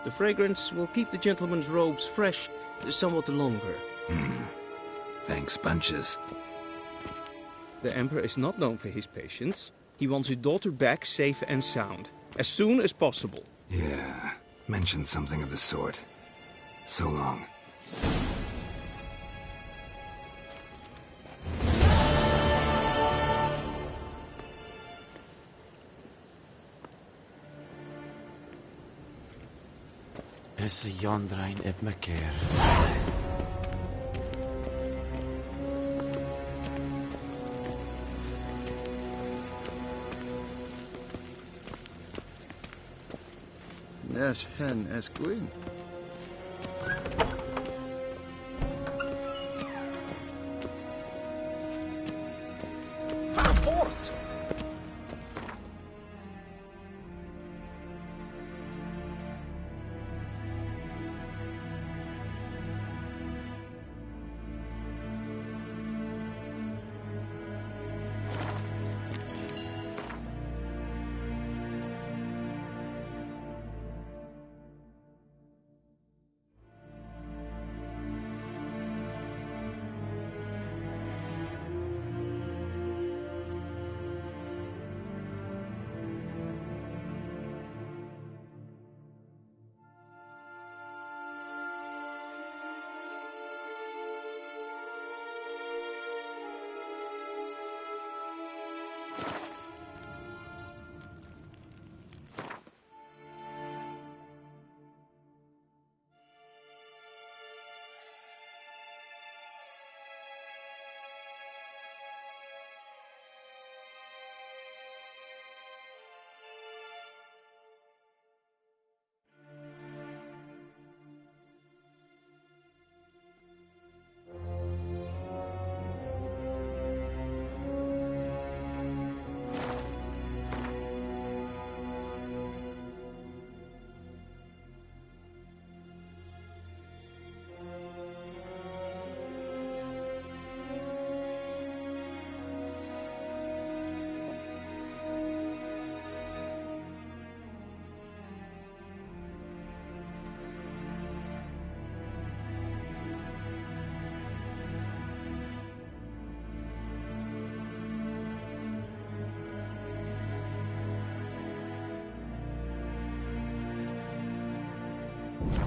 The fragrance will keep the gentleman's robes fresh somewhat longer. Thanks, bunches. The Emperor is not known for his patience. He wants his daughter back safe and sound, as soon as possible. Yeah, mentioned something of the sort. So long. Is Jondrain ib me keer. Nes hen es gwyn. Van voort!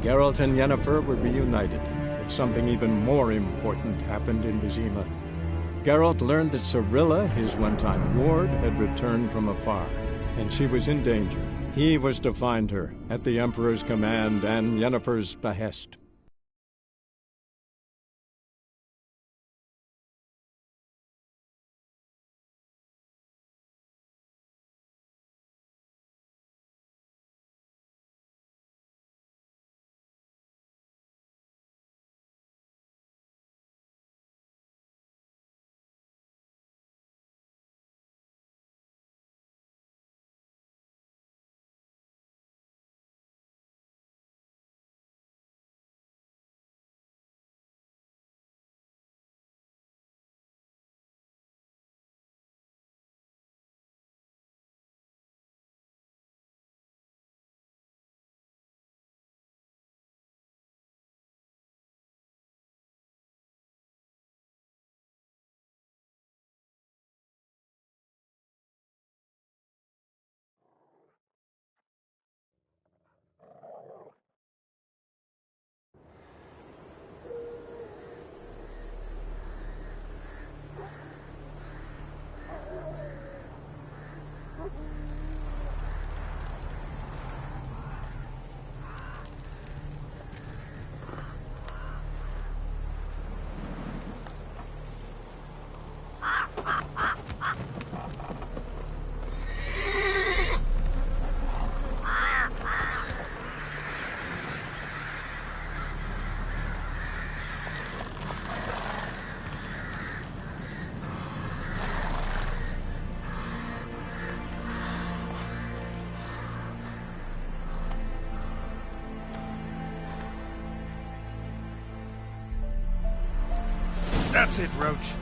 Geralt and Yennefer were reunited, but something even more important happened in Vizima. Geralt learned that Cirilla, his one-time ward, had returned from afar, and she was in danger. He was to find her, at the Emperor's command and Yennefer's behest. That's it, Roach.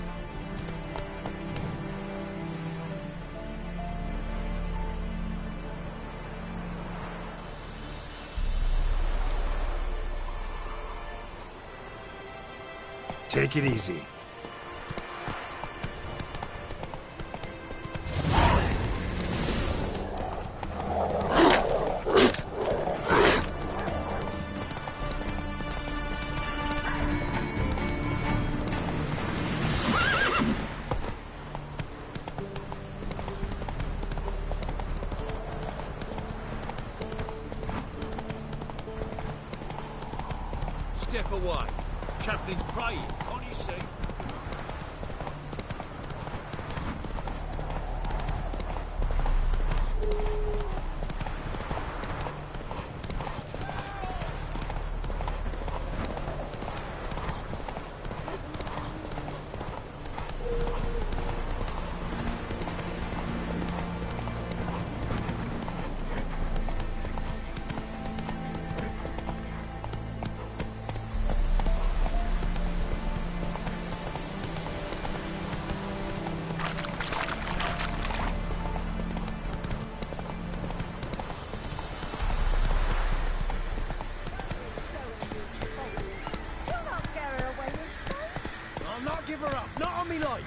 Take it easy. Step away. Chaplain's praying, can't you see? Give her up, not on me life.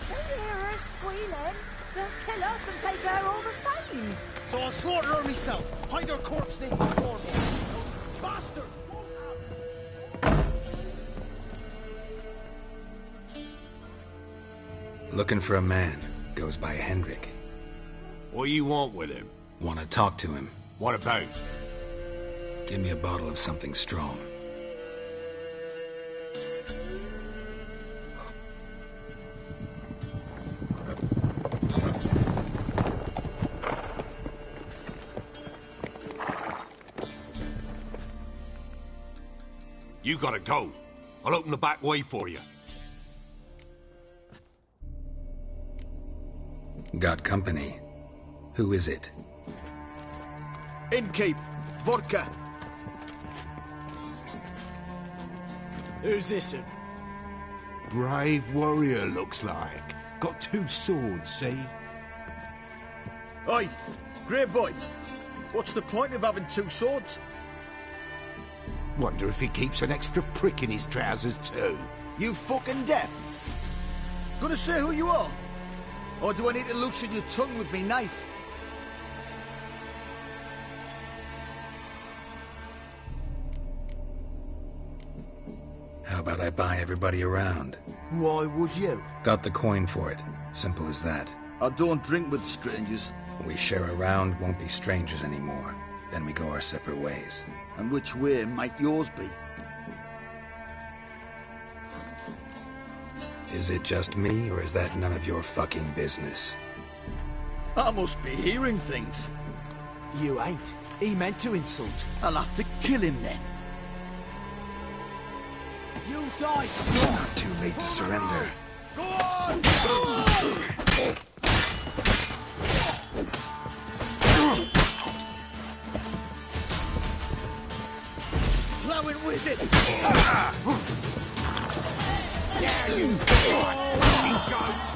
They hear her squealing. They'll kill us and take her all the same. So I'll slaughter her myself. Hide her corpse near the portal. Those bastards won't have... Looking for a man. Goes by Hendrik. What do you want with him? Want to talk to him. What about? Give me a bottle of something strong. You gotta go. I'll open the back way for you. Got company. Who is it? Innkeep. Vodka. Who's this? Brave warrior, looks like. Got 2 swords, see? Oi, grey boy. What's the point of having 2 swords? Wonder if he keeps an extra prick in his trousers too. You fucking deaf? Gonna say who you are? Or do I need to loosen your tongue with me knife? How about I buy everybody around? Why would you? Got the coin for it. Simple as that. I don't drink with strangers. When we share a round, won't be strangers anymore. Then we go our separate ways. And which way might yours be? Is it just me, or is that none of your fucking business? I must be hearing things. You ain't. He meant to insult. I'll have to kill him then. You die! Not too late to surrender. Go on! Plowing with it! Yeah, you fucking goat!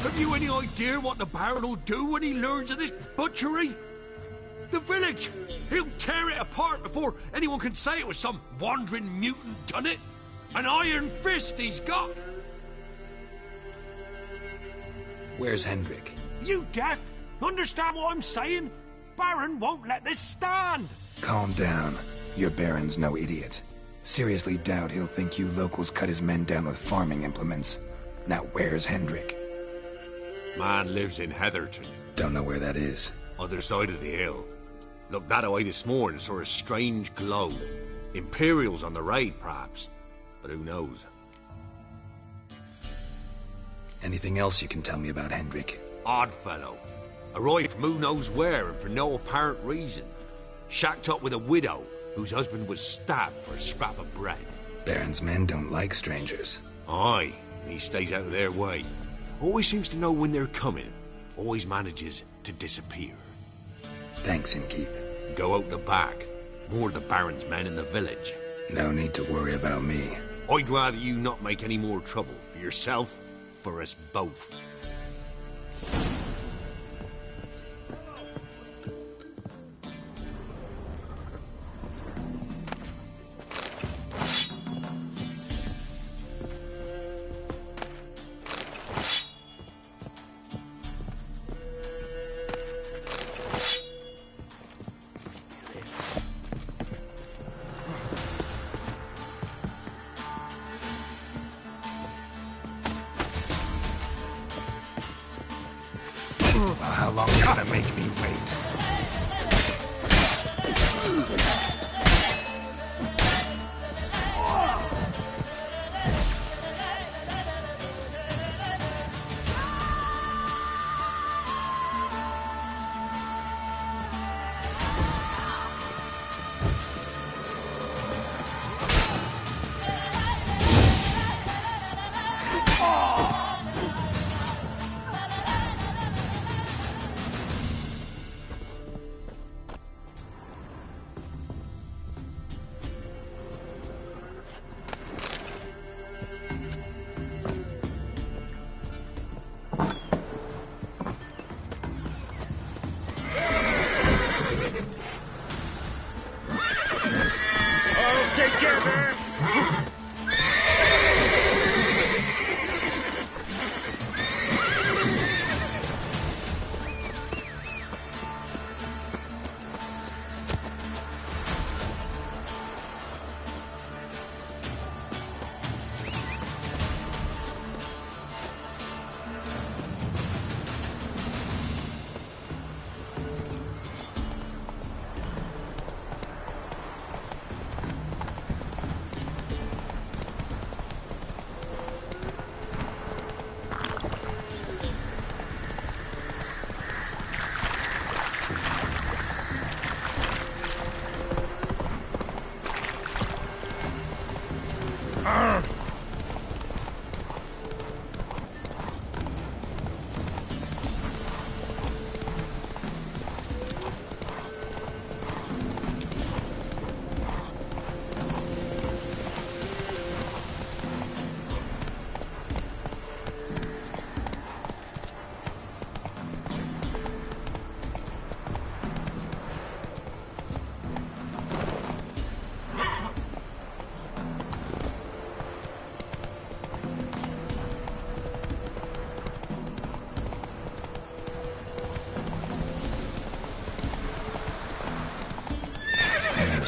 Have you any idea what the Baron will do when he learns of this butchery? The village! He'll tear it apart before anyone can say it was some wandering mutant done it. An iron fist he's got! Where's Hendrik? You deaf? Understand what I'm saying? Baron won't let this stand! Calm down. Your Baron's no idiot. Seriously doubt he'll think you locals cut his men down with farming implements. Now where's Hendrik? Man lives in Heatherton. Don't know where that is. Other side of the hill. Looked that away this morning, saw a strange glow. Imperials on the raid, perhaps. But who knows? Anything else you can tell me about Hendrik? Odd fellow. Arrived from who knows where and for no apparent reason. Shacked up with a widow whose husband was stabbed for a scrap of bread. Baron's men don't like strangers. Aye, and he stays out of their way. Always seems to know when they're coming. Always manages to disappear. Thanks, Innkeep. Go out the back. More of the Baron's men in the village. No need to worry about me. I'd rather you not make any more trouble for yourself, for us both. How long you gonna make me wait?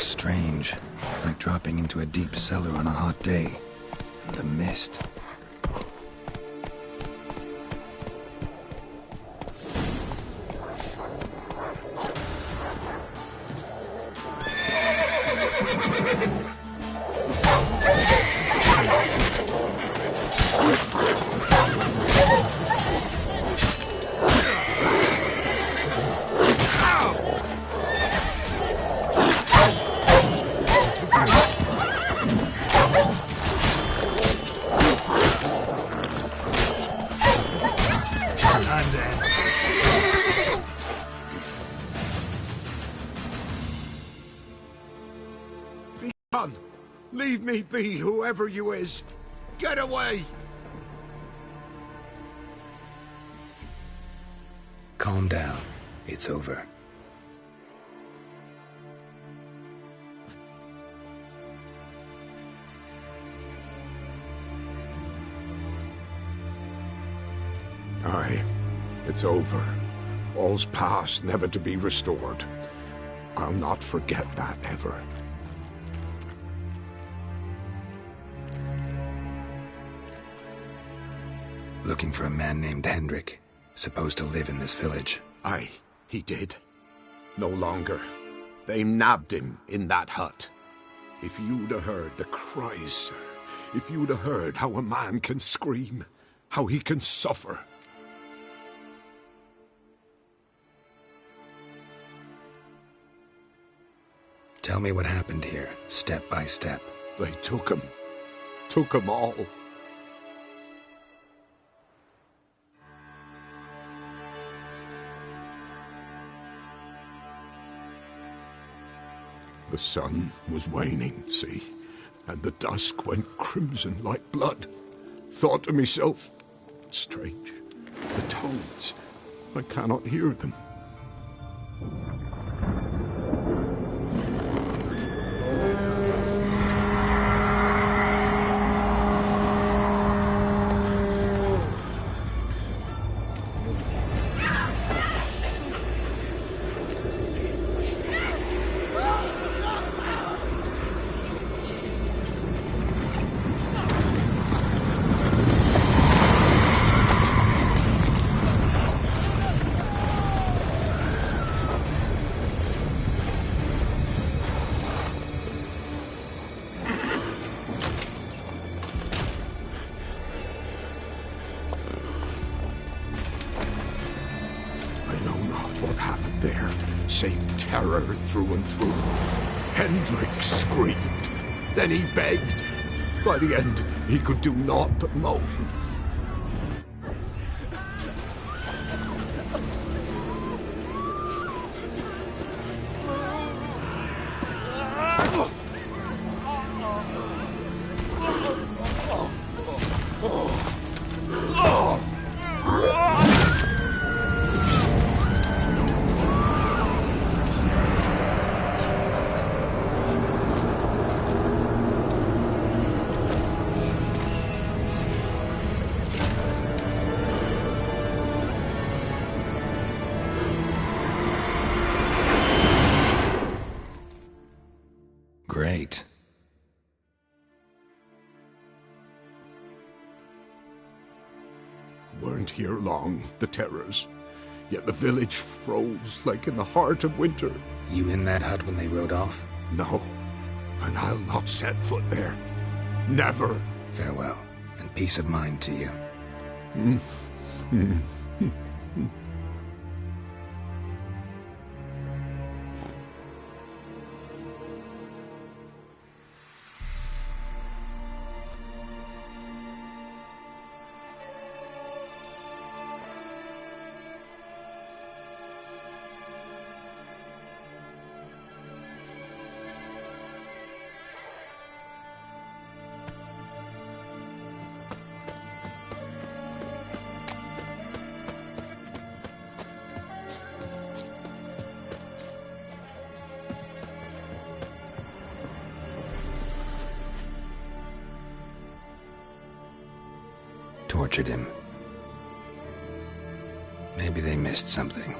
strange. Like dropping into a deep cellar on a hot day. And the mist. Leave me be, whoever you is. Get away! Calm down. It's over. Aye, it's over. All's past, never to be restored. I'll not forget that ever. Looking for a man named Hendrik, supposed to live in this village. Aye, he did. No longer. They nabbed him in that hut. If you'd have heard the cries, sir. If you'd have heard how a man can scream, how he can suffer. Tell me what happened here, step by step. They took him. Took him all. The sun was waning, see, and the dusk went crimson like blood. Thought to myself, strange, the toads, I cannot hear them. Save terror through and through. Hendrik screamed. Then he begged. By the end, he could do naught but moan. Great. Weren't here long, the terrors. Yet the village froze like in the heart of winter. You in that hut when they rode off? No, and I'll not set foot there. Never. Farewell, and peace of mind to you. Tortured him. Maybe they missed something.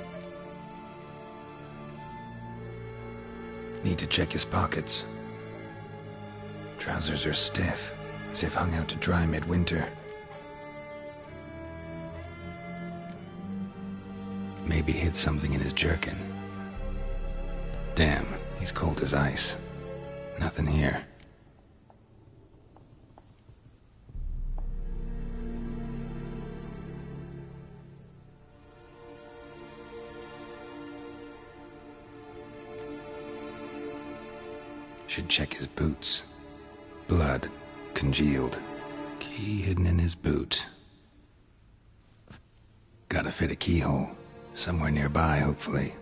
Need to check his pockets. Trousers are stiff, as if hung out to dry midwinter. Maybe hid something in his jerkin. Damn, he's cold as ice. Nothing here. Should check his boots. Blood, congealed. Key hidden in his boot. Gotta fit a keyhole. Somewhere nearby, hopefully.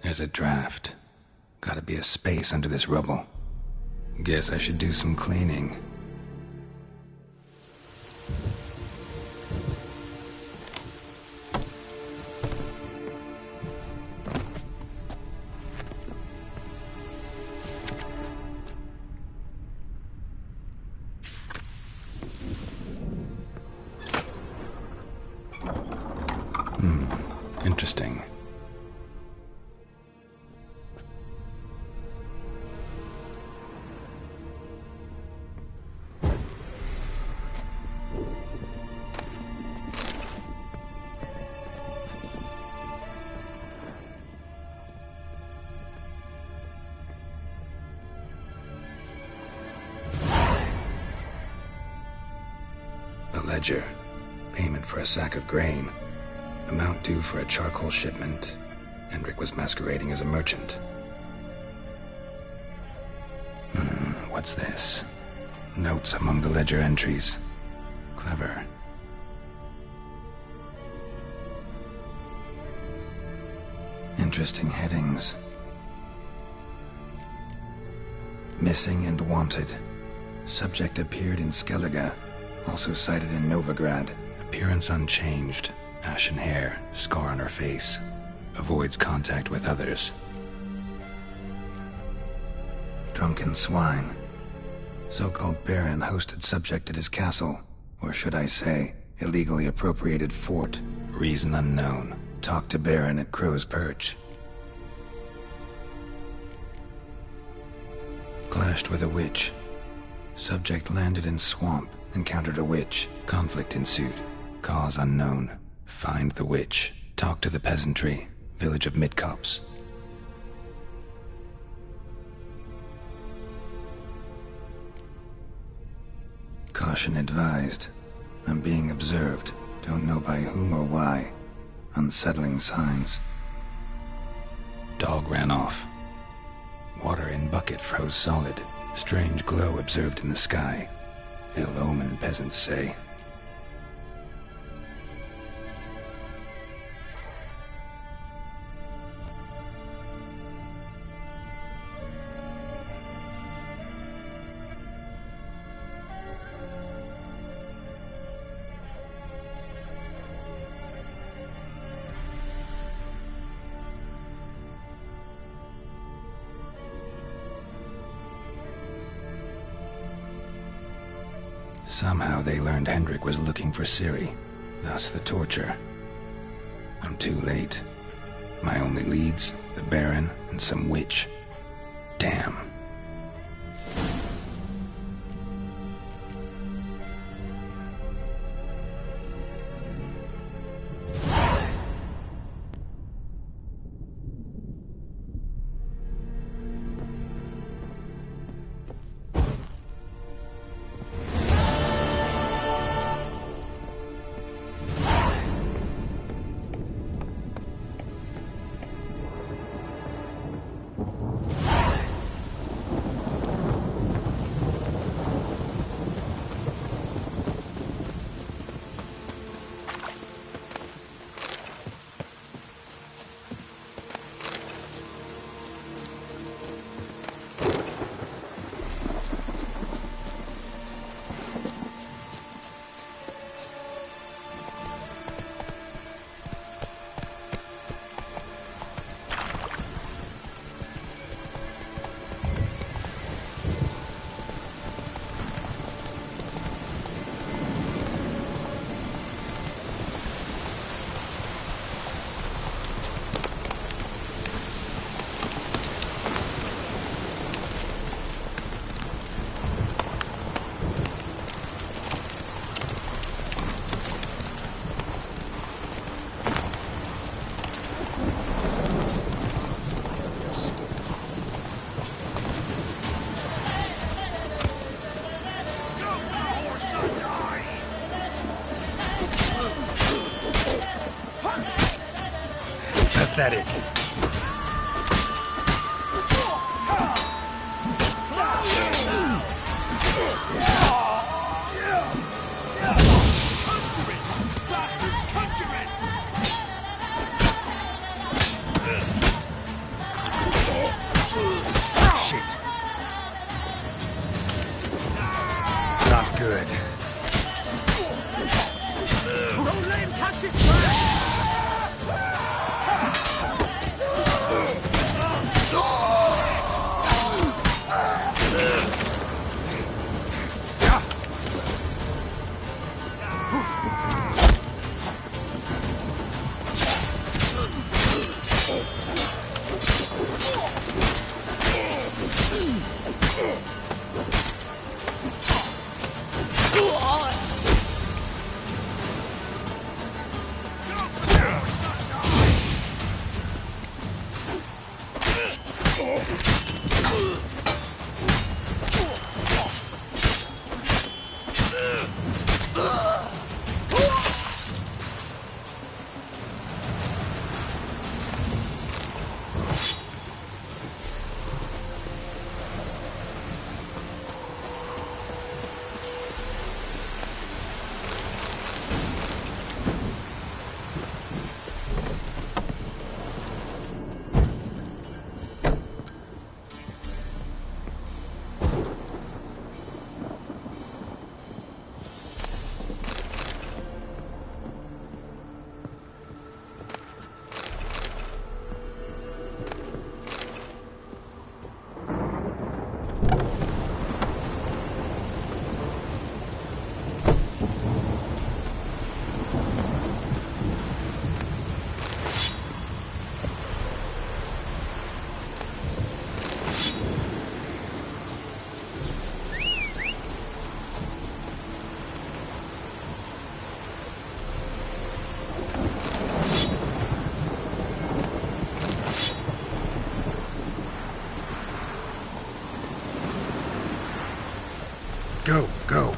There's a draft. Gotta be a space under this rubble. Guess I should do some cleaning. Interesting. A ledger. Payment for a sack of grain. Amount due for a charcoal shipment. Hendrik was masquerading as a merchant. What's this? Notes among the ledger entries. Clever. Interesting headings. Missing and wanted. Subject appeared in Skellige. Also cited in Novigrad. Appearance unchanged. Ashen hair, scar on her face. Avoids contact with others. Drunken swine. So-called Baron hosted subject at his castle. Or should I say, illegally appropriated fort. Reason unknown. Talked to Baron at Crow's Perch. Clashed with a witch. Subject landed in swamp. Encountered a witch. Conflict ensued. Cause unknown. Find the witch. Talk to the peasantry. Village of Midcopse. Caution advised. I'm being observed. Don't know by whom or why. Unsettling signs. Dog ran off. Water in bucket froze solid. Strange glow observed in the sky. Ill omen, peasants say. Somehow they learned Hendrik was looking for Ciri, thus the torture. I'm too late. My only leads, the Baron and some witch. Damn. pathetic. Not good. Don't let him catch his breath! Go, go.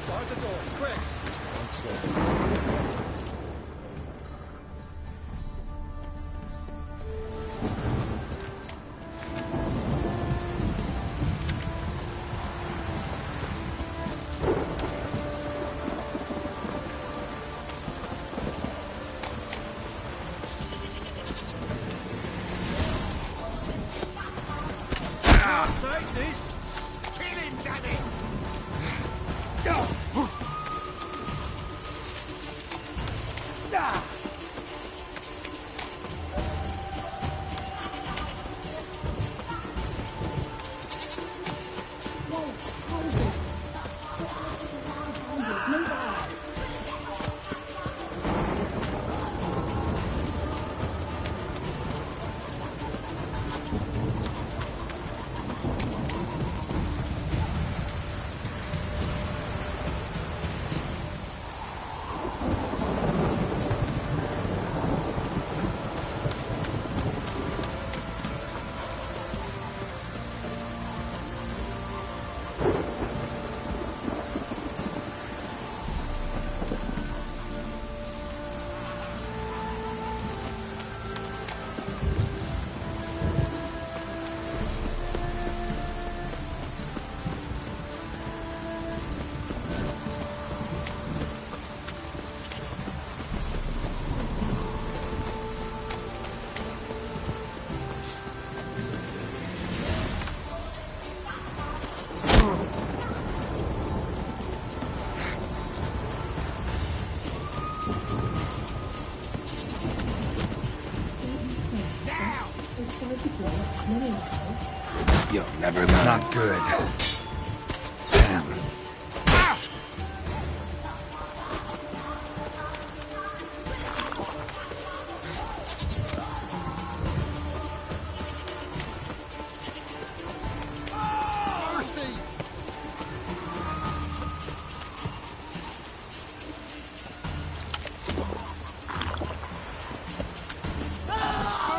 Guard the door, quick! Take this! Kill him, damn it! Never learn. Not good. Damn.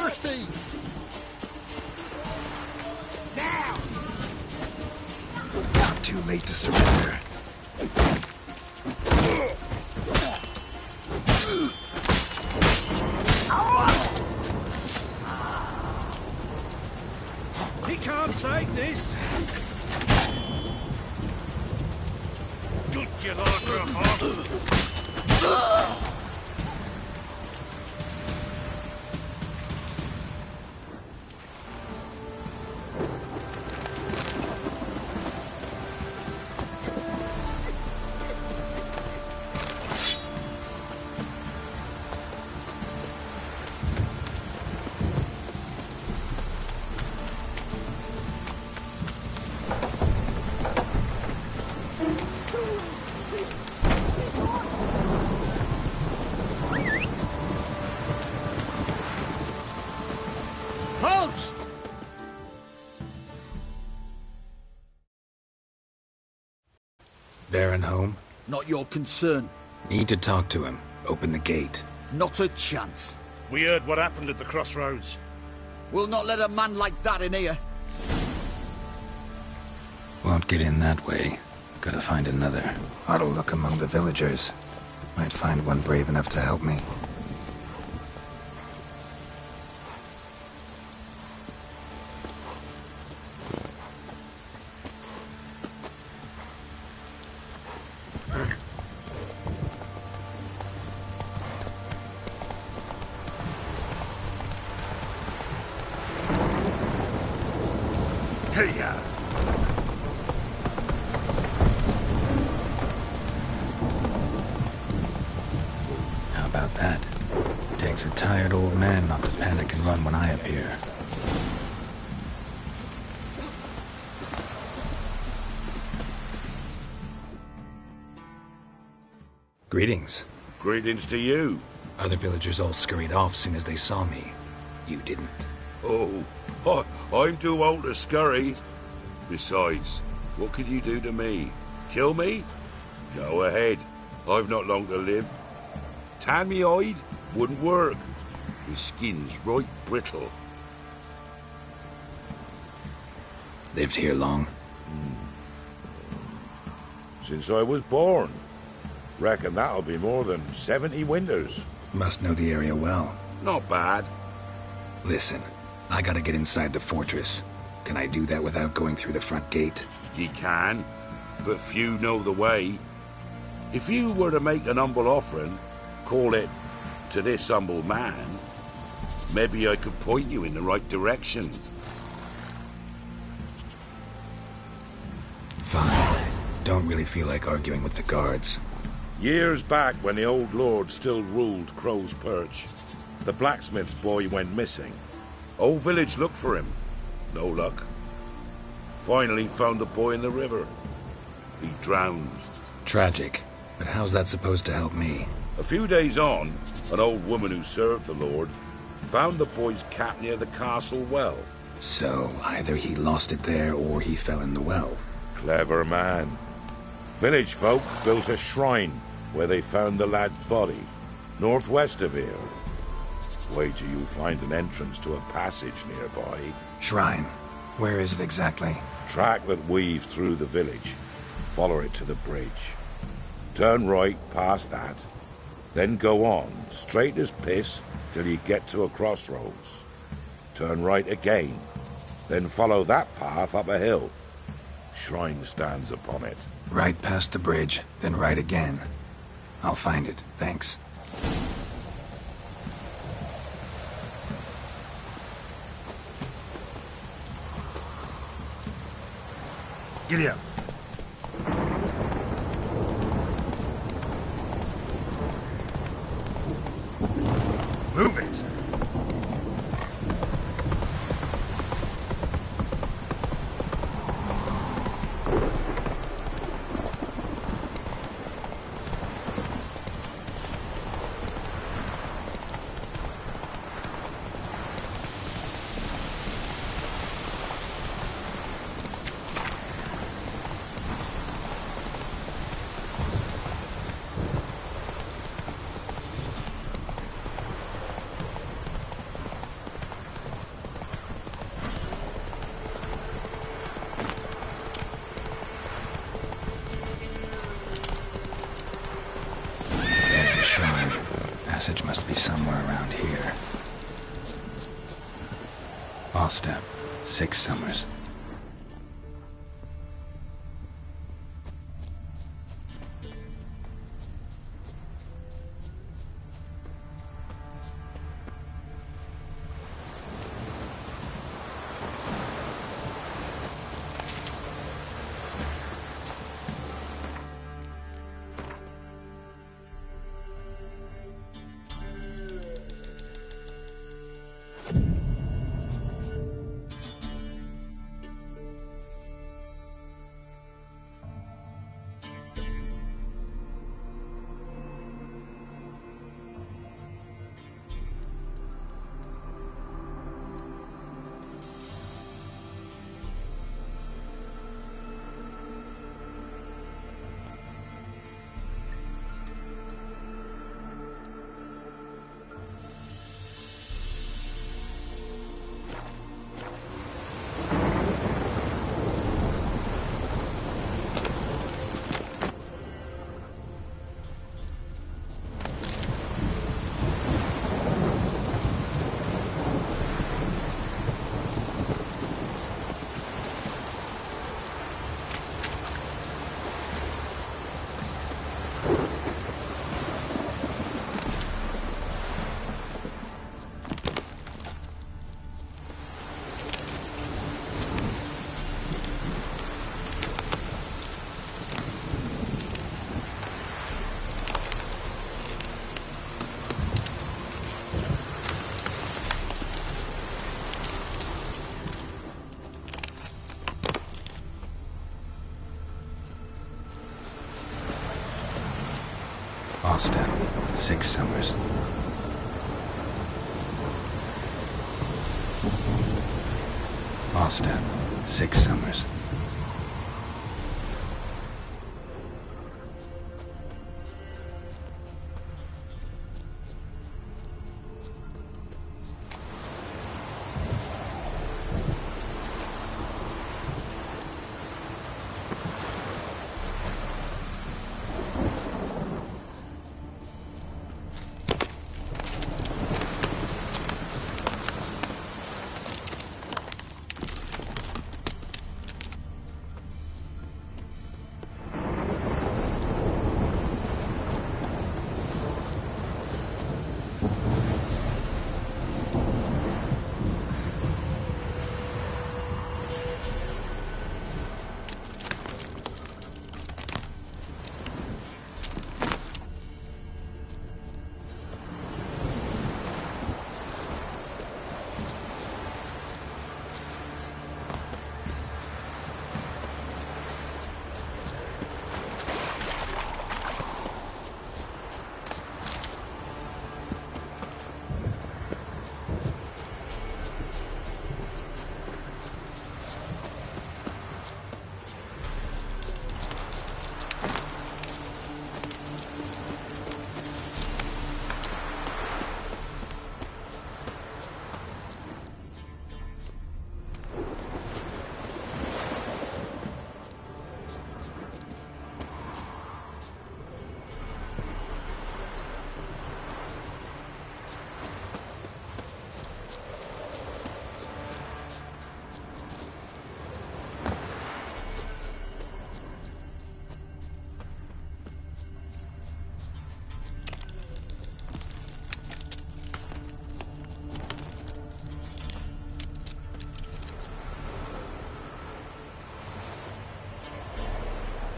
Mercy! Now! Not too late to surrender. He can't take this! Good you like her heart! Halt! Baron home? Not your concern. Need to talk to him. Open the gate. Not a chance. We heard what happened at the crossroads. We'll not let a man like that in here. Won't get in that way. Gotta find another. Ought to look among the villagers. Might find one brave enough to help me. Hey-ya! How about that? Takes a tired old man not to panic and run when I appear. Greetings. Greetings to you. Other villagers all scurried off soon as they saw me. You didn't. Oh, I'm too old to scurry. Besides, what could you do to me? Kill me? Go ahead. I've not long to live. Tan me hide? Wouldn't work. My skin's right brittle. Lived here long? Since I was born. Reckon that'll be more than 70 winters. Must know the area well. Not bad. Listen, I gotta get inside the fortress. Can I do that without going through the front gate? Ye can, but few know the way. If you were to make an humble offering, call it, to this humble man, maybe I could point you in the right direction. Fine. Don't really feel like arguing with the guards. Years back, when the old lord still ruled Crow's Perch, the blacksmith's boy went missing. Whole village looked for him. No luck. Finally found the boy in the river. He drowned. Tragic. But how's that supposed to help me? A few days on, an old woman who served the lord found the boy's cap near the castle well. So, either he lost it there or he fell in the well. Clever man. Village folk built a shrine where they found the lad's body, northwest of here. Wait till you find an entrance to a passage nearby. Shrine? Where is it exactly? Track that weaves through the village. Follow it to the bridge. Turn right past that. Then go on, straight as piss, till you get to a crossroads. Turn right again. Then follow that path up a hill. Shrine stands upon it. Right past the bridge, then right again. I'll find it, thanks. Giddy up. Move it. shard. Passage must be somewhere around here. All step. 6 summers. All step. 6 summers. All step. 6 summers.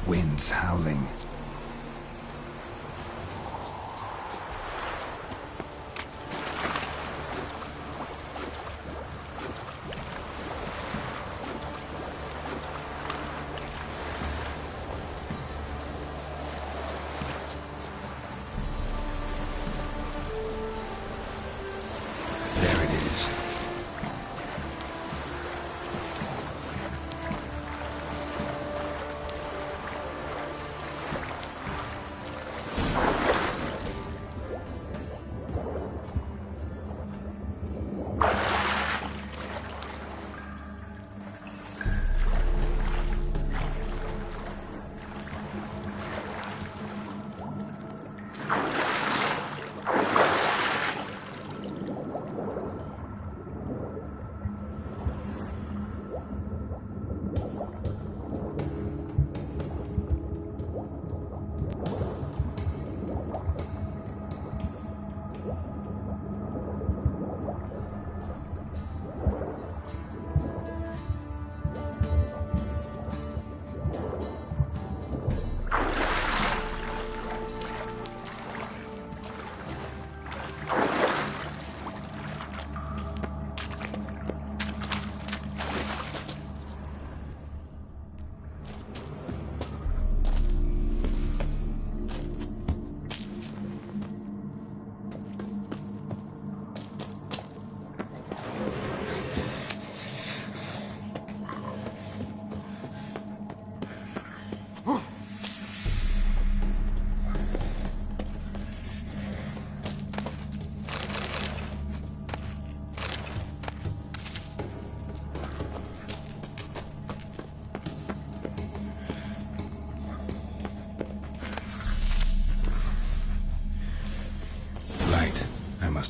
Winds howling. There it is.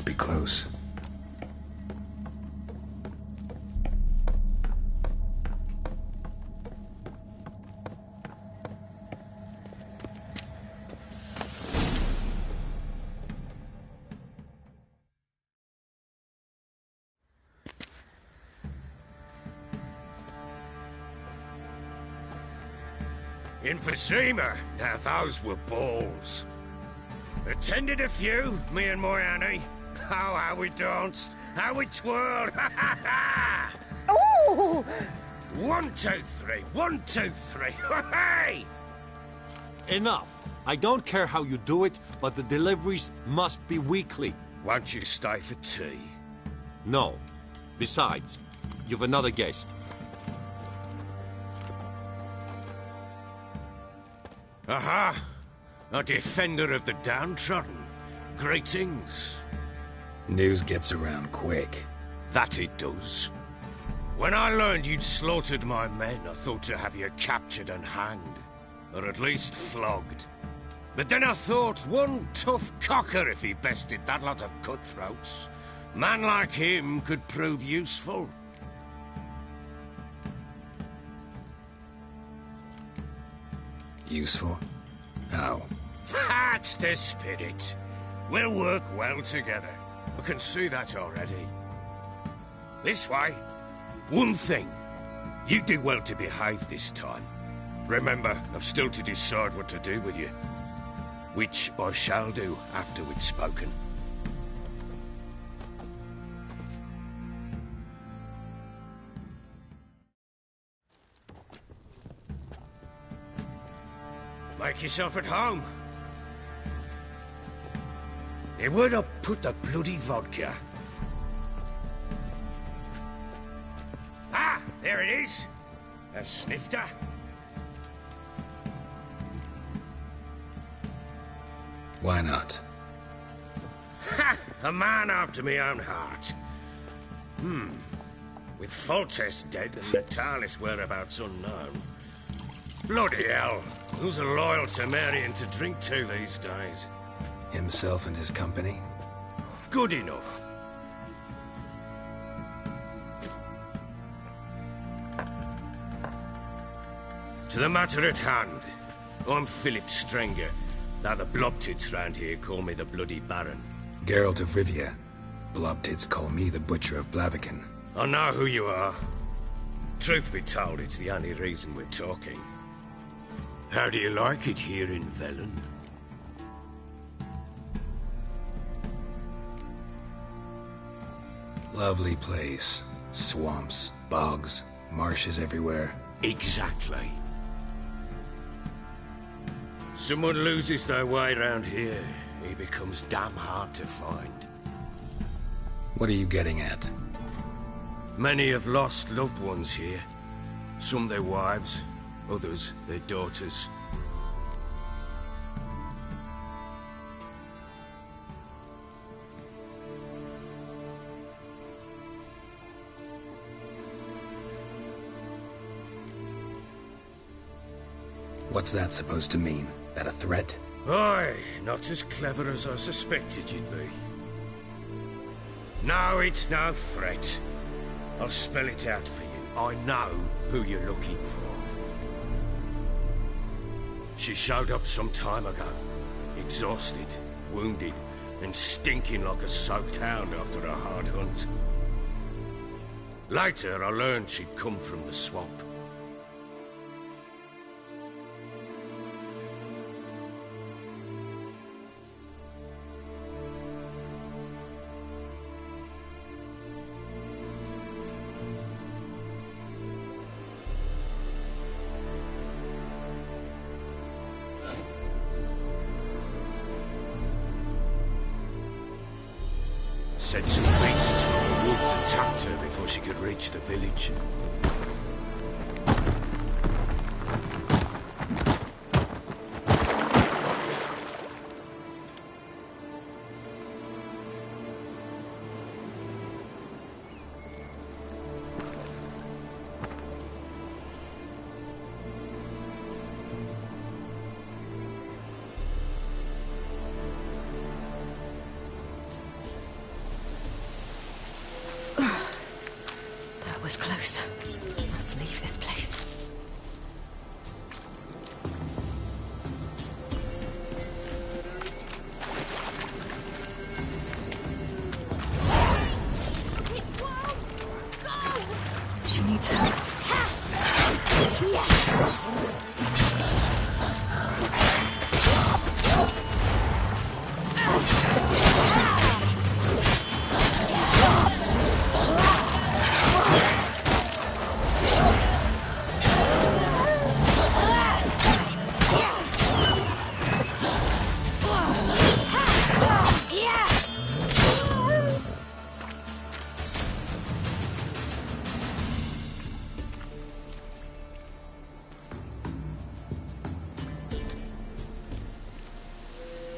be close. In Vizima, now those were balls. Attended a few, me and my Annie. Oh, how we danced, how we twirled, ha ha ha! Ooh! 1, 2, 3, 1, 2, 3, hey! Enough. I don't care how you do it, but the deliveries must be weekly. Won't you stay for tea? No. Besides, you've another guest. Aha! A defender of the downtrodden. Greetings. News gets around quick. That it does. When I learned you'd slaughtered my men, I thought to have you captured and hanged. Or at least flogged. But then I thought, one tough cocker if he bested that lot of cutthroats. Man like him could prove useful. Useful? How? That's the spirit. We'll work well together. I can see that already. This way. One thing. You do well to behave this time. Remember, I've still to decide what to do with you. Which I shall do after we've spoken. Make yourself at home. Now, where'd I put the bloody vodka? Ah, there it is. A snifter. Why not? Ha! A man after my own heart. With Foltest dead and Natalis' whereabouts unknown. Bloody hell. Who's loyal to Marion to drink to these days? Himself and his company? Good enough. To the matter at hand. I'm Philip Strenger. Now the Blobtits round here call me the Bloody Baron. Geralt of Rivia. Blobtits call me the Butcher of Blaviken. I know who you are. Truth be told, it's the only reason we're talking. How do you like it here in Velen? Lovely place. Swamps, bogs, marshes everywhere. Exactly. Someone loses their way round here, he becomes damn hard to find. What are you getting at? Many have lost loved ones here. Some their wives, others their daughters. What's that supposed to mean? That a threat? Aye, not as clever as I suspected you'd be. No, it's no threat. I'll spell it out for you. I know who you're looking for. She showed up some time ago. Exhausted, wounded, and stinking like a soaked hound after a hard hunt. Later, I learned she'd come from the swamp. Said some beasts from the woods attacked her before she could reach the village.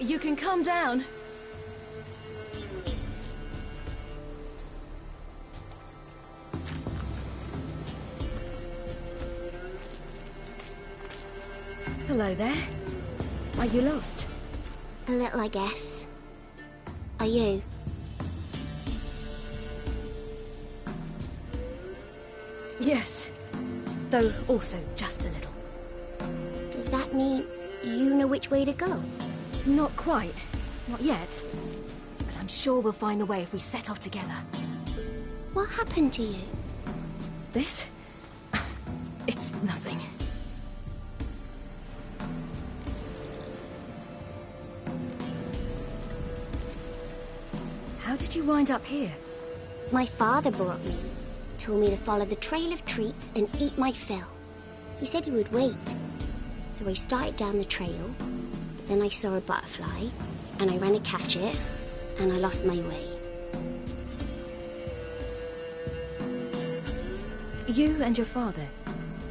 You can calm down. Hello there. Are you lost? A little, I guess. Are you? Yes. Though also just a little. Does that mean you know which way to go? Not quite. Not yet. But I'm sure we'll find the way if we set off together. What happened to you? This? It's nothing. How did you wind up here? My father brought me. Told me to follow the trail of treats and eat my fill. He said he would wait. So I started down the trail, but then I saw a butterfly, and I ran to catch it, and I lost my way. You and your father,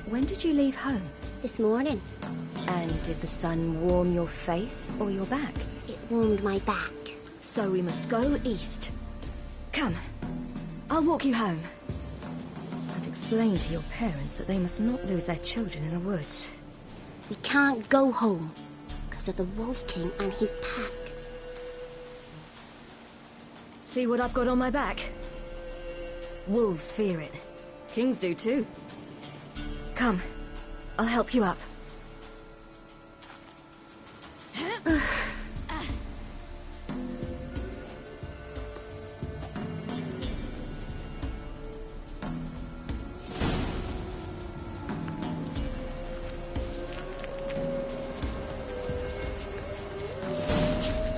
when did you leave home? This morning. And did the sun warm your face or your back? It warmed my back. So we must go east. Come, I'll walk you home. And explain to your parents that they must not lose their children in the woods. We can't go home, because of the Wolf King and his pack. See what I've got on my back? Wolves fear it. Kings do too. Come, I'll help you up.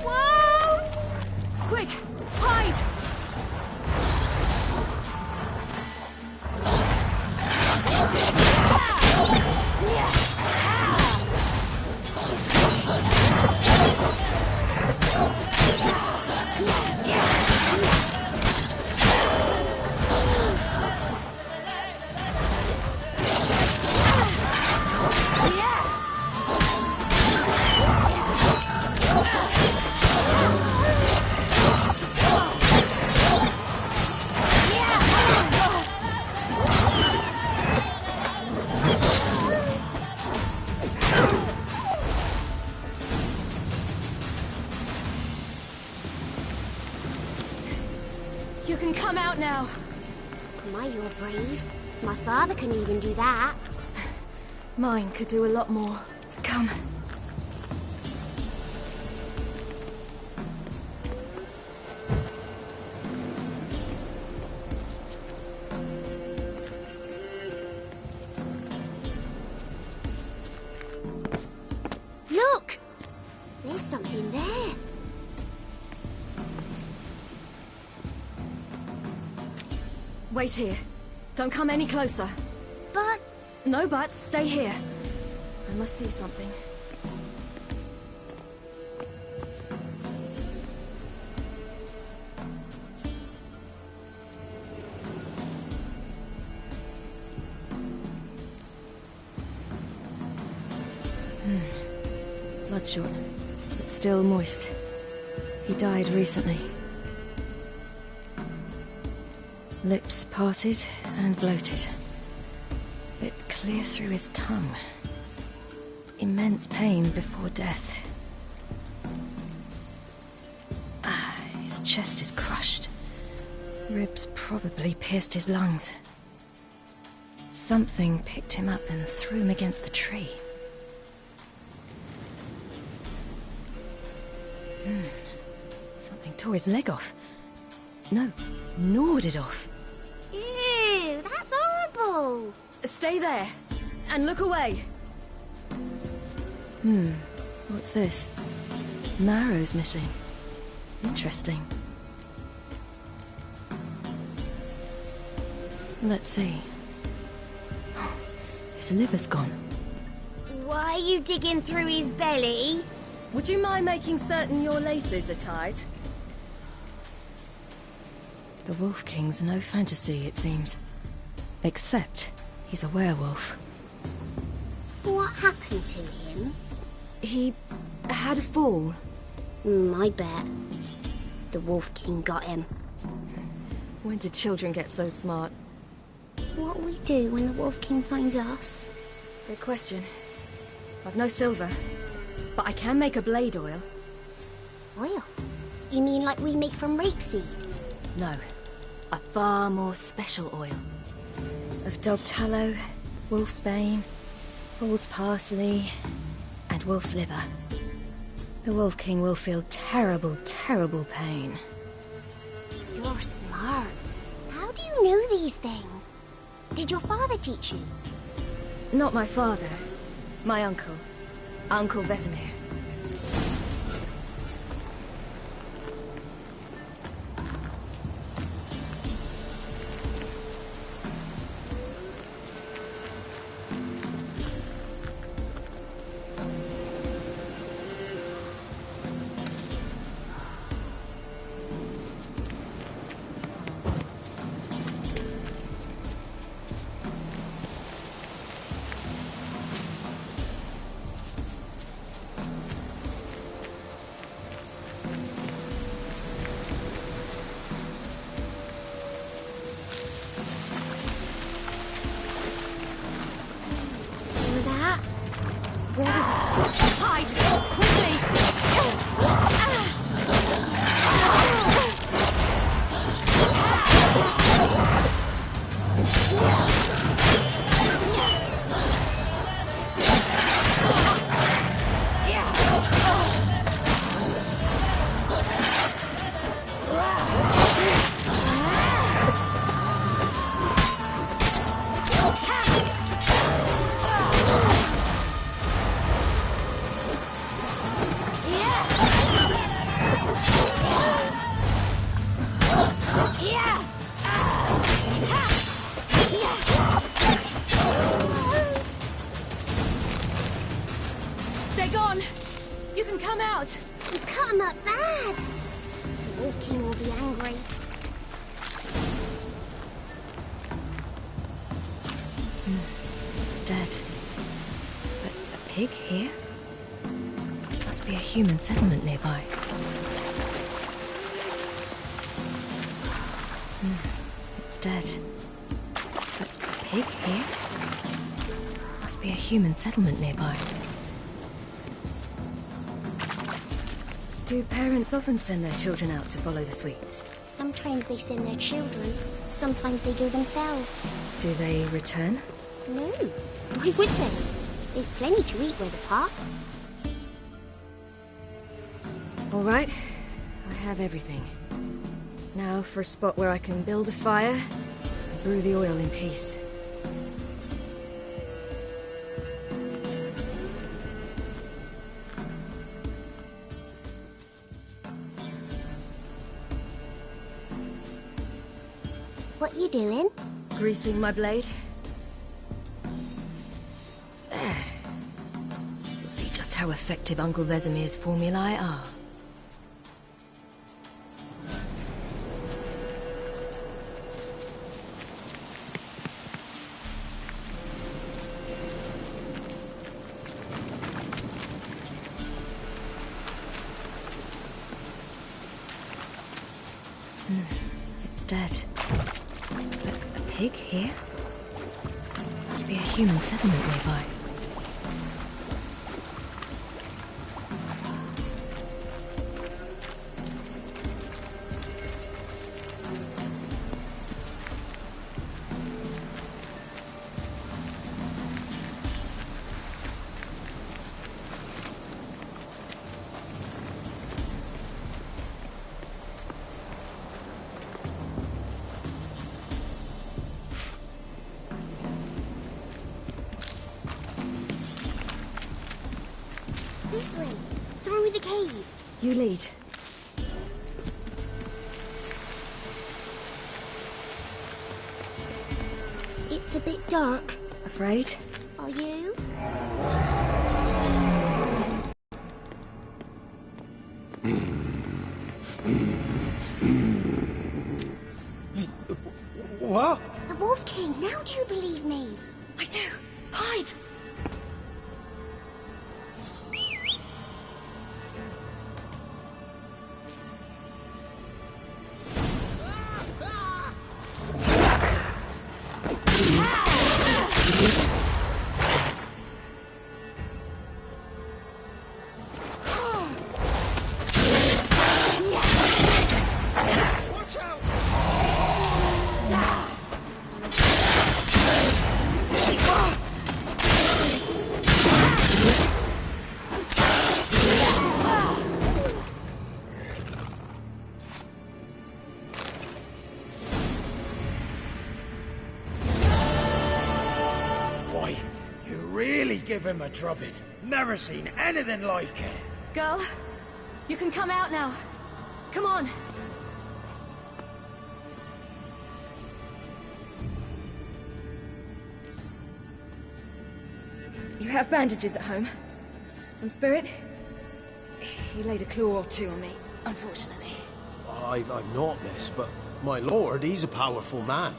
Wolves! Quick, hide! You can come out now. My, you're brave. My father can even do that. Mine could do a lot more. Come. Look! There's something there. Wait here. Don't come any closer. But... No buts. Stay here. I must see something. Bloodshot, but still moist. He died recently. Lips parted and bloated. Bit clear through his tongue. Immense pain before death. His chest is crushed. Ribs probably pierced his lungs. Something picked him up and threw him against the tree. Something tore his leg off. No, gnawed it off. Ew, that's horrible. Stay there. And look away! What's this? Marrow's missing. Interesting. Let's see. His liver's gone. Why are you digging through his belly? Would you mind making certain your laces are tied? The Wolf King's no fantasy, it seems. Except he's a werewolf. What happened to him? He had a fall. I bet. The Wolf King got him. When did children get so smart? What'll we do when the Wolf King finds us? Good question. I've no silver, but I can make a blade oil. Oil? You mean like we make from rapeseed? No, a far more special oil. Of dog tallow, wolf's bane, foal's parsley, and wolf's liver. The Wolf King will feel terrible, terrible pain. You're smart. How do you know these things? Did your father teach you? Not my father. My uncle. Uncle Vesemir. Human settlement nearby. It's dead. But a pig here? Must be a human settlement nearby. Do parents often send their children out to follow the sweets? Sometimes they send their children. Sometimes they go themselves. Do they return? No. Why would they? They've plenty to eat where the path. All right, I have everything. Now for a spot where I can build a fire and brew the oil in peace. What you doing? Greasing my blade. There. You'll see just how effective Uncle Vesemir's formulae are. It's dead. But a pig here? Must be a human settlement nearby. This way, through the cave. You lead. It's a bit dark. Afraid? Are you? What? The Wolf King, now do you believe me? I do. Hide! Give him a drubbing. Never seen anything like it. Girl, you can come out now. Come on. You have bandages at home? Some spirit? He laid a claw or two on me, unfortunately. I've not, miss, but my lord, he's a powerful man.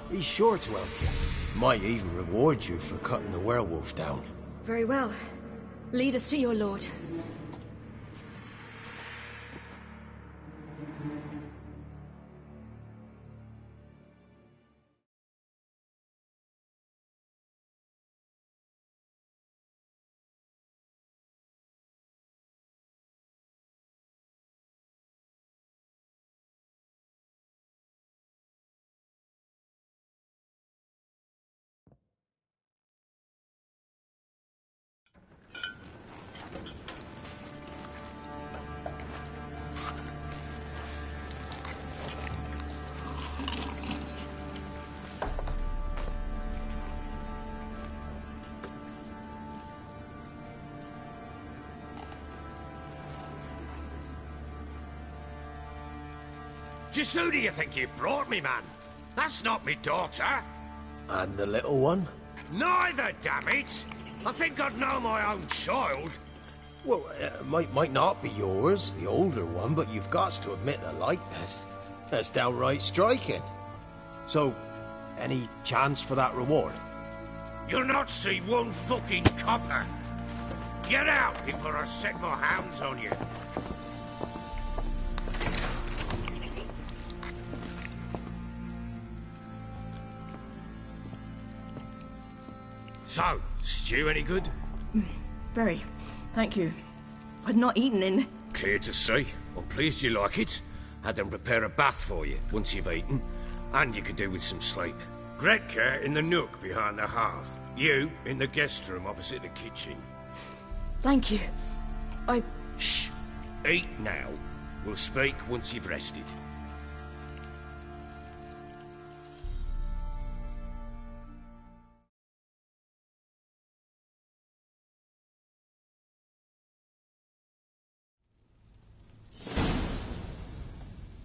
He's sure to help you. Might even reward you for cutting the werewolf down. Very well. Lead us to your lord. Just who do you think you brought me, man? That's not me daughter. And the little one? Neither, damn it! I think I'd know my own child. Well, might not be yours, the older one, but you've got to admit the likeness. That's downright striking. So, any chance for that reward? You'll not see one fucking copper. Get out before I set my hounds on you. So, stew any good? Very. Thank you. I'd not eaten in... Clear to see. I'm pleased you like it. Had them prepare a bath for you once you've eaten. And you could do with some sleep. Gretka in the nook behind the hearth. You in the guest room opposite the kitchen. Thank you. Shh. Eat now. We'll speak once you've rested.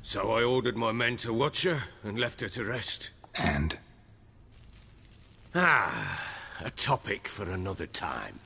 So I ordered my men to watch her and left her to rest. And? A topic for another time.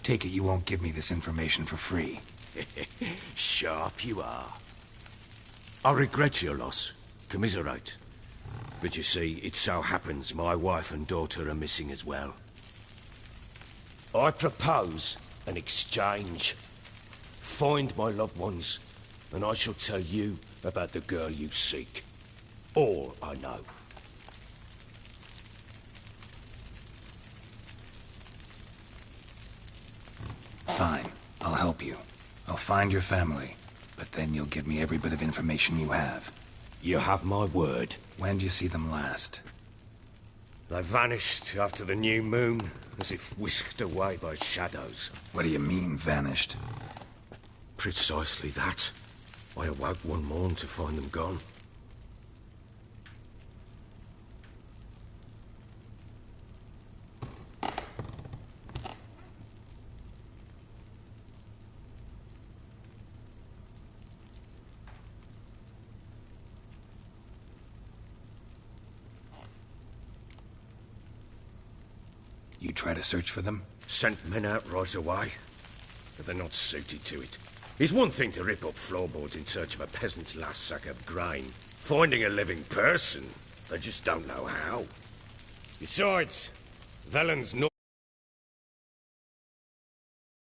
Take it you won't give me this information for free. Sharp you are. I regret your loss. Commiserate. But you see, it so happens my wife and daughter are missing as well. I propose an exchange. Find my loved ones, and I shall tell you about the girl you seek. All I know. Fine. I'll help you. I'll find your family, but then you'll give me every bit of information you have. You have my word. When do you see them last? They vanished after the new moon, as if whisked away by shadows. What do you mean, vanished? Precisely that. I awoke one morn to find them gone. You try to search for them? Sent men out right away, but they're not suited to it. It's one thing to rip up floorboards in search of a peasant's last sack of grain. Finding a living person, they just don't know how. Besides, Velen's not...